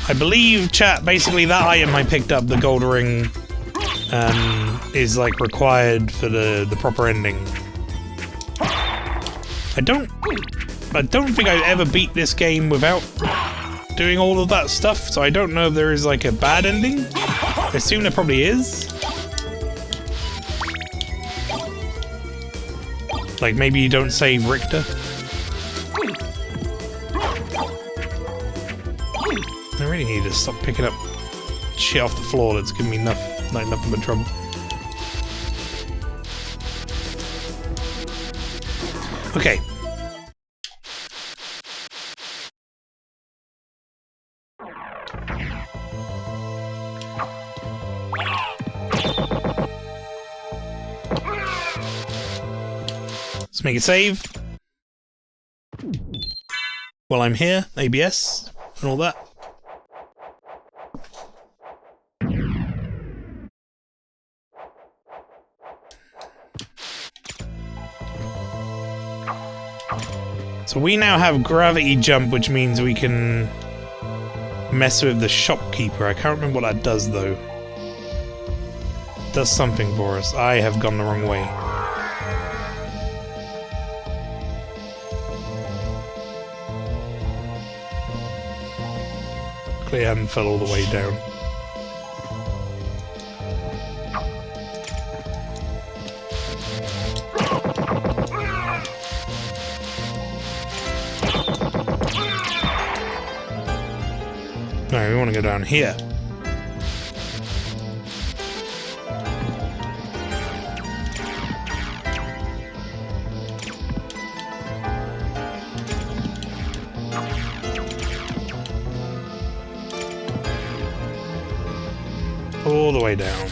S1: I believe, chat, basically that item I picked up, the gold ring, is like required for the proper ending. I don't think I've ever beat this game without doing all of that stuff, so I don't know if there is like a bad ending. I assume there probably is. Like maybe you don't save Richter. I really need to stop picking up shit off the floor that's giving me nothing but trouble. Okay. Let's make it save. While I'm here, ABS and all that. So we now have gravity jump, which means we can mess with the shopkeeper. I can't remember what that does, though. It does something for us. I have gone the wrong way. Clearly I hadn't fell all the way down. No, we want to go down here. All the way down.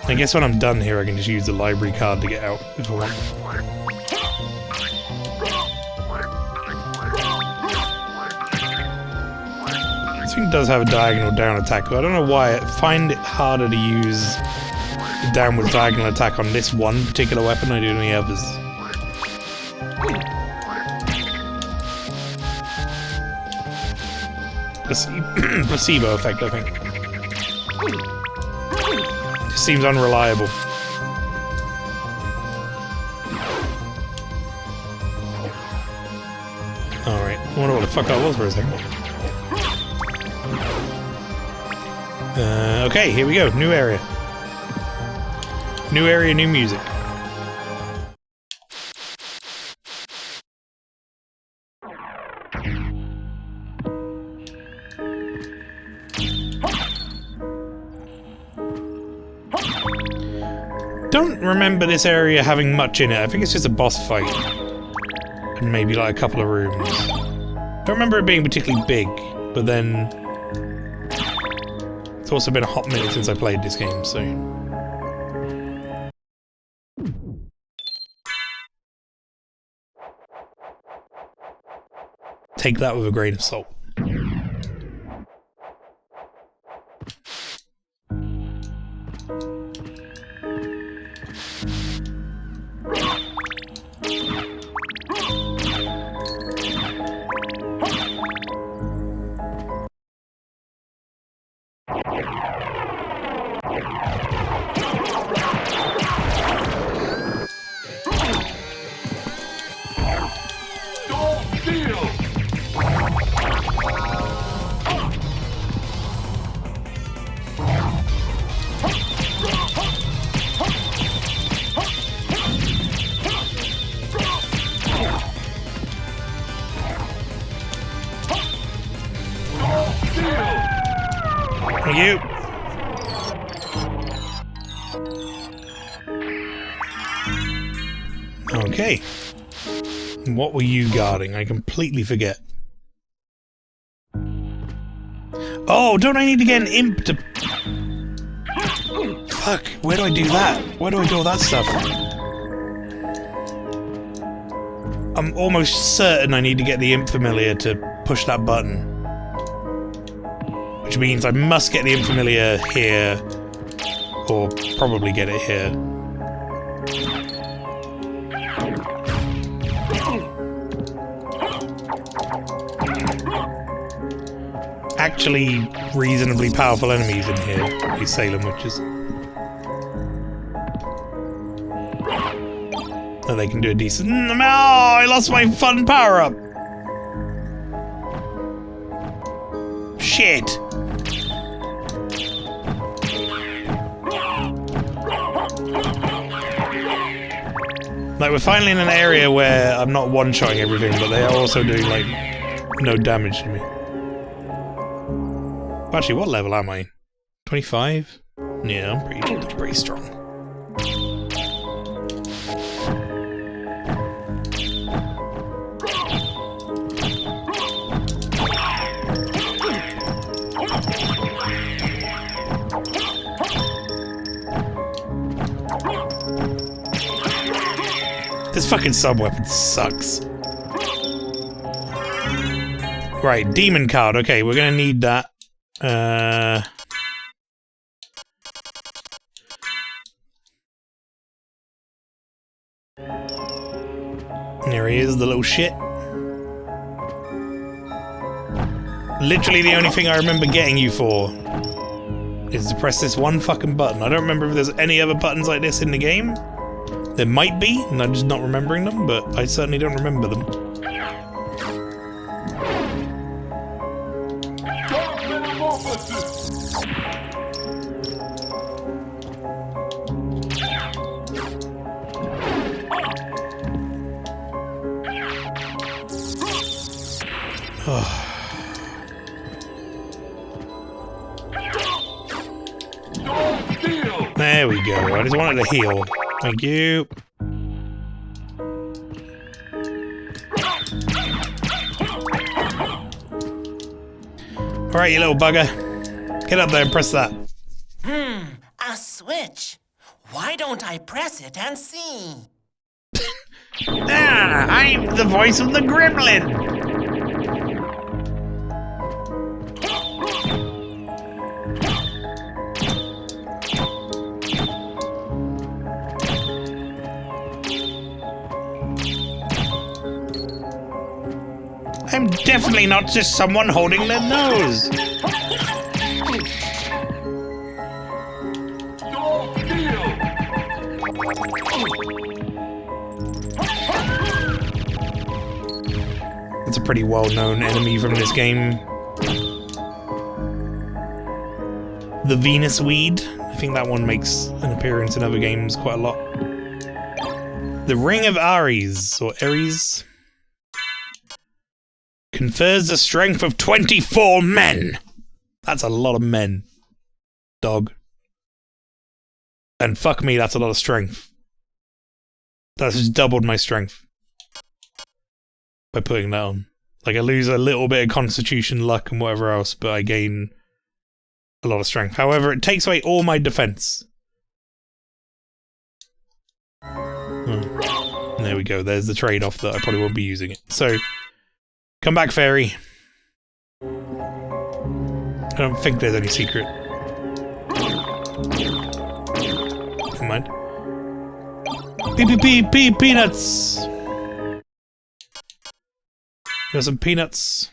S1: I guess when I'm done here, I can just use the library card to get out if I want. This thing does have a diagonal down attack, but I don't know why. I find it harder to use the downward diagonal attack on this one particular weapon than I do on the others. Placebo effect, I think. Just seems unreliable. Alright, I wonder what the fuck that was for a second. Okay, here we go. New area. New area, new music. Don't remember this area having much in it. I think it's just a boss fight. And maybe like a couple of rooms. Don't remember it being particularly big, but then... It's also been a hot minute since I played this game, so... Take that with a grain of salt. Thank you. Okay. What were you guarding? I completely forget. Oh, don't I need to get an imp to... Fuck, where do I do that? Where do I do all that stuff? I'm almost certain I need to get the imp familiar to push that button. Which means I must get the imp familiar here, or probably get it here. Actually, reasonably powerful enemies in here, these Salem witches. So they can do a decent... Oh, I lost my fun power-up! Shit! Like, we're finally in an area where I'm not one-shotting everything, but they are also doing, like, no damage to me. Actually, what level am I? 25? Yeah, I'm pretty strong. This fucking sub-weapon sucks. Right, demon card. Okay, we're gonna need that. There he is, the little shit. Literally the only thing I remember getting you for is to press this one fucking button. I don't remember if there's any other buttons like this in the game. There might be, and I'm just not remembering them, but I certainly don't remember them. There we go. I just wanted to heal. Thank you. Alright, you little bugger. Get up there and press that.
S11: A switch. Why don't I press it and see?
S5: I'm the voice of the gremlin. I'm definitely not just someone holding their nose. It's a pretty well-known enemy from this game. The Venus Weed. I think that one makes an appearance in other games quite a lot. The Ring of Ares, or Ares. Confers the strength of 24 men. That's a lot of men. Dog. And fuck me, that's a lot of strength. That's just doubled my strength. By putting that on. Like, I lose a little bit of constitution, luck, and whatever else, but I gain a lot of strength. However, it takes away all my defense. Oh. There we go. There's the trade-off that I probably won't be using it. So, come back, fairy. I don't think there's any secret. Never mind. Peanuts! There's some peanuts.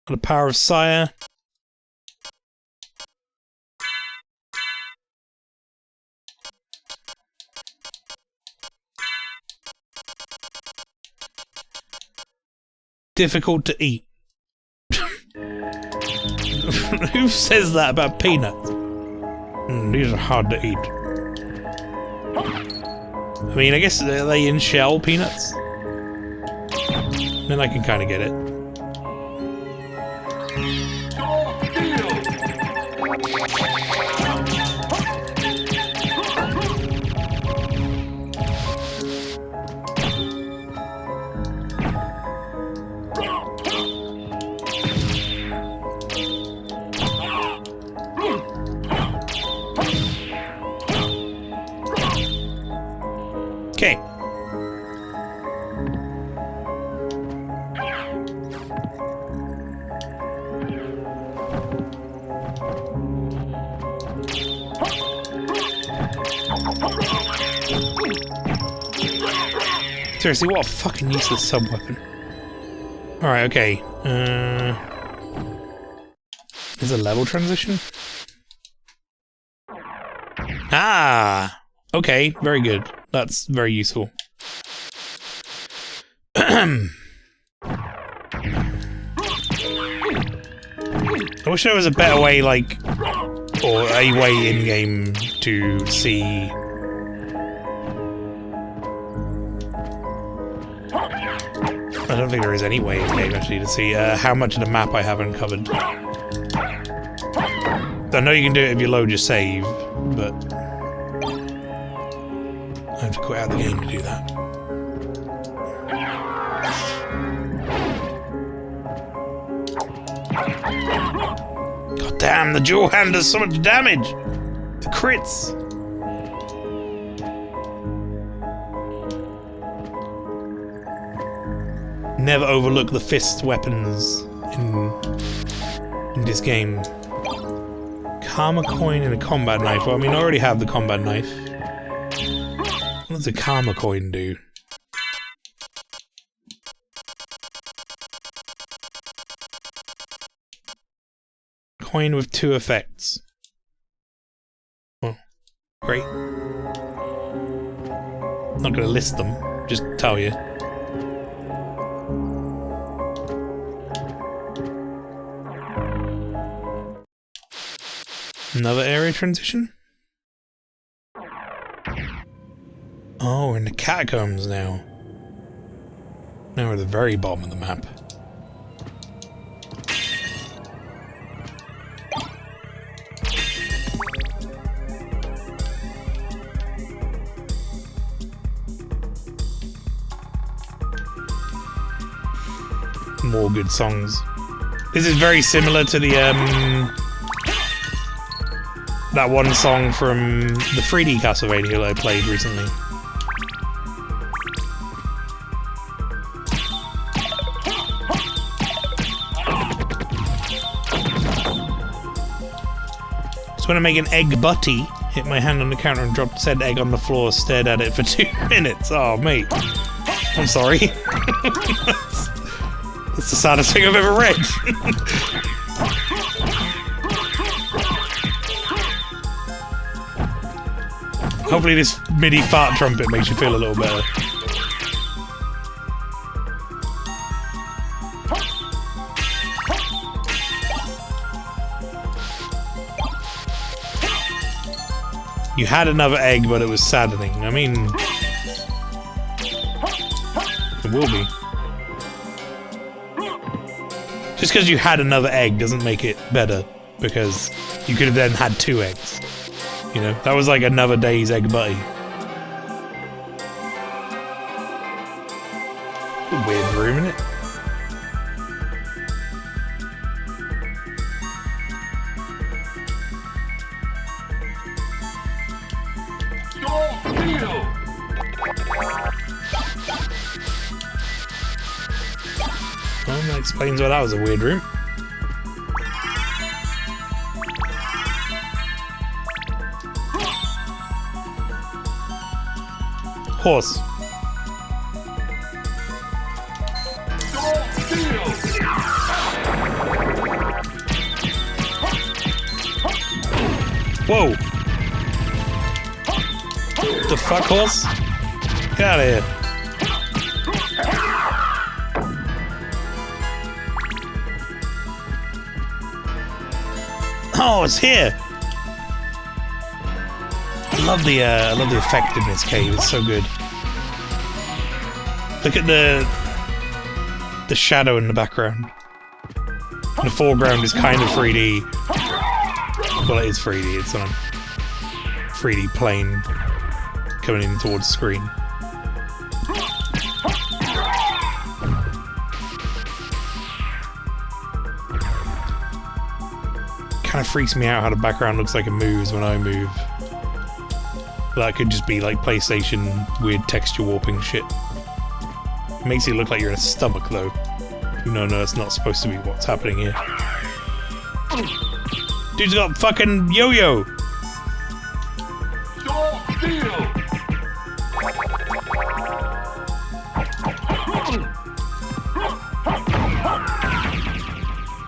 S5: Got the power of Sire. Difficult to eat. Who says that about peanuts? These are hard to eat. I mean, I guess are they in shell peanuts? Then I can kind of get it. Okay. Seriously, what a fucking useless sub-weapon. Alright, okay. There's a level transition? Ah! Okay, very good. That's very useful. I wish there was a better way, like, or a way in-game to see... I don't think there is any way in-game, actually, to see how much of the map I haven't covered. I know you can do it if you load your save, but... I have to quit out the game to do that. God damn, the dual hand does so much damage! The crits!
S1: Never overlook the fist weapons in this game. Karma coin and a combat knife. Well, I mean, I already have the combat knife. What does a karma coin do? Coin with 2 effects. Oh, great. Not gonna list them, just tell you. Another area transition? Oh, we're in the catacombs now. Now we're at the very bottom of the map. More good songs. This is very similar to the that one song from the 3D Castlevania that I played recently. Just want to make an egg butty. Hit my hand on the counter and dropped said egg on the floor. Stared at it for 2 minutes. Oh, mate. I'm sorry. That's the saddest thing I've ever read. Hopefully this MIDI fart trumpet makes you feel a little better. You had another egg, but it was saddening. I mean, it will be. Just because you had another egg doesn't make it better, because you could have then had 2 eggs. You know, that was like another day's egg butty. Weird room, innit? Well, that explains why that was a weird room. Horse. Whoa! The fuck, horse? Get out of here. Oh, it's here! I love the effect in this cave. It's so good. Look at the shadow in the background. And the foreground is kind of 3D. Well, it is 3D. It's on a 3D plane coming in towards the screen. Kind of freaks me out how the background looks like it moves when I move. That could just be like PlayStation weird texture warping shit. It makes it look like you're in a stomach though. No, it's not supposed to be what's happening here. Dude's got fucking yo-yo!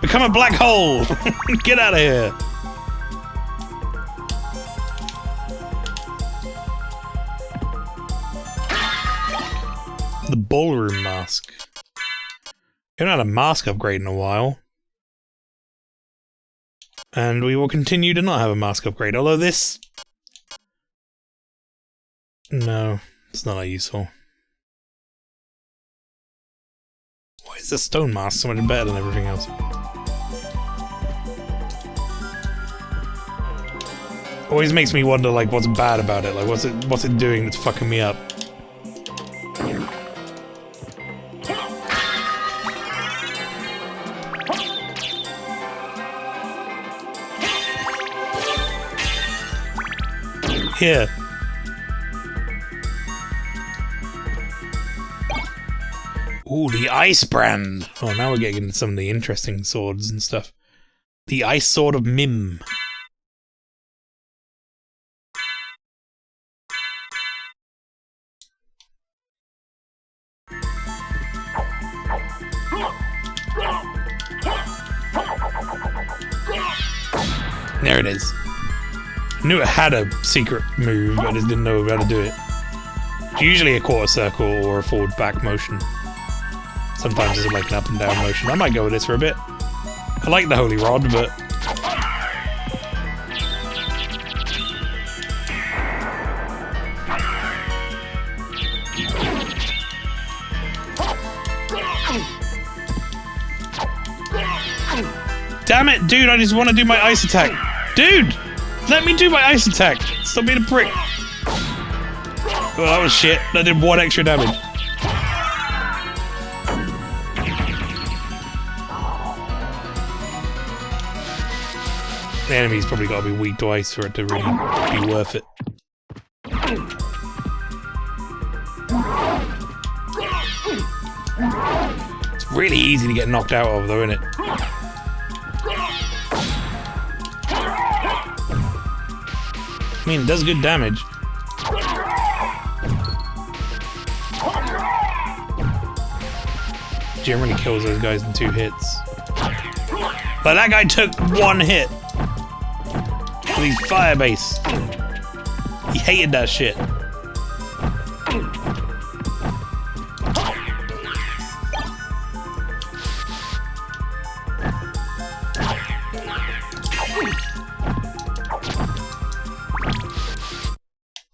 S1: Become a black hole! Get out of here! The ballroom mask. We haven't had a mask upgrade in a while. And we will continue to not have a mask upgrade, although this... No, it's not that useful. Why is the stone mask so much better than everything else? Always makes me wonder, like, what's bad about it? Like, what's it doing that's fucking me up? Here. Ooh, the Ice Brand. Oh, now we're getting into some of the interesting swords and stuff. The Ice Sword of Mim. There it is. I knew it had a secret move, but I just didn't know how to do it. It's usually a quarter circle or a forward back motion. Sometimes it's like an up and down motion. I might go with this for a bit. I like the Holy Rod, but... Damn it, dude, I just want to do my ice attack. Dude! Let me do my ice attack! Stop being a prick. Oh, that was shit. That did 1 extra damage. The enemy's probably got to be weak to ice for it to really be worth it. It's really easy to get knocked out of, though, isn't it? I mean, it does good damage. Generally kills those guys in 2 hits. But that guy took 1 hit. With his fire base. He hated that shit.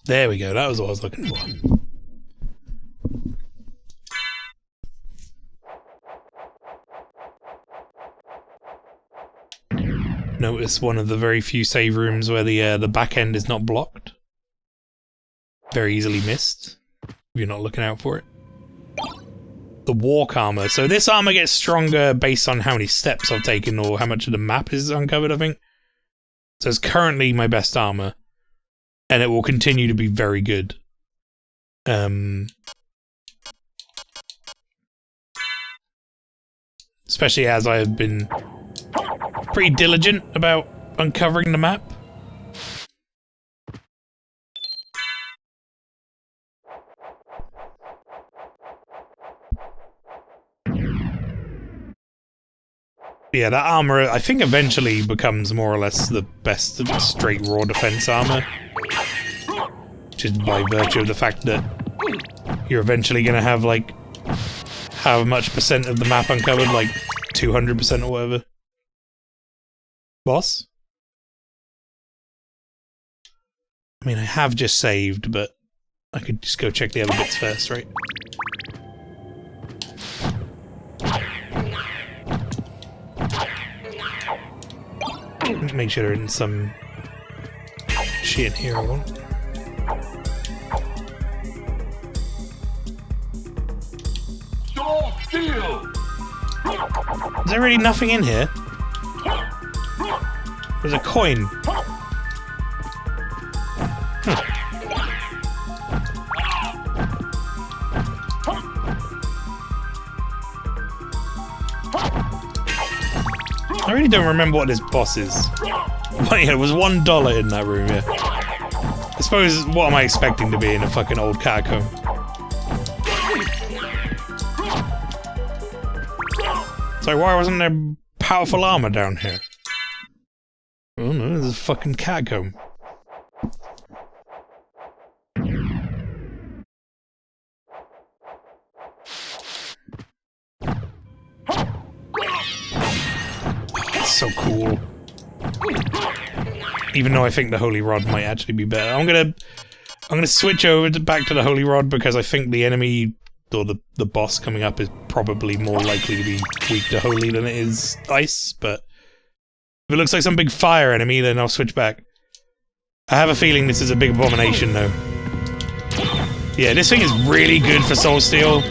S1: There we go, that was what I was looking for. Notice one of the very few save rooms where the back end is not blocked. Very easily missed, if you're not looking out for it. The walk armor. So this armor gets stronger based on how many steps I've taken or how much of the map is uncovered, I think. So it's currently my best armor. And it will continue to be very good. Especially as I have been pretty diligent about uncovering the map. Yeah, that armor, I think, eventually becomes more or less the best straight raw defense armor. Just by virtue of the fact that you're eventually going to have, like, how much percent of the map uncovered? Like, 200% or whatever. Boss? I mean, I have just saved, but I could just go check the other bits first, right? Make sure there isn't some shit in here I want. Is there really nothing in here? There's a coin. I really don't remember what this boss is. Well, yeah, it was $1 in that room, yeah. I suppose, what am I expecting to be in a fucking old catacomb? So why wasn't there powerful armor down here? Oh no, there's a fucking catacomb. That's so cool. Even though I think the Holy Rod might actually be better. I'm gonna switch over back to the Holy Rod because I think the enemy or the boss coming up is probably more likely to be weak to Holy than it is Ice, but if it looks like some big fire enemy, then I'll switch back. I have a feeling this is a big abomination, though. Yeah, this thing is really good for Soul Steel.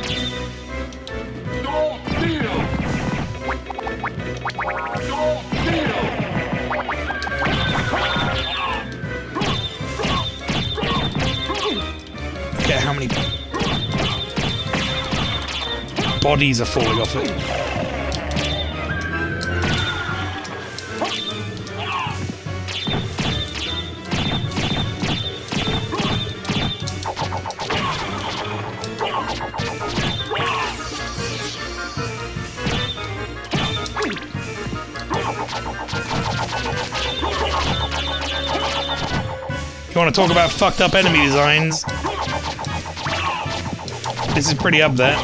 S1: Get how many... Bodies are falling off it. You want to talk about fucked up enemy designs? This is pretty up there.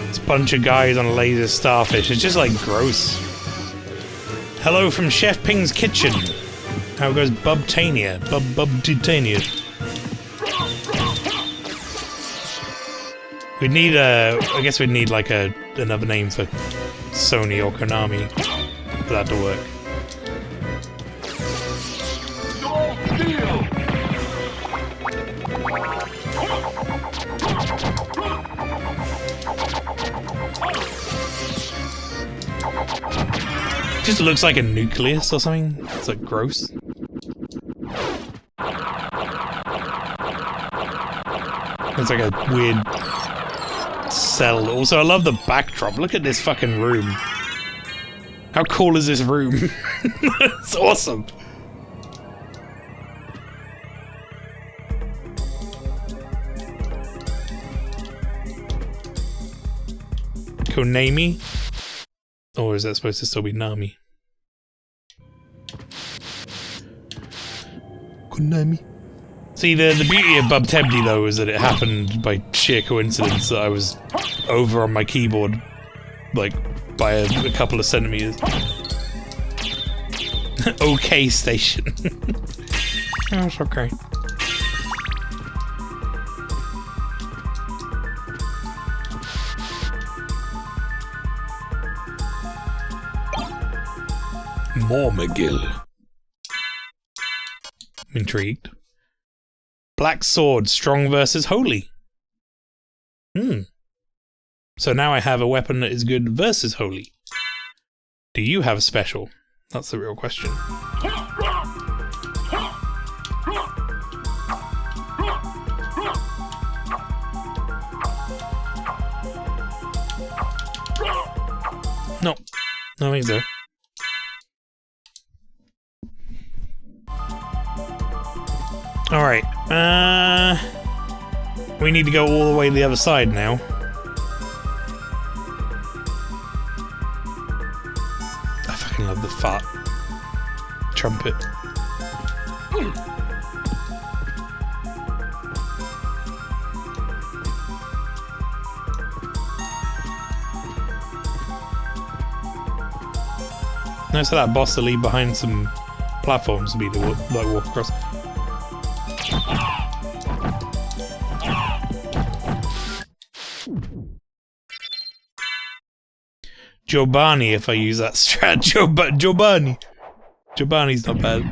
S1: It's a bunch of guys on a laser starfish. It's just like gross. Hello from Chef Ping's kitchen. How goes Bubtania? Bubtania. We need I guess we'd need like another name for Sony or Konami for that to work. Just looks like a nucleus or something. It's like gross. It's like a weird cell. Also, I love the backdrop. Look at this fucking room. How cool is this room? It's awesome. Konami? Or is that supposed to still be Nami? Konami. See, the beauty of Bubtebdi, though, is that it happened by sheer coincidence that I was over on my keyboard, like, by a couple of centimeters. Okay, station. Oh, it's okay. More McGill. I'm intrigued. Black sword, strong versus holy. So now I have a weapon that is good versus holy. Do you have a special? That's the real question. No. No, I think so. Alright, we need to go all the way to the other side now. I fucking love the fart trumpet. Nice for that boss to leave behind some platforms to be to walk across. Giovanni, if I use that strat. Giovanni. Giovanni's not bad.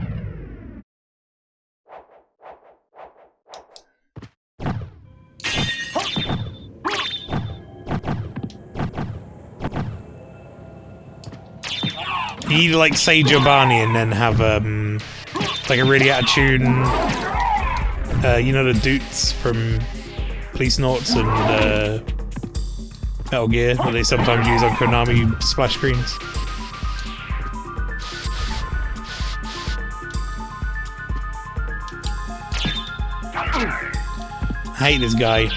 S1: You need to like say Giovanni and then have like a really out of tune you know the Doots from Police Noughts and Metal Gear that they sometimes use on Konami splash screens. I hate this guy.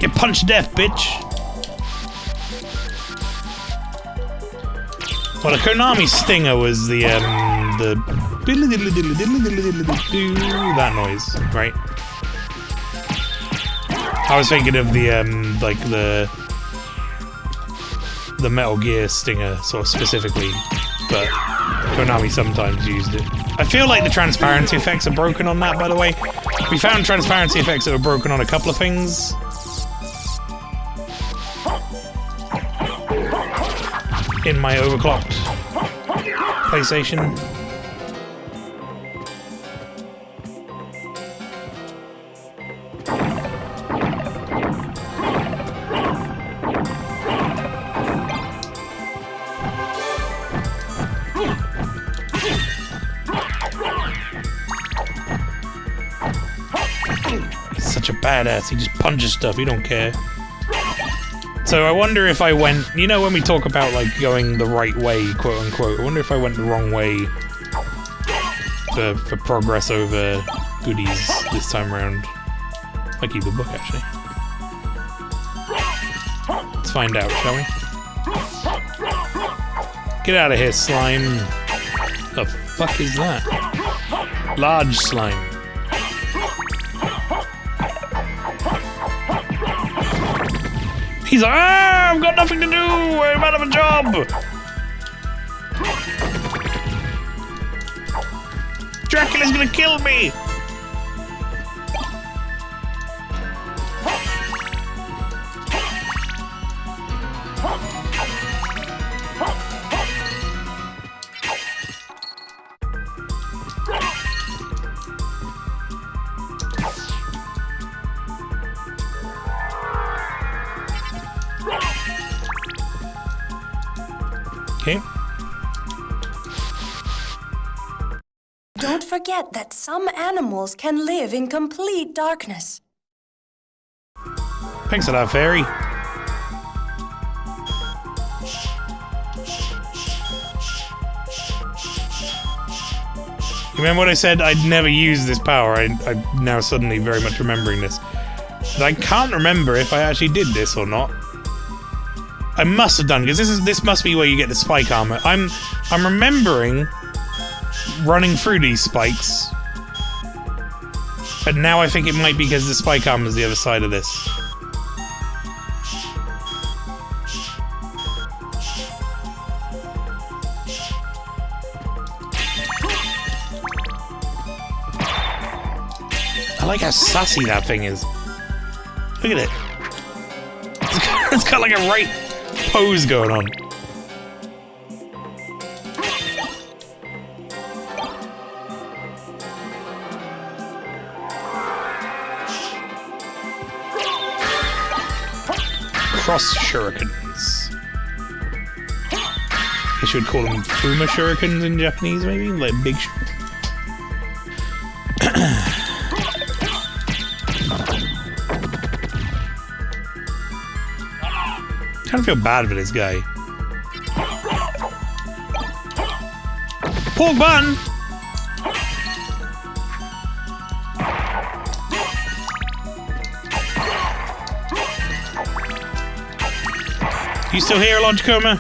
S1: Get punched to death, bitch! Well, the Konami stinger was the that noise, right? I was thinking of the like the Metal Gear stinger, sort of specifically, but
S5: Konami sometimes used it. I feel like the transparency effects are broken on that, by the way. We found transparency effects that were broken on a couple of things. In my overclocked PlayStation. Such a badass, he just punches stuff, he don't care. So I wonder if I went, you know when we talk about like going the right way, quote unquote, I wonder if I went the wrong way for progress over goodies this time around. I'll keep the book actually. Let's find out, shall we? Get out of here, slime. The fuck is that? Large slime. He's like, ah, I've got nothing to do! I'm out of a job! Dracula's gonna kill me! Okay.
S10: Don't forget that some animals can live in complete darkness.
S5: Thanks for that, fairy. You remember what I said? I'd never use this power. I'm now suddenly very much remembering this. But I can't remember if I actually did this or not. I must have done, because this must be where you get the spike armor. I'm remembering running through these spikes, but now I think it might be because the spike armor is the other side of this. I like how sassy that thing is. Look at it. It's got like a right pose going on. Cross shurikens. I guess you would call them Fuma shurikens in Japanese, maybe? Like big shurikens. I kind of feel bad for this guy. Pork bun! You still here, Logicoma?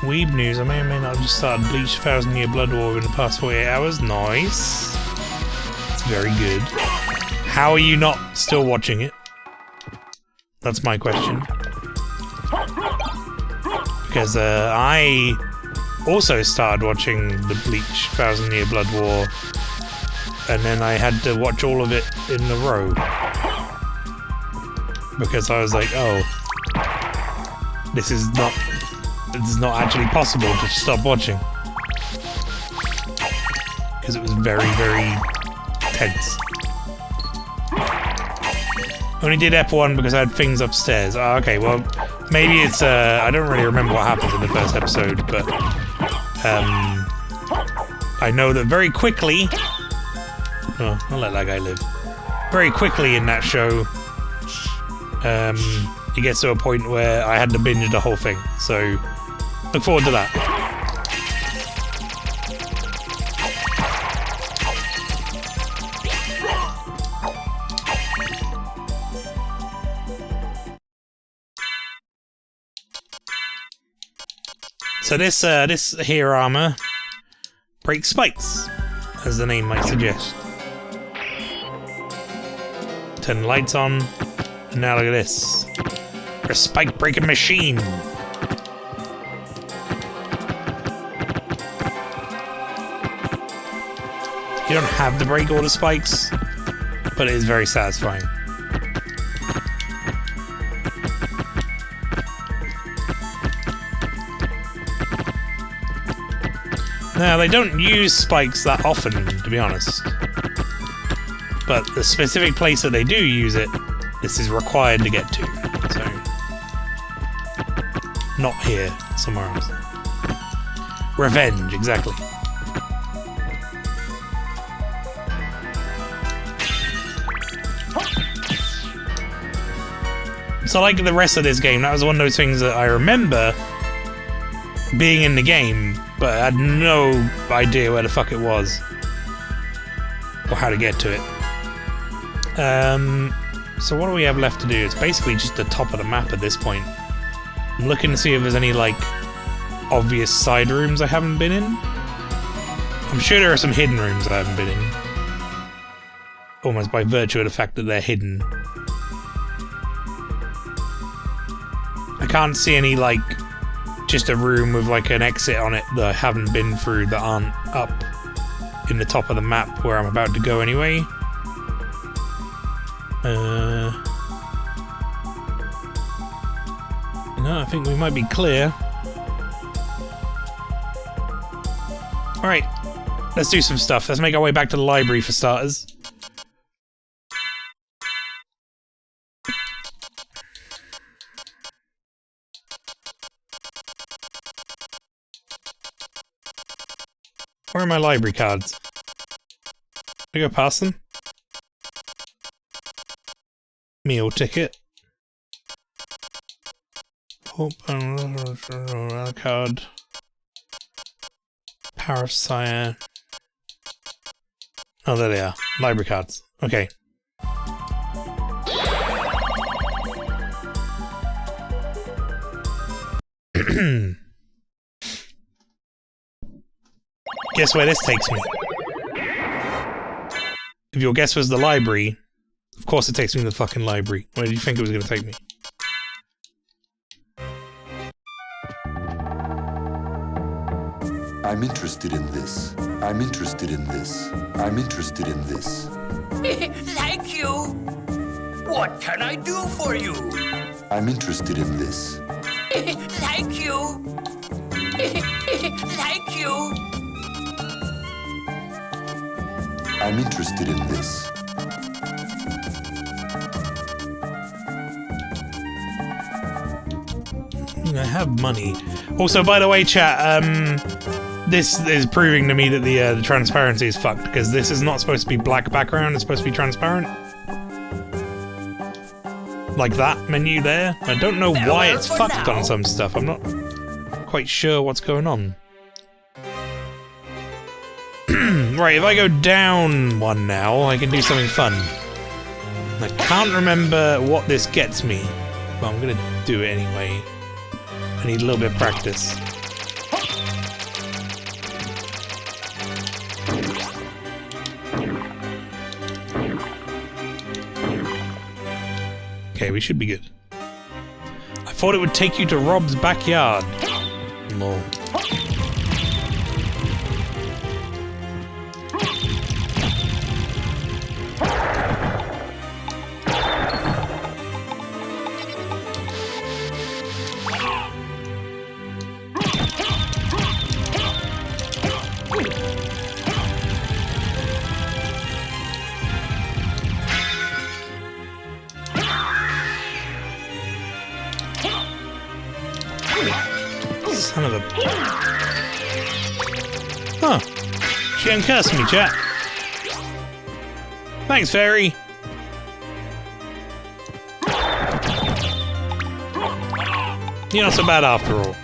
S5: Weeb news, I may or may not have just started Bleach 1000-Year Blood War in the past 48 hours. Nice. It's very good. How are you not still watching it? That's my question. Because I also started watching the Bleach 1000-Year Blood War, and then I had to watch all of it in a row. Because I was like, oh, this is not actually possible to stop watching. Because it was very, very tense. Only did Ep 1 because I had things upstairs. Oh, okay, well, maybe it's, I don't really remember what happened in the first episode, but, I know that very quickly... Oh, I'll let that guy live. Very quickly in that show, it gets to a point where I had to binge the whole thing, so... Look forward to that.
S1: So this here armor breaks spikes, as the name might suggest. Turn the lights on, and now look at this. A spike breaking machine. You don't have to break all the spikes, but it is very satisfying. Now, they don't use spikes that often, to be honest. But the specific place that they do use it, this is required to get to. So, not here, somewhere else. Revenge, exactly. So like the rest of this game, that was one of those things that I remember being in the game, but I had no idea where the fuck it was. Or how to get to it. So what do we have left to do? It's basically just the top of the map at this point. I'm looking to see if there's any, like, obvious side rooms I haven't been in. I'm sure there are some hidden rooms I haven't been in. Almost by virtue of the fact that they're hidden. I can't see any, like, just a room with, like, an exit on it that I haven't been through that aren't up in the top of the map where I'm about to go anyway. No, I think we might be clear. Alright, let's do some stuff. Let's make our way back to the library for starters. Where are my library cards? Can I go past them? Meal ticket. Card. Power of Sire. Oh, there they are. Library cards. Okay. Guess where this takes me? If your guess was the library, of course it takes me to the fucking library. Where did you think it was going to take me?
S3: I'm interested in this. I'm interested in this. I'm interested in this.
S11: Thank you. What can I do for you?
S3: I'm interested in this.
S11: Thank you. Thank you.
S3: I'm interested in this.
S1: I have money. Also, by the way, chat, this is proving to me that the transparency is fucked, because this is not supposed to be black background, it's supposed to be transparent. Like that menu there. I don't know why it's fucked on some stuff. I'm not quite sure what's going on. Right, if I go down one now, I can do something fun. I can't remember what this gets me, but I'm gonna do it anyway. I need a little bit of practice. Okay, we should be good. I thought it would take you to Rob's backyard. No. Son of a... Huh. She didn't curse me, chat. Thanks, fairy. You're not so bad after all.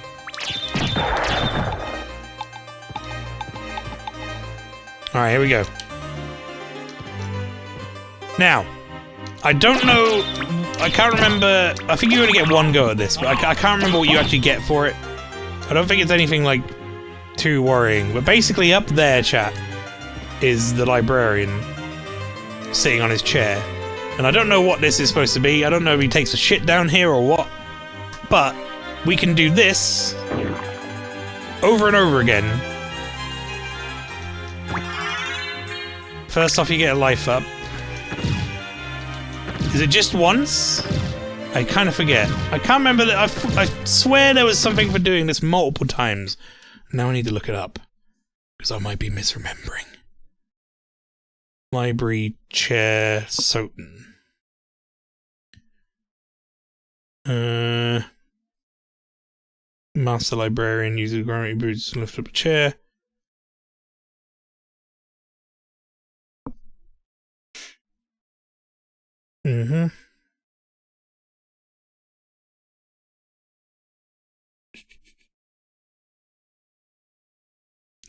S1: Alright, here we go. Now, I don't know... I can't remember... I think you only get one go at this, but I can't remember what you actually get for it. I don't think it's anything, like, too worrying. But basically up there, chat, is the librarian sitting on his chair. And I don't know what this is supposed to be. I don't know if he takes a shit down here or what. But we can do this over and over again. First off, you get a life up. Is it just once? I kind of forget. I can't remember that. I swear there was something for doing this multiple times. Now I need to look it up. Because I might be misremembering. Library chair Soten. Master librarian uses gravity boots to lift up a chair.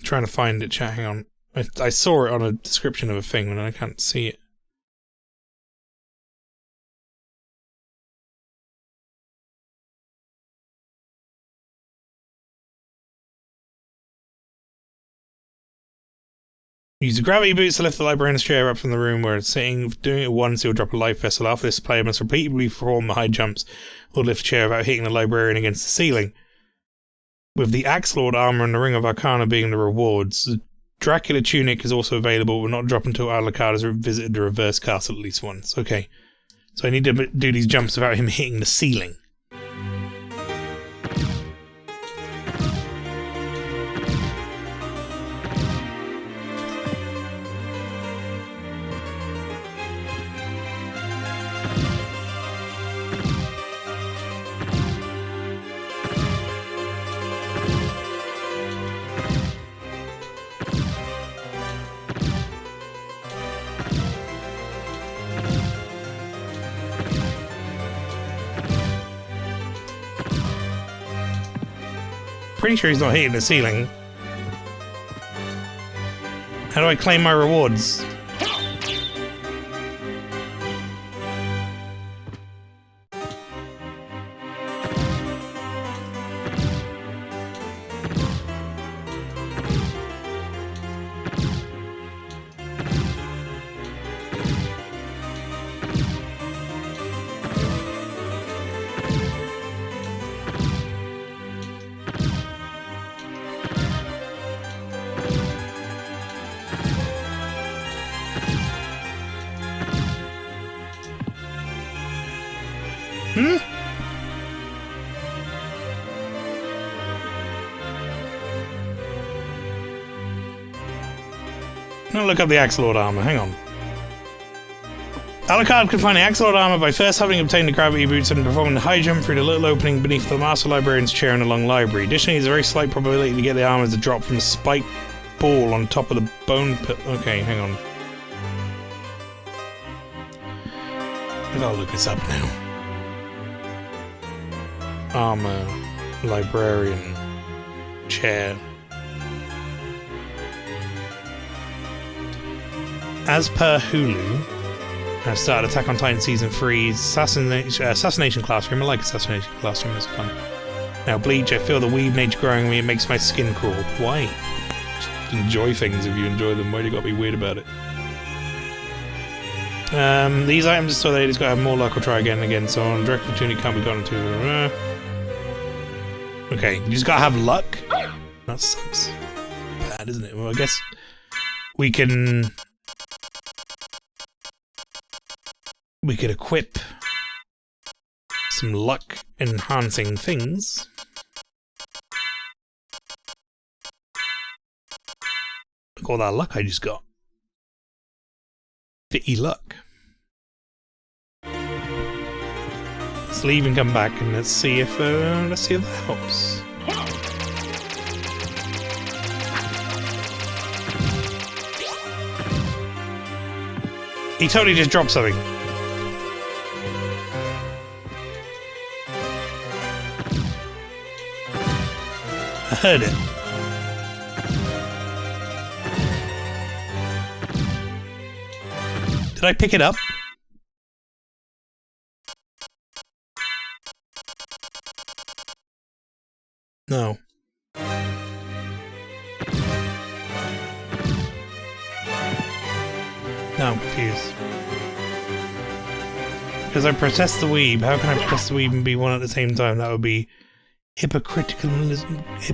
S1: Trying to find it, chat. Hang on. I saw it on a description of a thing, and I can't see it. Use the gravity boots to lift the librarian's chair up from the room where it's sitting. Doing it once, he'll drop a life vessel. After this, the player must repeatedly perform high jumps or lift the chair without hitting the librarian against the ceiling. With the Axe Lord armor and the Ring of Arcana being the rewards, the Dracula tunic is also available, but will not drop until Alucard has visited the reverse castle at least once. Okay, so I need to do these jumps without him hitting the ceiling. Pretty sure he's not hitting the ceiling. How do I claim my rewards? I'll look up the Axe Lord armor. Hang on. Alucard can find the Axe Lord armor by first having obtained the gravity boots and performing the high jump through the little opening beneath the Master Librarian's chair in the long library. Additionally, there's a very slight probability to get the armor to drop from the spike ball on top of the bone pit. Okay, hang on. I gotta look this up now. Armor, librarian, chair. As per Hulu, I've started Attack on Titan Season 3's Assassination Classroom. I like Assassination Classroom, it's fun. Now, Bleach, I feel the weeb nature growing me, it makes my skin crawl. Why? Just enjoy things if you enjoy them, why do you gotta be weird about it? These items are so that he's gotta have more luck or try again and again, so on. Direct opportunity can't be gotten to. Okay, you just gotta have luck? That sucks. Bad, isn't it? Well, I guess we can... We could equip some luck-enhancing things. Look at all that luck I just got. 50 luck. Let's leave and come back and let's see if that helps. He totally just dropped something. I heard it. Did I pick it up? No. No, I'm confused. Because I protest the weeb. How can I protest the weeb and be one at the same time? That would be hypocriticalism. I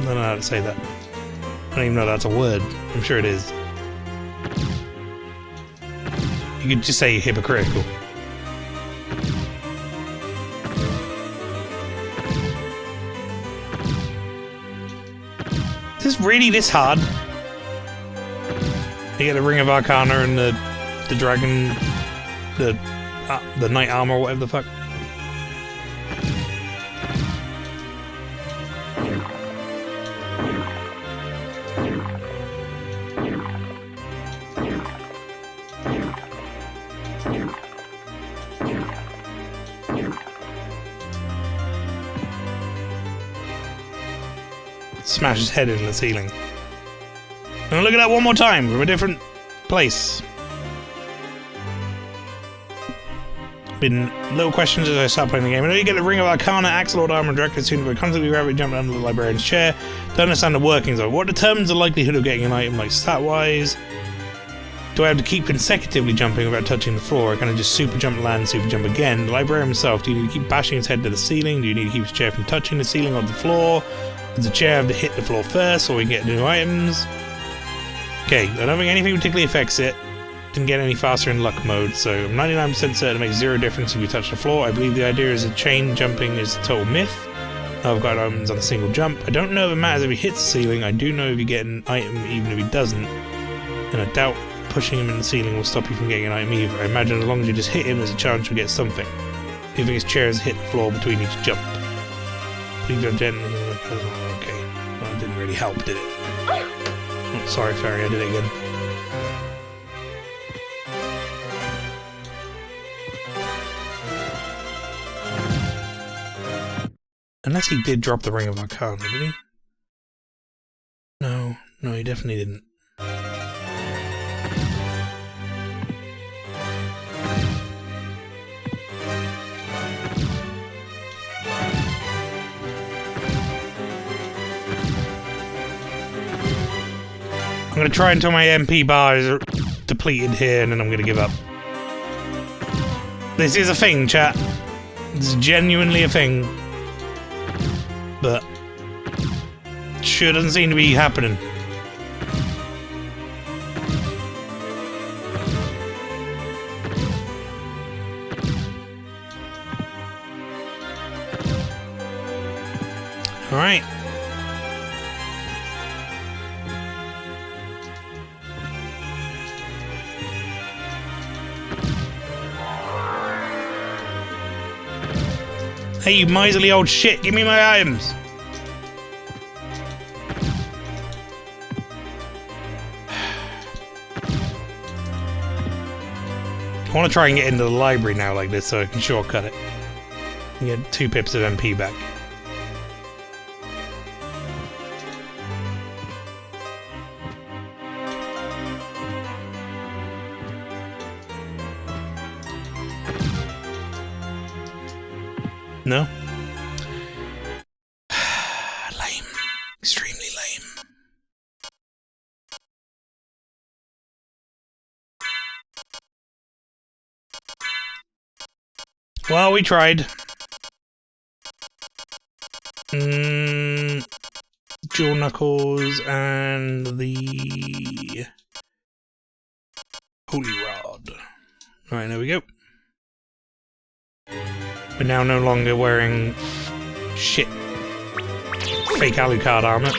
S1: don't know how to say that. I don't even know that's a word. I'm sure it is. You could just say hypocritical. Is this really this hard? You get the Ring of Arcana and the dragon, the knight armor, or whatever the fuck. Smash his head in the ceiling. And look at that one more time from a different place. Been little questions as I start playing the game. I know you get the Ring of Arcana, Axolotl Armor, Directed soon, but constantly rapidly jumping under the librarian's chair. Don't understand the workings of it. What determines the likelihood of getting an item, like stat-wise? Do I have to keep consecutively jumping without touching the floor? Or can I just super jump, land, super jump again? The librarian himself, do you need to keep bashing his head to the ceiling? Do you need to keep his chair from touching the ceiling or the floor? Does the chair have to hit the floor first so we can get new items? Okay, I don't think anything particularly affects it. Didn't get any faster in luck mode, so I'm 99% certain it makes zero difference if we touch the floor. I believe the idea is that chain jumping is a total myth. I've got items on a single jump. I don't know if it matters if he hits the ceiling. I do know if you get an item even if he doesn't. And I doubt pushing him in the ceiling will stop you from getting an item either. I imagine as long as you just hit him, there's a chance you'll get something. I think his chair has hit the floor between each jump. Please go gently. Okay. Well, it didn't really help, did it? Oh, sorry, Fairy, I did it again. Unless he did drop the Ring of Arcana, did he? No, he definitely didn't. I'm gonna try until my MP bar is depleted here, and then I'm gonna give up. This is a thing, chat. This is genuinely a thing. But sure doesn't seem to be happening. All right. Hey, you miserly old shit, give me my items! I want to try and get into the library now like this so I can shortcut it. And get 2 pips of MP back. No? Lame. Extremely lame. Well, we tried. Jewel Knuckles and the Holy Rod. Alright, there we go. We're now no longer wearing shit fake Alucard armor.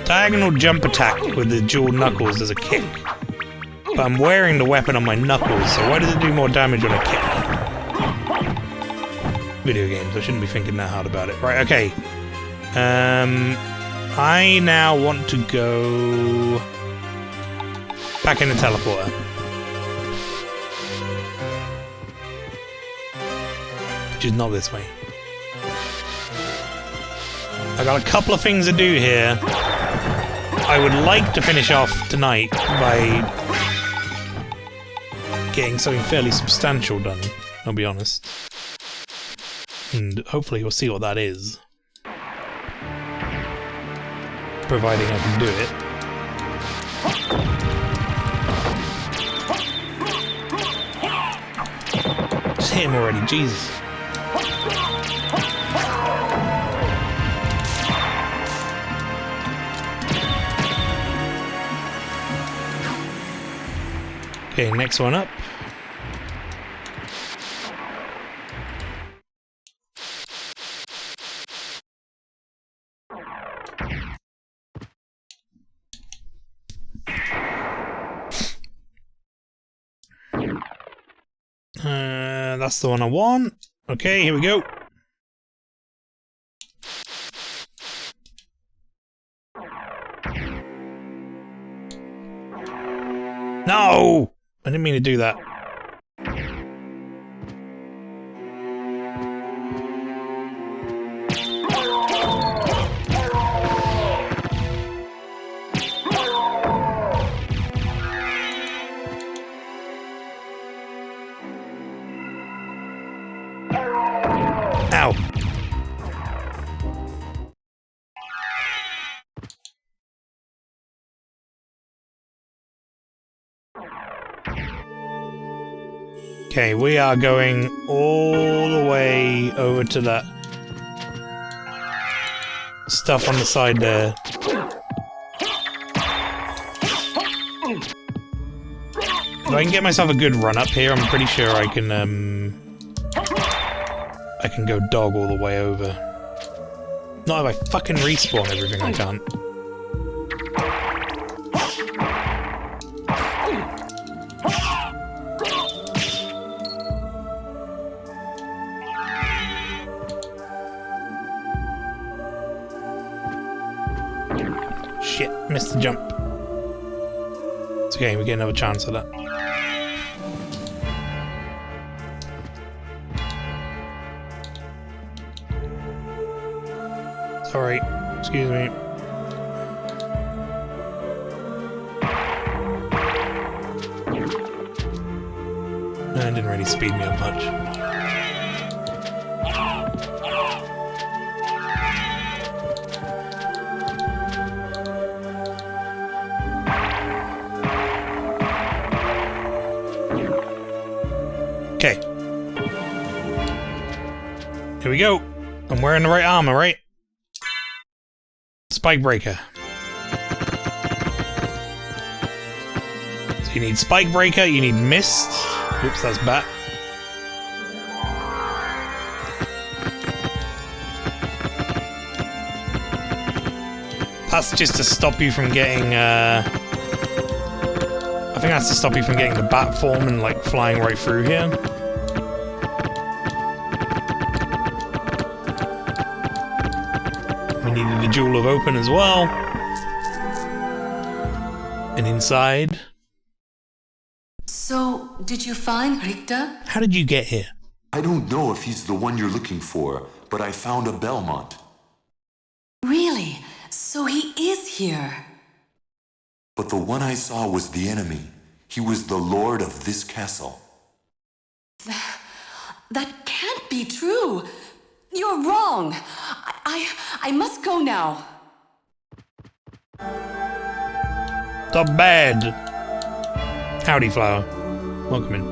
S1: Diagonal jump attack with the dual knuckles as a kick. But I'm wearing the weapon on my knuckles, so why does it do more damage on a kick? Video games, I shouldn't be thinking that hard about it. Right, okay. I now want to go back in the teleporter. Which is not this way. I got a couple of things to do here. I would like to finish off tonight by getting something fairly substantial done, I'll be honest. And hopefully we'll see what that is. Providing I can do it. Just hit him already, Jesus. Okay, next one up. That's the one I want. Okay, here we go. No! I didn't mean to do that. Ow. Okay, we are going all the way over to that stuff on the side there. If I can get myself a good run up here, I'm pretty sure I can go dog all the way over. Not if I fucking respawn everything, I can't. Shit, missed the jump. It's okay, we get another chance of that. Sorry, excuse me. That didn't really speed me up much. Okay. Here we go. I'm wearing the right armor, right? Spike Breaker. So you need Spike Breaker, you need Mist. Oops, that's bad. That's just to stop you from getting, I think that's to stop you from getting the bat form and, like, flying right through here. We needed the Jewel of Open as well. And inside...
S4: So, did you find Richter?
S1: How did you get here?
S3: I don't know if he's the one you're looking for, but I found a Belmont.
S4: Really? So he is here.
S3: But the one I saw was the enemy. He was the lord of this castle.
S4: That can't be true. You're wrong. I must go now.
S1: The bed. Howdy, Flower. Welcome in.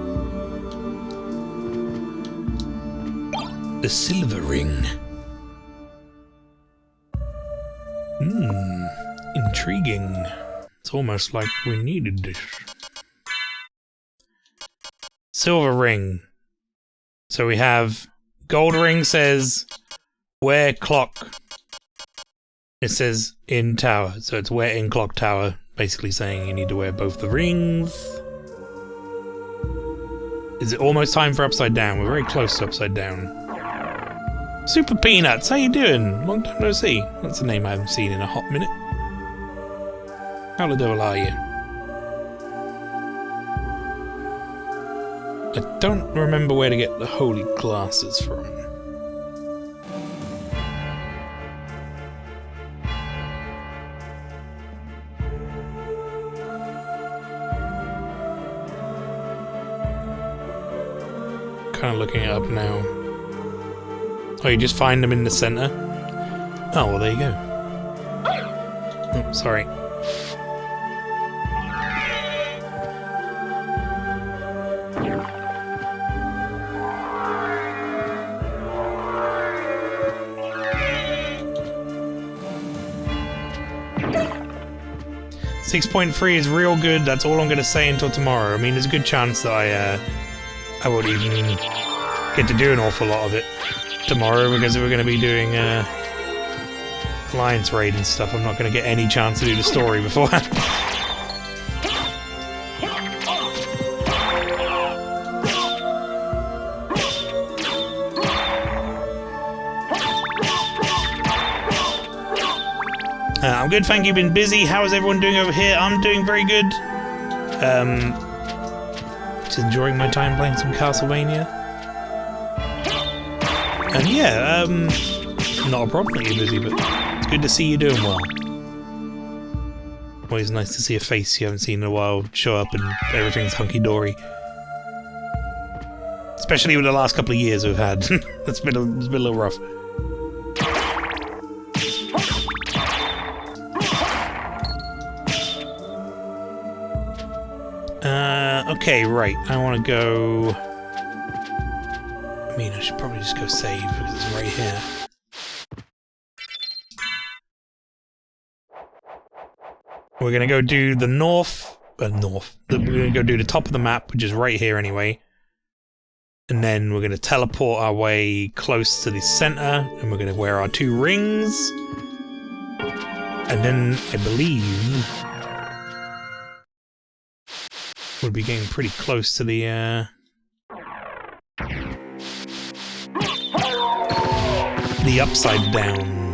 S1: The silver ring. Intriguing. It's almost like we needed this. Silver ring. So we have gold ring says wear clock. It says in tower, so it's wear in clock tower, basically saying you need to wear both the rings. Is it almost time for upside down? We're very close to upside down. Super Peanuts, how you doing? Long time no see. That's a name I haven't seen in a hot minute. How the devil are you? I don't remember where to get the holy glasses from. kind of looking it up now. Oh, you just find them in the center? Oh, well, there you go. Oh, sorry. .3 is real good. That's all I'm going to say until tomorrow. I mean, there's a good chance that I won't even get to do an awful lot of it tomorrow because we're going to be doing Alliance Raid and stuff. I'm not going to get any chance to do the story beforehand. I'm good, thank you. Been busy. How is everyone doing over here? I'm doing very good. Just enjoying my time playing some Castlevania. And yeah, not a problem that you're busy, but it's good to see you doing well. Always nice to see a face you haven't seen in a while show up and everything's hunky-dory. Especially with the last couple of years we've had. It's been a little rough. Okay, right. I want to go... I mean, I should probably just go save because it's right here. We're going to go do the north... We're going to go do the top of the map, which is right here anyway. And then we're going to teleport our way close to the center, and we're going to wear our 2 rings. And then, I believe... would be getting pretty close to the upside down.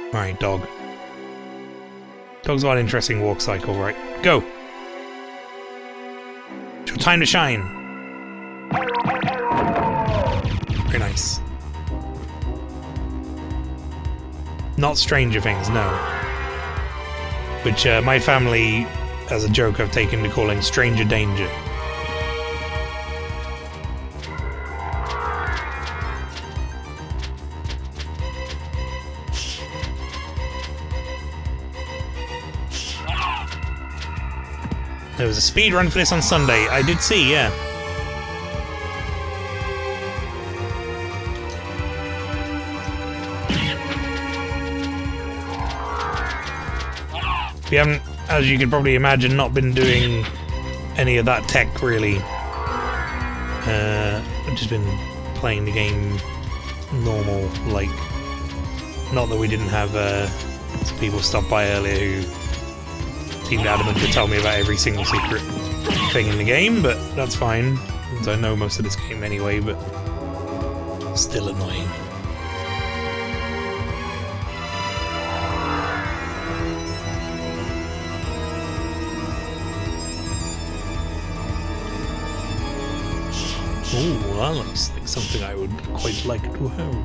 S1: Alright, dog. Dog's got an interesting walk cycle, right? Go! It's your time to shine! Very nice. Not Stranger Things, no. Which my family, as a joke, have taken to calling Stranger Danger. There was a speed run for this on Sunday. I did see, yeah. We haven't, as you can probably imagine, not been doing any of that tech, really. I've just been playing the game normal, like... Not that we didn't have some people stop by earlier who seemed adamant to tell me about every single secret thing in the game, but that's fine, since I know most of this game anyway, but still annoying. Ooh, that looks like something I would quite like to have.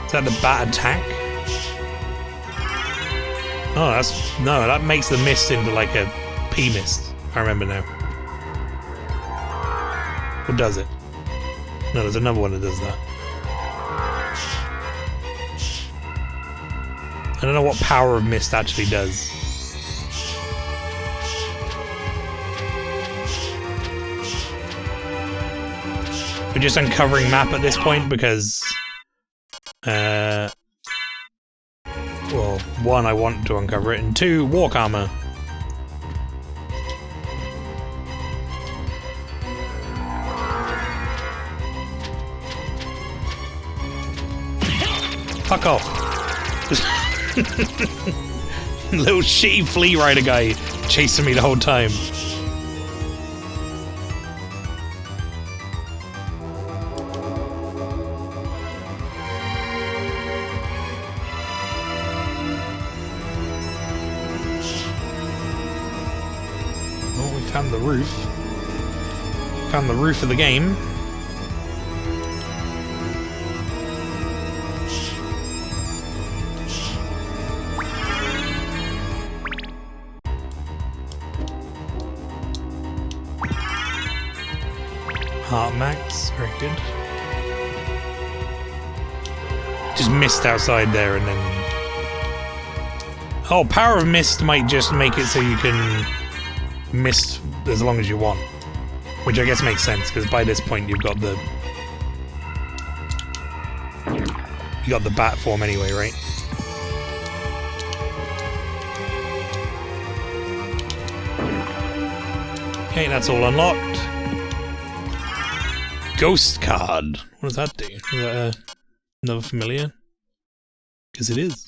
S1: Is that the bat attack? Oh, that's... No, that makes the mist into like a pea mist. I remember now. Or does it? No, there's another one that does that. I don't know what power of mist actually does. We're just uncovering map at this point because, well, 1, I want to uncover it, and 2, walk armor. Fuck off. Little shitty flea rider guy chasing me the whole time. Found the roof. Found the roof of the game. good. Just mist outside there and then... Oh, Power of Mist might just make it so you can mist as long as you want. Which I guess makes sense, because by this point you've got the... You got the bat form anyway, right? Okay, that's all unlocked. Ghost card. What does that do? Is that another familiar? Because it is.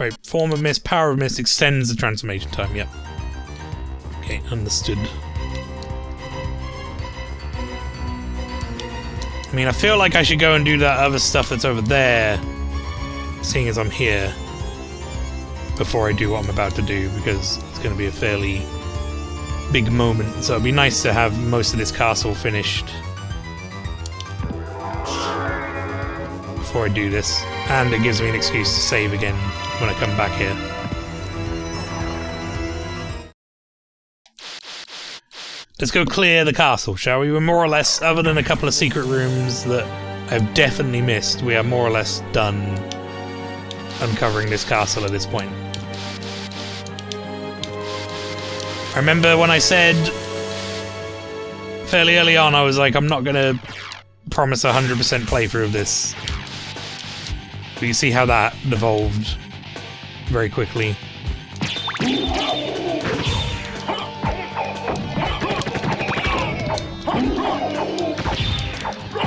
S1: Right, Form of Mist, Power of Mist extends the transformation time, yep. Okay, understood. I mean, I feel like I should go and do that other stuff that's over there, seeing as I'm here, before I do what I'm about to do, because it's going to be a fairly big moment. So it'd be nice to have most of this castle finished before I do this, and it gives me an excuse to save again when I come back here. Let's go clear the castle, shall we? We're more or less, other than a couple of secret rooms that I've definitely missed, we are more or less done uncovering this castle at this point. I remember when I said fairly early on, I was like, I'm not going to promise 100% playthrough of this. But you see how that evolved very quickly.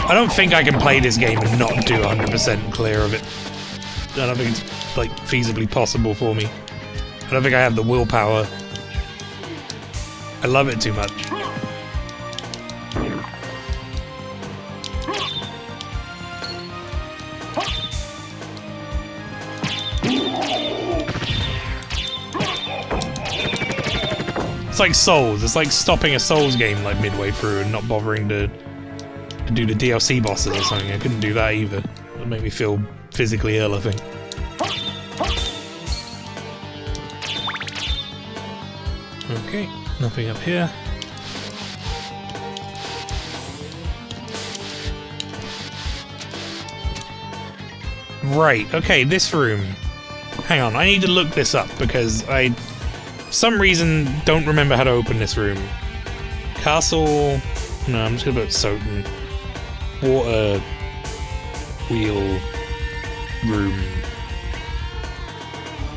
S1: I don't think I can play this game and not do 100% clear of it. I don't think it's like feasibly possible for me. I don't think I have the willpower. I love it too much. It's like Souls. It's like stopping a Souls game like midway through and not bothering to do the DLC bosses or something. I couldn't do that either. It would make me feel physically ill, I think. Okay, nothing up here. Right, okay, this room. Hang on, I need to look this up because I, for some reason, don't remember how to open this room. Castle... No, I'm just gonna put Soten. Water... Wheel... Room...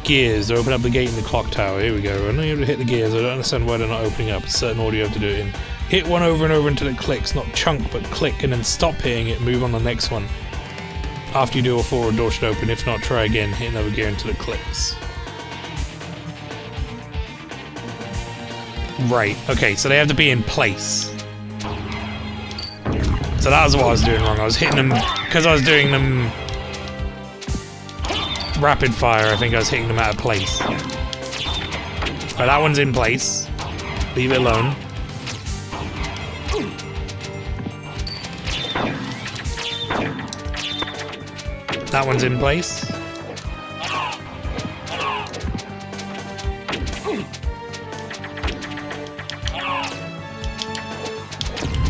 S1: Gears. Open up the gate in the clock tower. Here we go. I know you have to hit the gears. I don't understand why they're not opening up. A certain order you have to do it in. Hit one over and over until it clicks. Not chunk, but click, and then stop hitting it and move on to the next one. After you do all four, a door should open. If not, try again. Hit another gear until it clicks. Right. Okay, so they have to be in place. So that was what I was doing wrong. I was hitting them... Because I was doing them... rapid fire, I think I was hitting them out of place. Right, that one's in place. Leave it alone. That one's in place.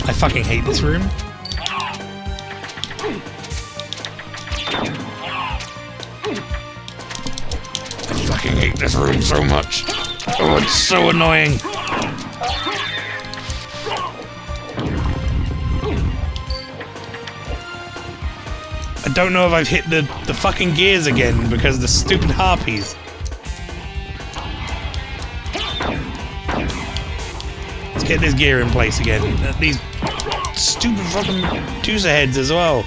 S1: I fucking hate this room. I hate this room so much. Oh, it's so annoying. I don't know if I've hit the fucking gears again because of the stupid harpies. Let's get this gear in place again. These stupid fucking Tusa heads as well.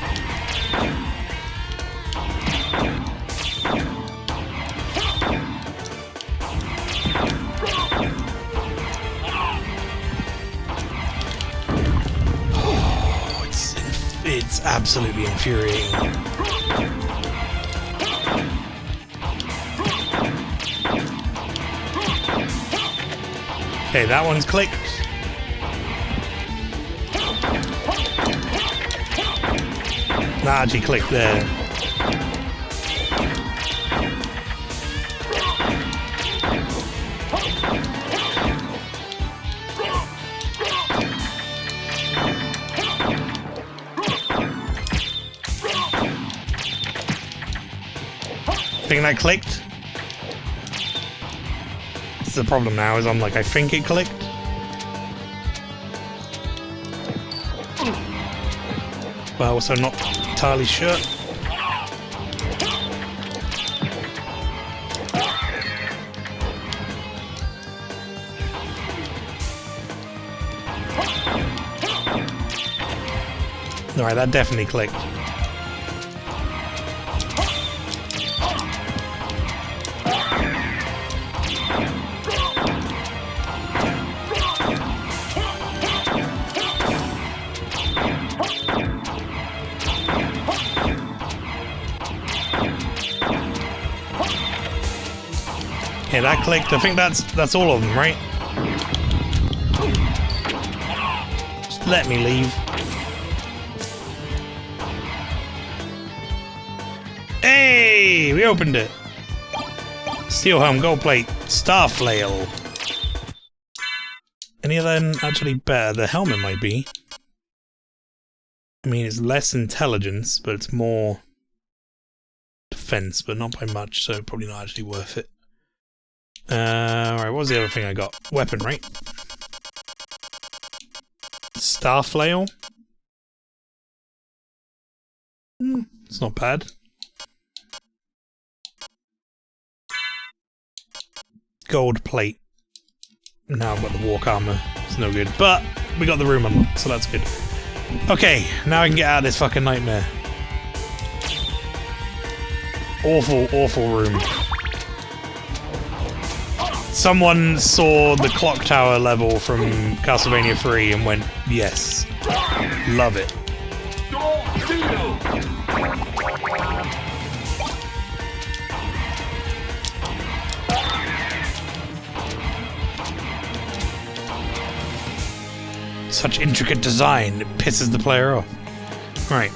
S1: It's absolutely infuriating. Okay, that one's clicked. That actually clicked there. think that clicked? That's the problem now, is I'm like, I think it clicked. But also not entirely sure. Alright, that definitely clicked. Yeah, that clicked. I think that's all of them, right? Just let me leave. Hey, we opened it. Steel helm, gold plate, star flail. Any of them actually better? The helmet might be. I mean, it's less intelligence, but it's more defense, but not by much, so probably not actually worth it. Alright, what was the other thing I got? Weapon, right? Star flail? It's not bad. Gold plate. Now I've got the walk armor. It's no good. But we got the room unlocked, so that's good. Okay, now I can get out of this fucking nightmare. Awful, awful room. Someone saw the clock tower level from Castlevania 3 and went, yes. Love it. Such intricate design, it pisses the player off. Right.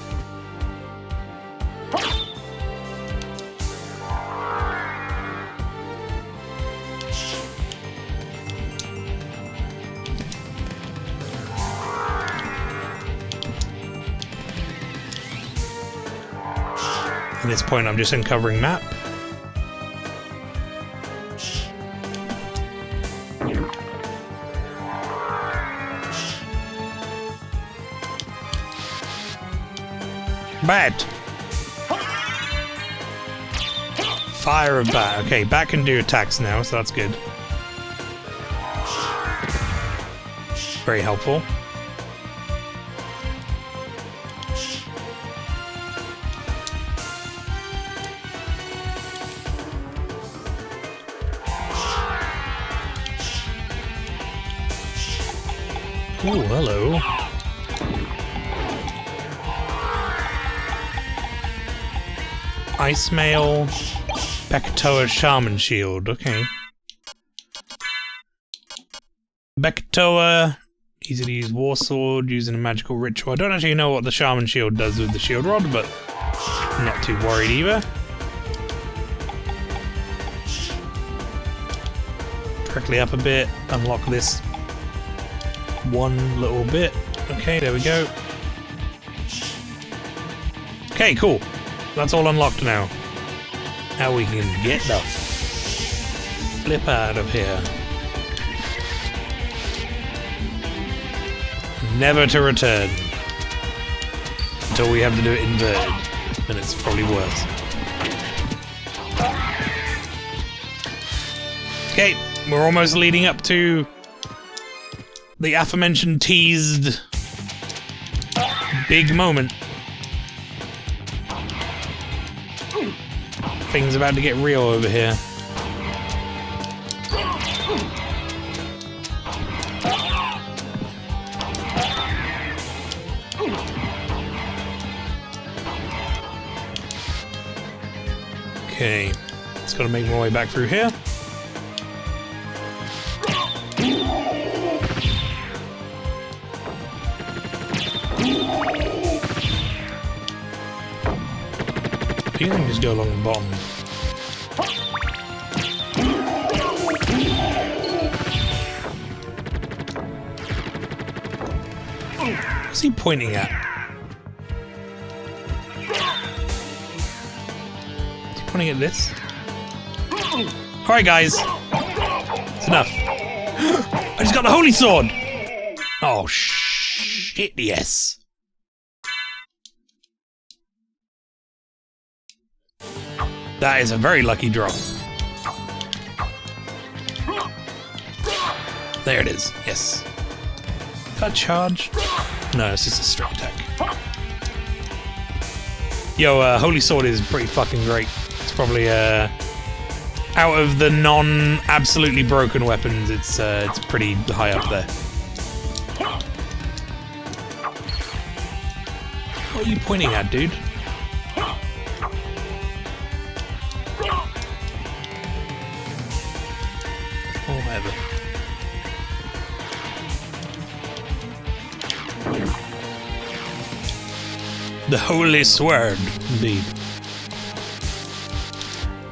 S1: At this point, I'm just uncovering map. Bat! Fire of bat. Okay, bat can do attacks now, so that's good. Very helpful. Ooh, hello. Ice Mail, Bekatoa Shaman Shield, okay. Bekatoa, easy to use war sword, using a magical ritual. I don't actually know what the Shaman Shield does with the shield rod, but I'm not too worried either. Directly up a bit, unlock this one little bit. Okay, there we go. Okay, cool. That's all unlocked now. Now we can get the flip out of here. Never to return. Until we have to do it inverted. And it's probably worse. Okay, we're almost leading up to the aforementioned teased big moment. Things about to get real over here. Okay, just gotta make my way back through here. You can just go along the bottom. What's he pointing at? Is he pointing at this? Alright, guys. It's enough. I just got the holy sword! Oh, shit, yes. That is a very lucky drop. There it is, yes. That charge? No, it's just a straight attack. Yo, Holy Sword is pretty fucking great. It's probably, out of the non-absolutely broken weapons, it's pretty high up there. What are you pointing at, dude? Or whatever. The Holy Sword, indeed.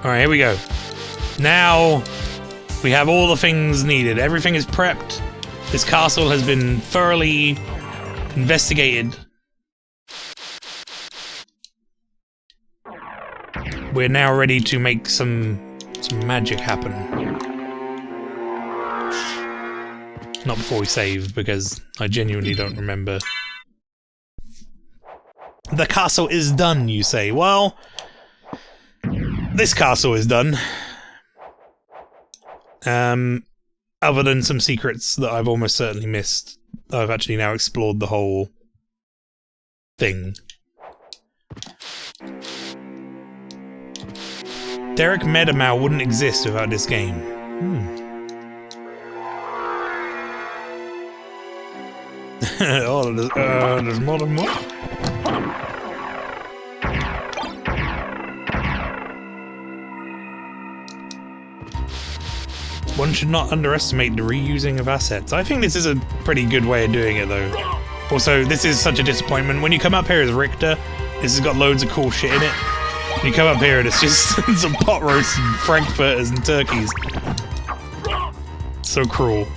S1: Alright, here we go. Now, we have all the things needed. Everything is prepped. This castle has been thoroughly investigated. We're now ready to make some magic happen. Not before we save, because I genuinely don't remember. The castle is done, you say. Well, this castle is done. Other than some secrets that I've almost certainly missed, I've actually now explored the whole thing. Derek Medemail wouldn't exist without this game. Oh, there's more than one? One should not underestimate the reusing of assets. I think this is a pretty good way of doing it, though. Also, this is such a disappointment. When you come up here as Richter, this has got loads of cool shit in it. When you come up here and it's just some pot roasts and frankfurters and turkeys. So cruel.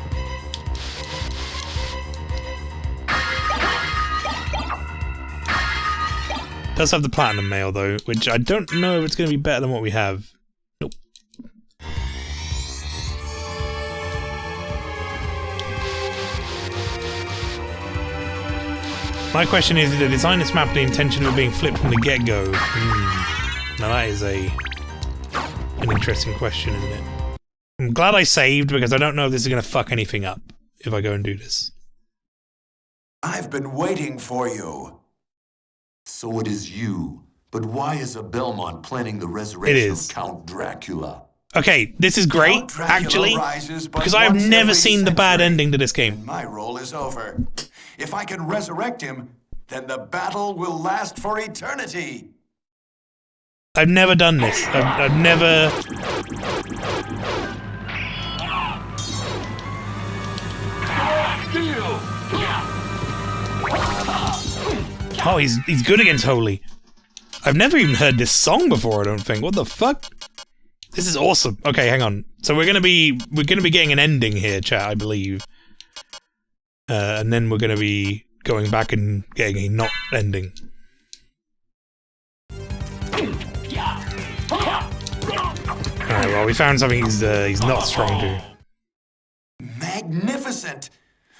S1: Does have the platinum mail, though, which I don't know if it's going to be better than what we have. Nope. My question is, did they design this map with the intention of it being flipped from the get-go? Now that is an interesting question, isn't it? I'm glad I saved, because I don't know if this is going to fuck anything up if I go and do this.
S3: I've been waiting for you. So it is you. But why is a Belmont planning the resurrection of Count Dracula?
S1: Okay, this is great, actually, because I have never seen the bad ending to this game.
S3: My role is over. If I can resurrect him, then the battle will last for eternity.
S1: I've never done this. I've never... Oh, he's good against Holy. I've never even heard this song before, I don't think. What the fuck? This is awesome. Okay, hang on. So we're gonna be getting an ending here, chat, I believe. And then we're gonna be going back and getting a not ending. Alright, well, we found something he's not strong to.
S3: Magnificent!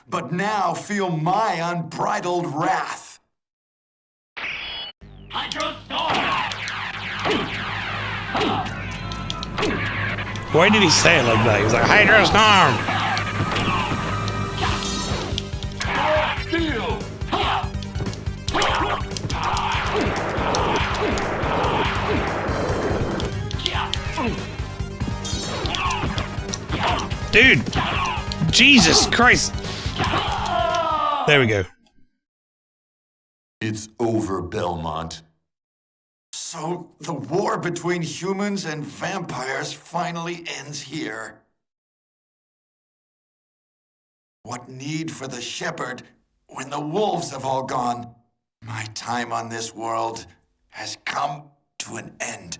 S3: But now feel my unbridled wrath.
S1: Why did he say it like that? He was like, Hydro Storm! Dude! Jesus Christ! There we go.
S3: It's over, Belmont. So the war between humans and vampires finally ends here. What need for the shepherd when the wolves have all gone? My time on this world has come to an end.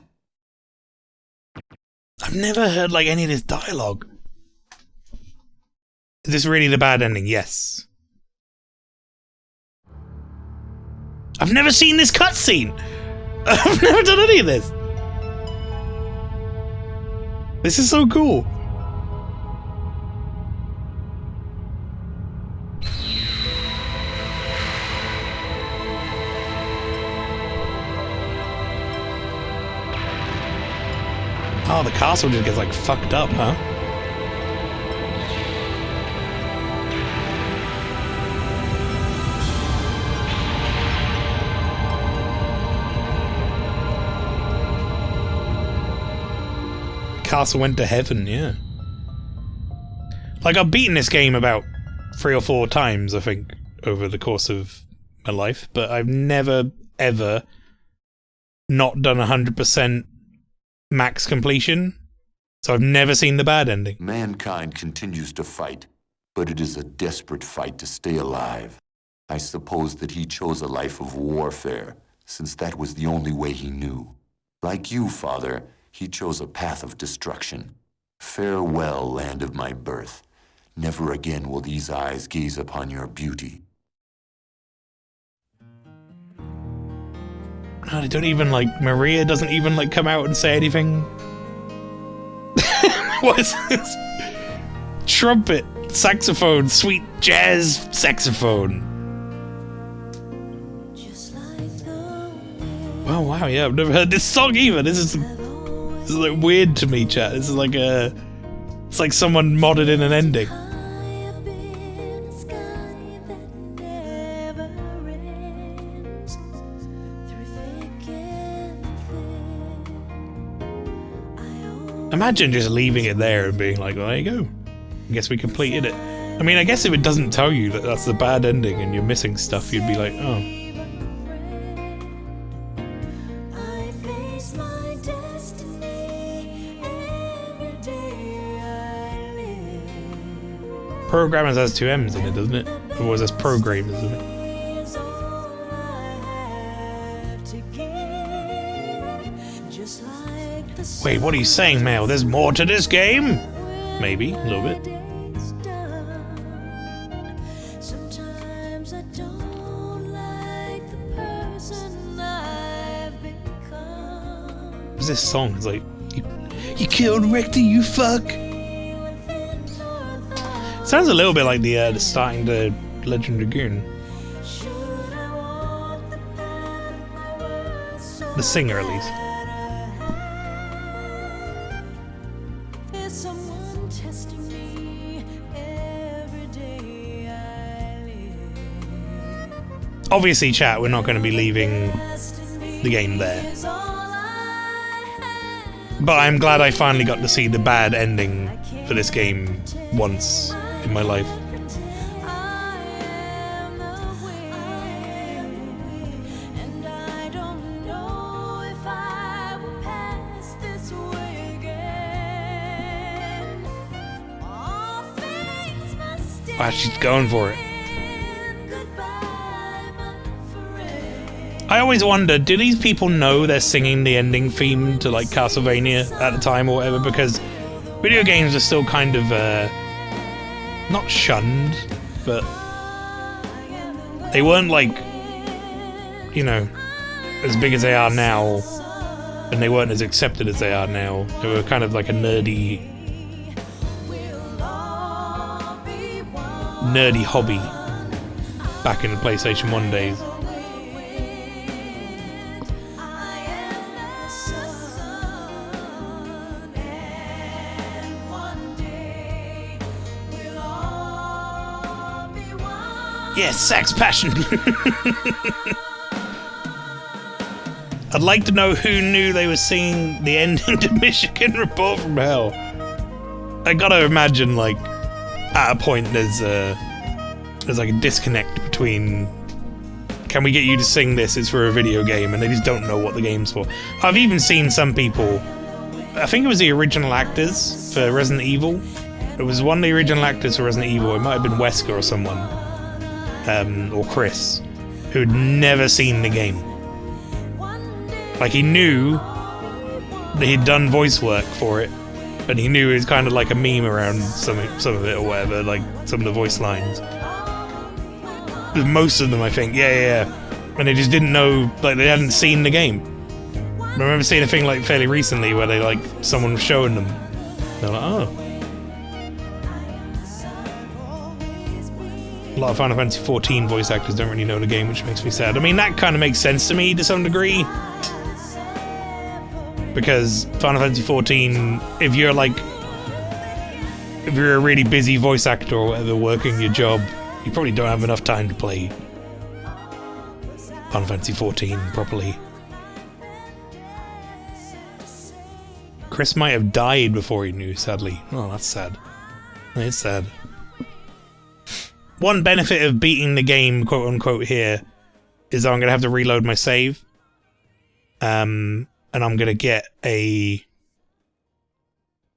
S1: I've never heard like any of this dialogue. Is this really the bad ending? Yes. I've never seen this cutscene! I've never done any of this! This is so cool. Oh, the castle just gets like fucked up, huh? Castle went to heaven, yeah. Like, I've beaten this game about 3 or 4 times, I think, over the course of my life, but I've never, ever not done 100% max completion, so I've never seen the bad ending.
S3: Mankind continues to fight, but it is a desperate fight to stay alive. I suppose that he chose a life of warfare, since that was the only way he knew. Like you, Father, he chose a path of destruction. Farewell, land of my birth. Never again will these eyes gaze upon your beauty.
S1: No, they don't even, like, Maria doesn't even, like, come out and say anything. What is this? Trumpet, saxophone, sweet jazz saxophone. Oh, wow, yeah, I've never heard this song either. This is like weird to me, chat. This is like it's like someone modded in an ending. Imagine just leaving it there and being like, well, there you go. I guess we completed it. I mean, I guess if it doesn't tell you that that's the bad ending and you're missing stuff, you'd be like, oh. Programmers has 2 M's in it, doesn't it? Or was this programmers, isn't it? Wait, what are you saying, Mael? There's more to this game? Maybe, a little bit. What's this song? It's like, you killed Richter, you fuck! Sounds a little bit like the starting to Legend Dragoon. The singer, at least. Obviously, chat, we're not going to be leaving the game there. But I'm glad I finally got to see the bad ending for this game once in my life. Wow, she's going for it. I always wonder, do these people know they're singing the ending theme to, like, Castlevania at the time or whatever? Because video games are still kind of, not shunned, but they weren't, like, you know, as big as they are now, and they weren't as accepted as they are now. They were kind of like a nerdy hobby back in the PlayStation 1 days. Yes, Sax Passion! I'd like to know who knew they were singing the ending to Michigan Report from Hell. I gotta imagine, like, at a point there's like a disconnect between, can we get you to sing this, it's for a video game, and they just don't know what the game's for. I've even seen some people, I think it was the original actors for Resident Evil. It was one of the original actors for Resident Evil, it might have been Wesker or someone. Or Chris, who'd never seen the game. Like, he knew that he'd done voice work for it, and he knew it was kind of like a meme around some of it or whatever, like some of the voice lines. Most of them, I think, yeah. And they just didn't know, like, they hadn't seen the game. I remember seeing a thing, like, fairly recently where they, like, someone was showing them, They're like, oh. A lot of Final Fantasy XIV voice actors don't really know the game, which makes me sad. I mean, that kind of makes sense to me to some degree. Because Final Fantasy XIV, if you're a really busy voice actor or whatever working your job, you probably don't have enough time to play Final Fantasy XIV properly. Chris might have died before he knew, sadly. Oh, that's sad. It's sad. One benefit of beating the game, quote unquote, here is that I'm going to have to reload my save. And I'm going to get a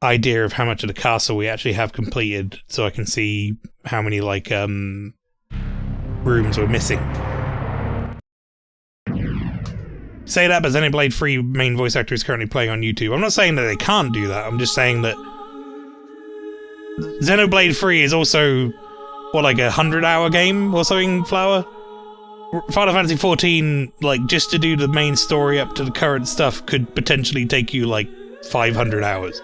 S1: idea of how much of the castle we actually have completed, so I can see how many, like, rooms we're missing. Say that, but Xenoblade 3 main voice actor is currently playing on YouTube. I'm not saying that they can't do that, I'm just saying that Xenoblade 3 is also, what, like a 100-hour game or something, Flower? Final Fantasy XIV, like, just to do the main story up to the current stuff could potentially take you, like, 500 hours.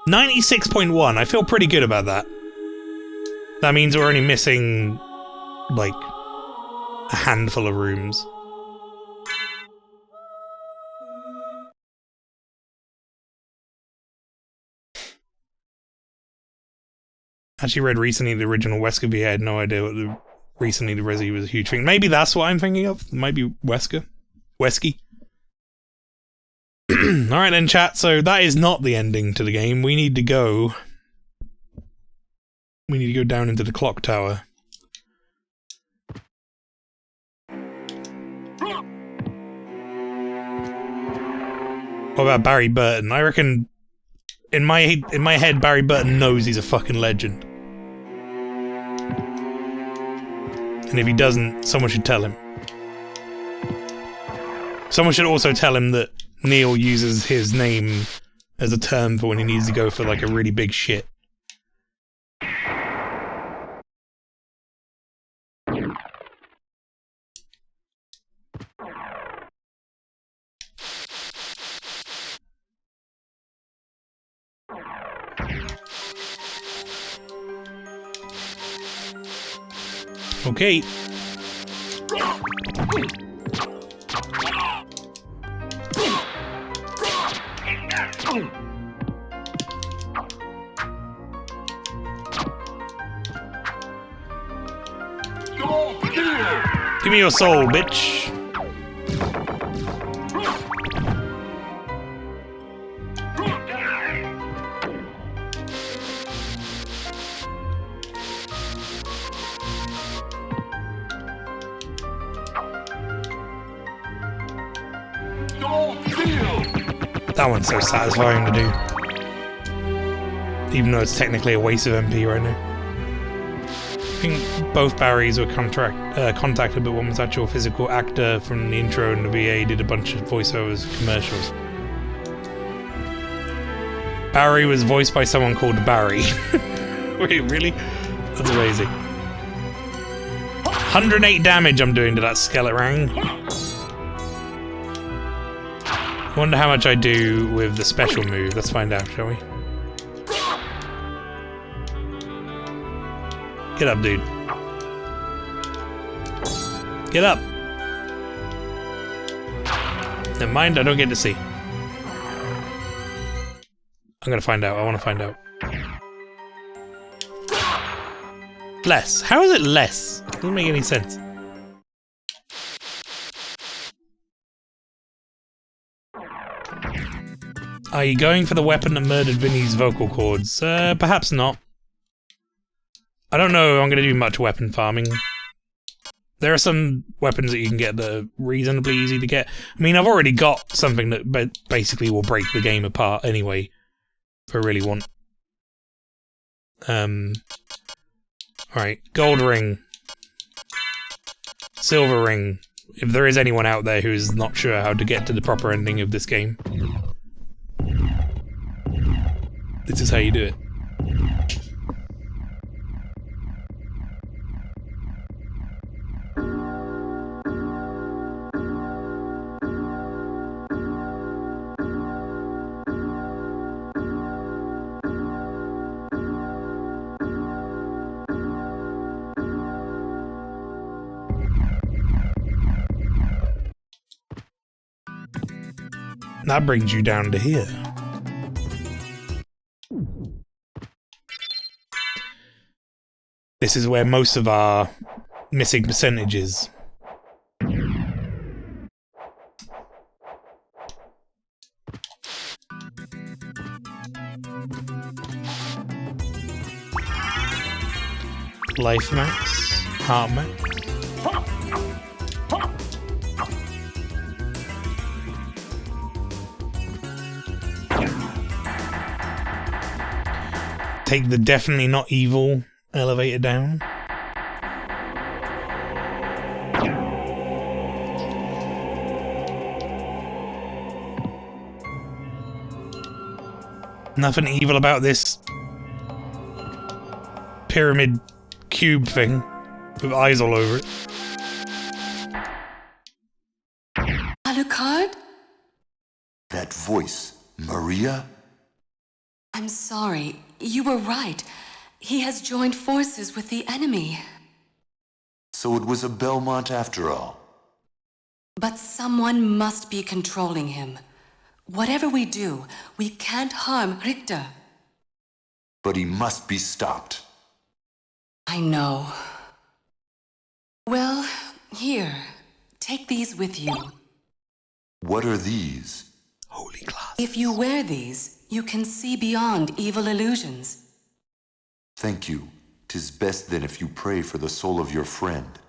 S1: .1, I feel pretty good about that. That means we're only missing, like, a handful of rooms. Actually read recently the original Wesker V. I had no idea what recently the Resi was a huge thing. Maybe that's what I'm thinking of. It might be Wesker. Wesky. Alright then, chat. So that is not the ending to the game. We need to go... We need to go down into the clock tower. What about Barry Burton? I reckon in my head Barry Burton knows he's a fucking legend. And if he doesn't, someone should tell him. Someone should also tell him that Neil uses his name as a term for when he needs to go for like a really big shit. Okay. Give me your soul, bitch. That one's so satisfying to do. Even though it's technically a waste of MP right now. I think both Barrys were contacted, but one was actual physical actor from the intro, and the VA did a bunch of voiceovers for commercials. Barry was voiced by someone called Barry. Wait, really? That's amazing. 108 damage I'm doing to that Skeleton. Wonder how much I do with the special move. Let's find out, shall we? Get up, dude. Get up. Never mind, I don't get to see. I'm gonna find out. I want to find out. Less. How is it less? Doesn't make any sense. Are you going for the weapon that murdered Vinny's vocal cords? Perhaps not. I don't know if I'm going to do much weapon farming. There are some weapons that you can get that are reasonably easy to get. I mean, I've already got something that basically will break the game apart anyway, if I really want. Alright, gold ring. Silver ring. If there is anyone out there who is not sure how to get to the proper ending of this game, this is how you do it. That brings you down to here. This is where most of our missing percentage is. Life max, heart max. Take the definitely not evil elevator down. Nothing evil about this pyramid cube thing with eyes all over it.
S4: Alucard?
S3: That voice, Maria?
S4: I'm sorry. You were right. He has joined forces with the enemy.
S3: So it was a Belmont after all.
S4: But someone must be controlling him. Whatever we do, we can't harm Richter.
S3: But he must be stopped.
S4: I know. Well, here. Take these with you.
S3: What are these?
S1: Holy glass.
S4: If you wear these, you can see beyond evil illusions.
S3: Thank you. 'Tis best then if you pray for the soul of your friend.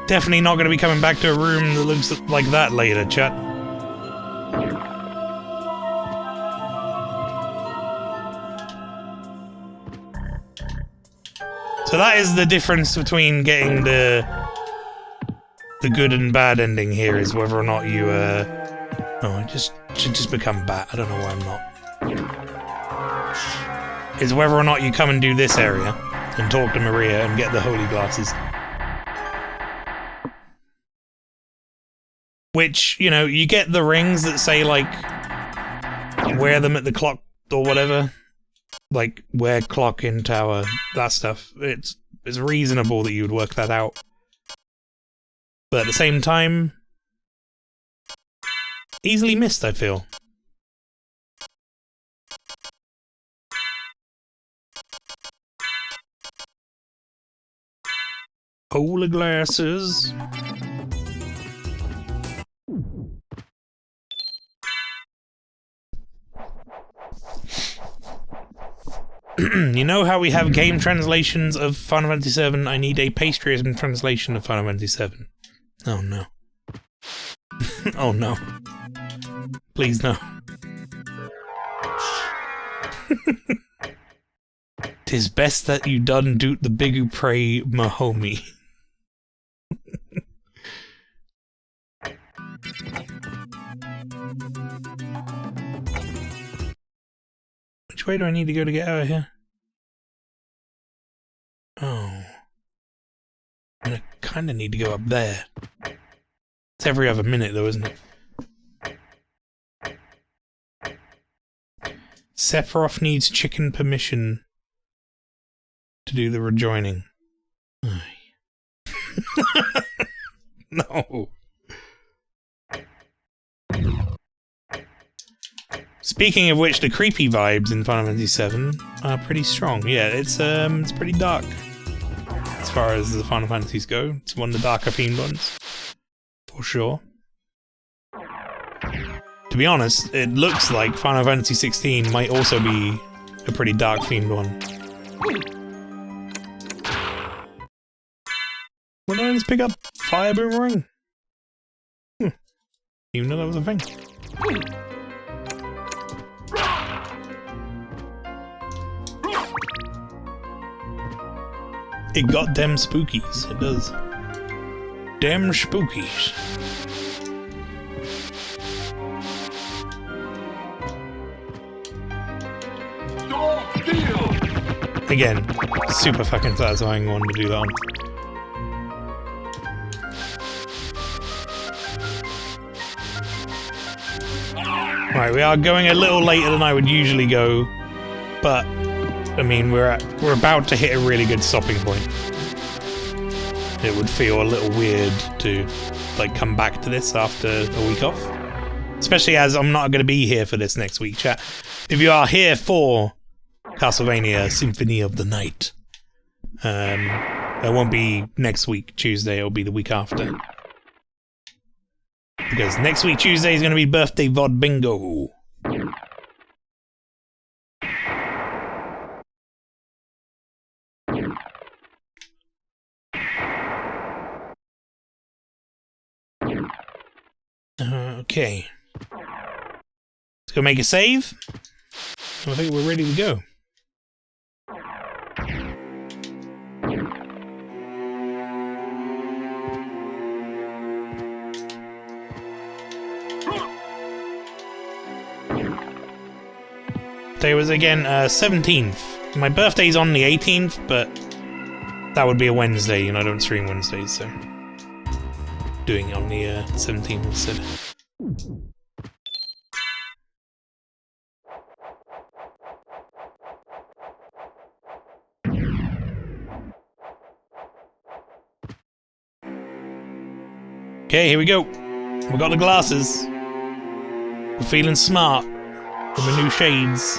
S1: Definitely not going to be coming back to a room that looks like that later, chat. So that is the difference between getting the good and bad ending here, is whether or not you, oh, I should just become bat. I don't know why I'm not. Is whether or not you come and do this area and talk to Maria and get the holy glasses. Which, you know, you get the rings that say, like, wear them at the clock or whatever. Like, wear clock in tower, that stuff. It's reasonable that you would work that out. But at the same time, easily missed, I feel. Holy glasses. You know how we have game translations of Final Fantasy VII? I need a pastryism translation of Final Fantasy VII. Oh no. Oh no. Please no. 'Tis best that you done doot the big who pray, my homie. Which way do I need to go to get out of here? Oh. I'm gonna kinda need to go up there. It's every other minute though, isn't it? Sephiroth needs chicken permission to do the rejoining. No. Speaking of which, the creepy vibes in Final Fantasy VII are pretty strong. Yeah, it's pretty dark as far as the Final Fantasies go. It's one of the darker themed ones, for sure. To be honest, it looks like Final Fantasy XVI might also be a pretty dark themed one. Why don't I just pick up Fire Boomerang? Even though that was a thing. It got them spookies. It does. Damn spookies. Again, super fucking satisfying one to do that on. Right, we are going a little later than I would usually go, but I mean, we're about to hit a really good stopping point. It would feel a little weird to like come back to this after a week off, especially as I'm not going to be here for this next week, chat. If you are here for Castlevania Symphony of the Night, it won't be next week Tuesday, it'll be the week after. Because next week Tuesday is going to be birthday VOD bingo. Okay. Let's go make a save. I think we're ready to go. Today was again 17th. My birthday's on the 18th, but that would be a Wednesday, and I don't stream Wednesdays, so doing it on the 17th instead. Okay, here we go. We got the glasses. We're feeling smart with the new shades.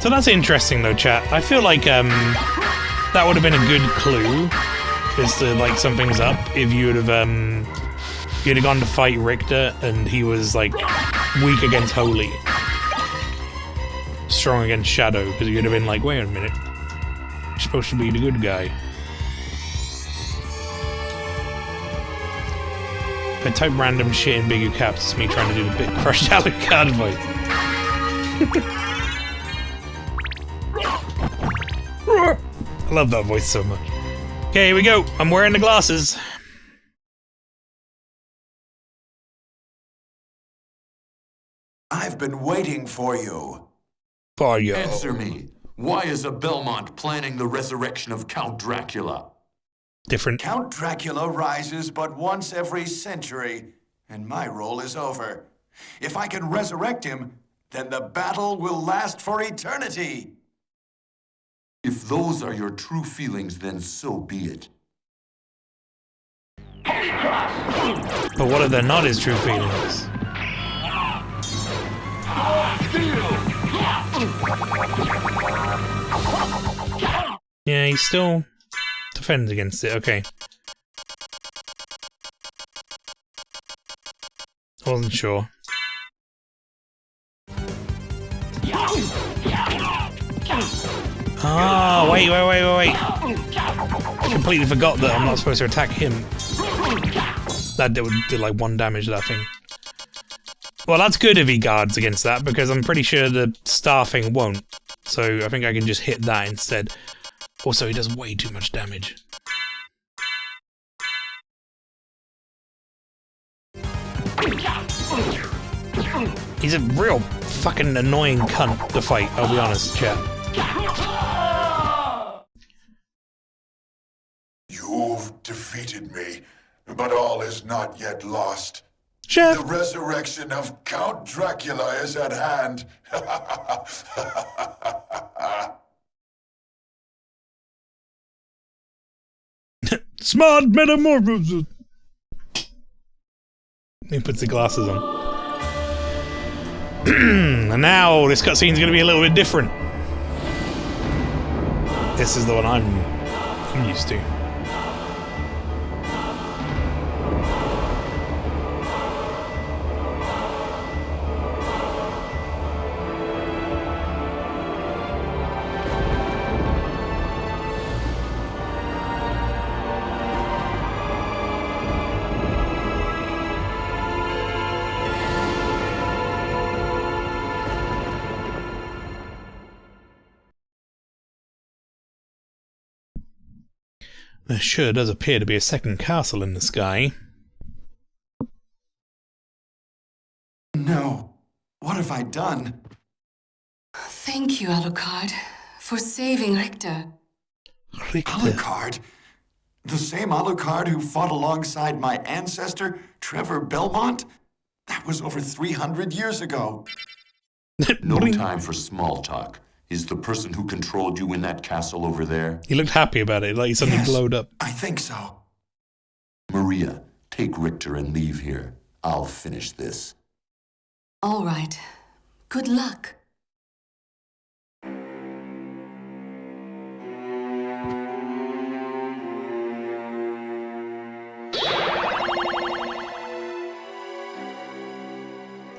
S1: So that's interesting though, chat. I feel like that would have been a good clue as to like something's up if you would have you'd have gone to fight Richter and he was like weak against Holy, strong against Shadow, because you'd have been like, wait a minute, you're supposed to be the good guy. If I type random shit in bigger caps, it's me trying to do the bit crushed Alucard voice. I love that voice so much. Okay, here we go. I'm wearing the glasses.
S12: I've been waiting for you.
S1: For you.
S3: Answer me. Why is a Belmont planning the resurrection of Count Dracula?
S1: Different.
S12: Count Dracula rises but once every century, and my role is over. If I can resurrect him, then the battle will last for eternity.
S3: If those are your true feelings, then so be it.
S1: But what if they're not his true feelings? Yeah, he still defends against it. Okay. I wasn't sure. Ah, wait. I completely forgot that I'm not supposed to attack him. That did like 1 damage, that thing. Well, that's good if he guards against that, because I'm pretty sure the star thing won't. So I think I can just hit that instead. Also, he does way too much damage. He's a real fucking annoying cunt to fight, I'll be honest, chat.
S12: You've defeated me, but all is not yet lost.
S1: Chef.
S12: The resurrection of Count Dracula is at hand.
S1: Smart metamorphosis. He puts the glasses on. And now this cutscene's going to be a little bit different. This is the one I'm used to. There sure does appear to be a second castle in the sky.
S12: No. What have I done?
S4: Thank you, Alucard, for saving Richter.
S12: Alucard? The same Alucard who fought alongside my ancestor, Trevor Belmont? That was over 300 years ago.
S3: No time for small talk. Is the person who controlled you in that castle over there?
S1: He looked happy about it, like he suddenly glowed up.
S12: I think so.
S3: Maria, take Richter and leave here. I'll finish this.
S4: All right. Good luck.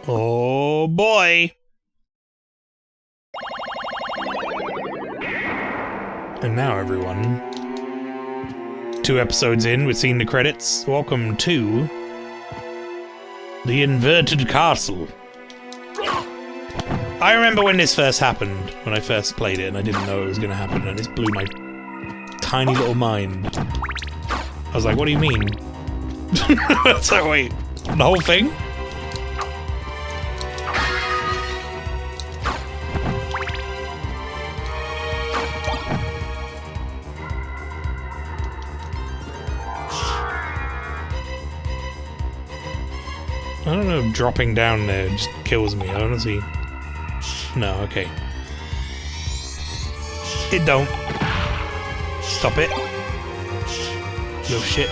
S1: Oh boy! And now, everyone, 2 episodes in, we've seen the credits. Welcome to the Inverted Castle. I remember when this first happened, when I first played it, and I didn't know it was going to happen, and this blew my tiny little mind. I was like, what do you mean? So wait, the whole thing? I don't know if dropping down there just kills me. I don't see. No, okay. It don't. Stop it. Little shit.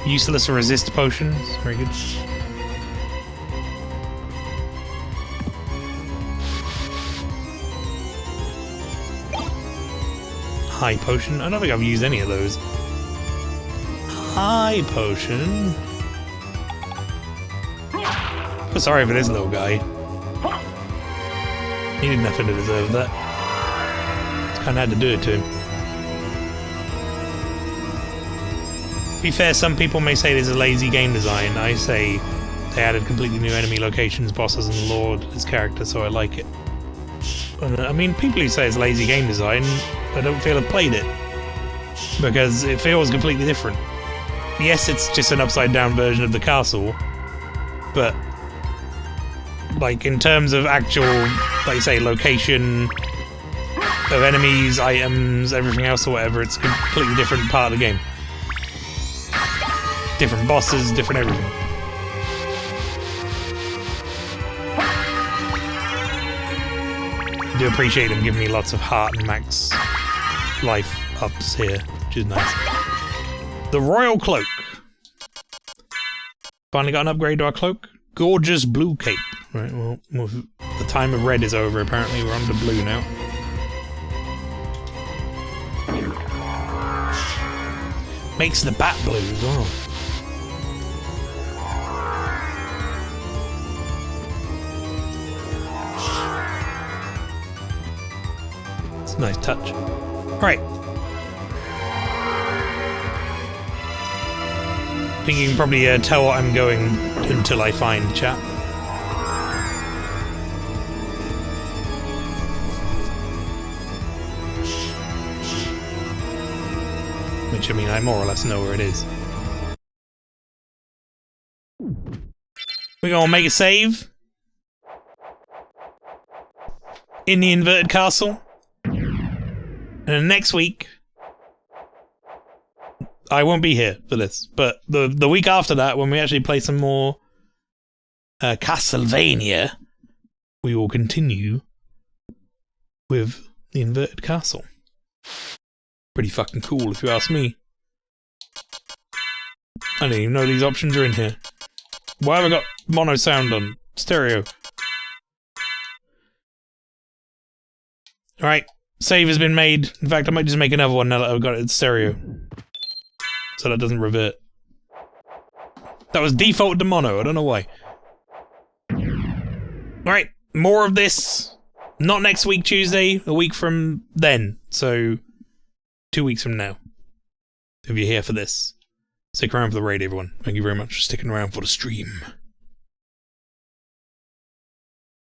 S1: Useless resist potions. Very good. High potion? I don't think I've used any of those. High potion? I'm sorry for this little guy. He did nothing to deserve that. Just kinda had to do it to him. To be fair, some people may say this is lazy game design. I say they added completely new enemy locations, bosses, and lore to this character, so I like it. I mean, people who say it's lazy game design, I don't feel I've played it. Because it feels completely different. Yes, it's just an upside-down version of the castle, but like, in terms of actual, like you say, location of enemies, items, everything else or whatever, it's a completely different part of the game. Different bosses, different everything. I do appreciate them giving me lots of heart and max life ups here, which is nice. The Royal Cloak. Finally got an upgrade to our cloak. Gorgeous blue cape. Right, well, the time of red is over, apparently. We're on to blue now. Makes the bat blue as well. It's a nice touch. Alright. I think you can probably tell what I'm going until I find chat. Which, I mean, I more or less know where it is. We're gonna make a save in the Inverted Castle. And then next week, I won't be here for this, but the week after that, when we actually play some more Castlevania, we will continue with the Inverted Castle. Pretty fucking cool, if you ask me. I didn't even know these options are in here. Why have I got mono sound on stereo? Alright, save has been made. In fact, I might just make another one now that I've got it in stereo. So that doesn't revert. That was default to mono, I don't know why. Alright, more of this. Not next week, Tuesday, a week from then. So, 2 weeks from now. If you're here for this. Stick around for the raid, everyone. Thank you very much for sticking around for the stream.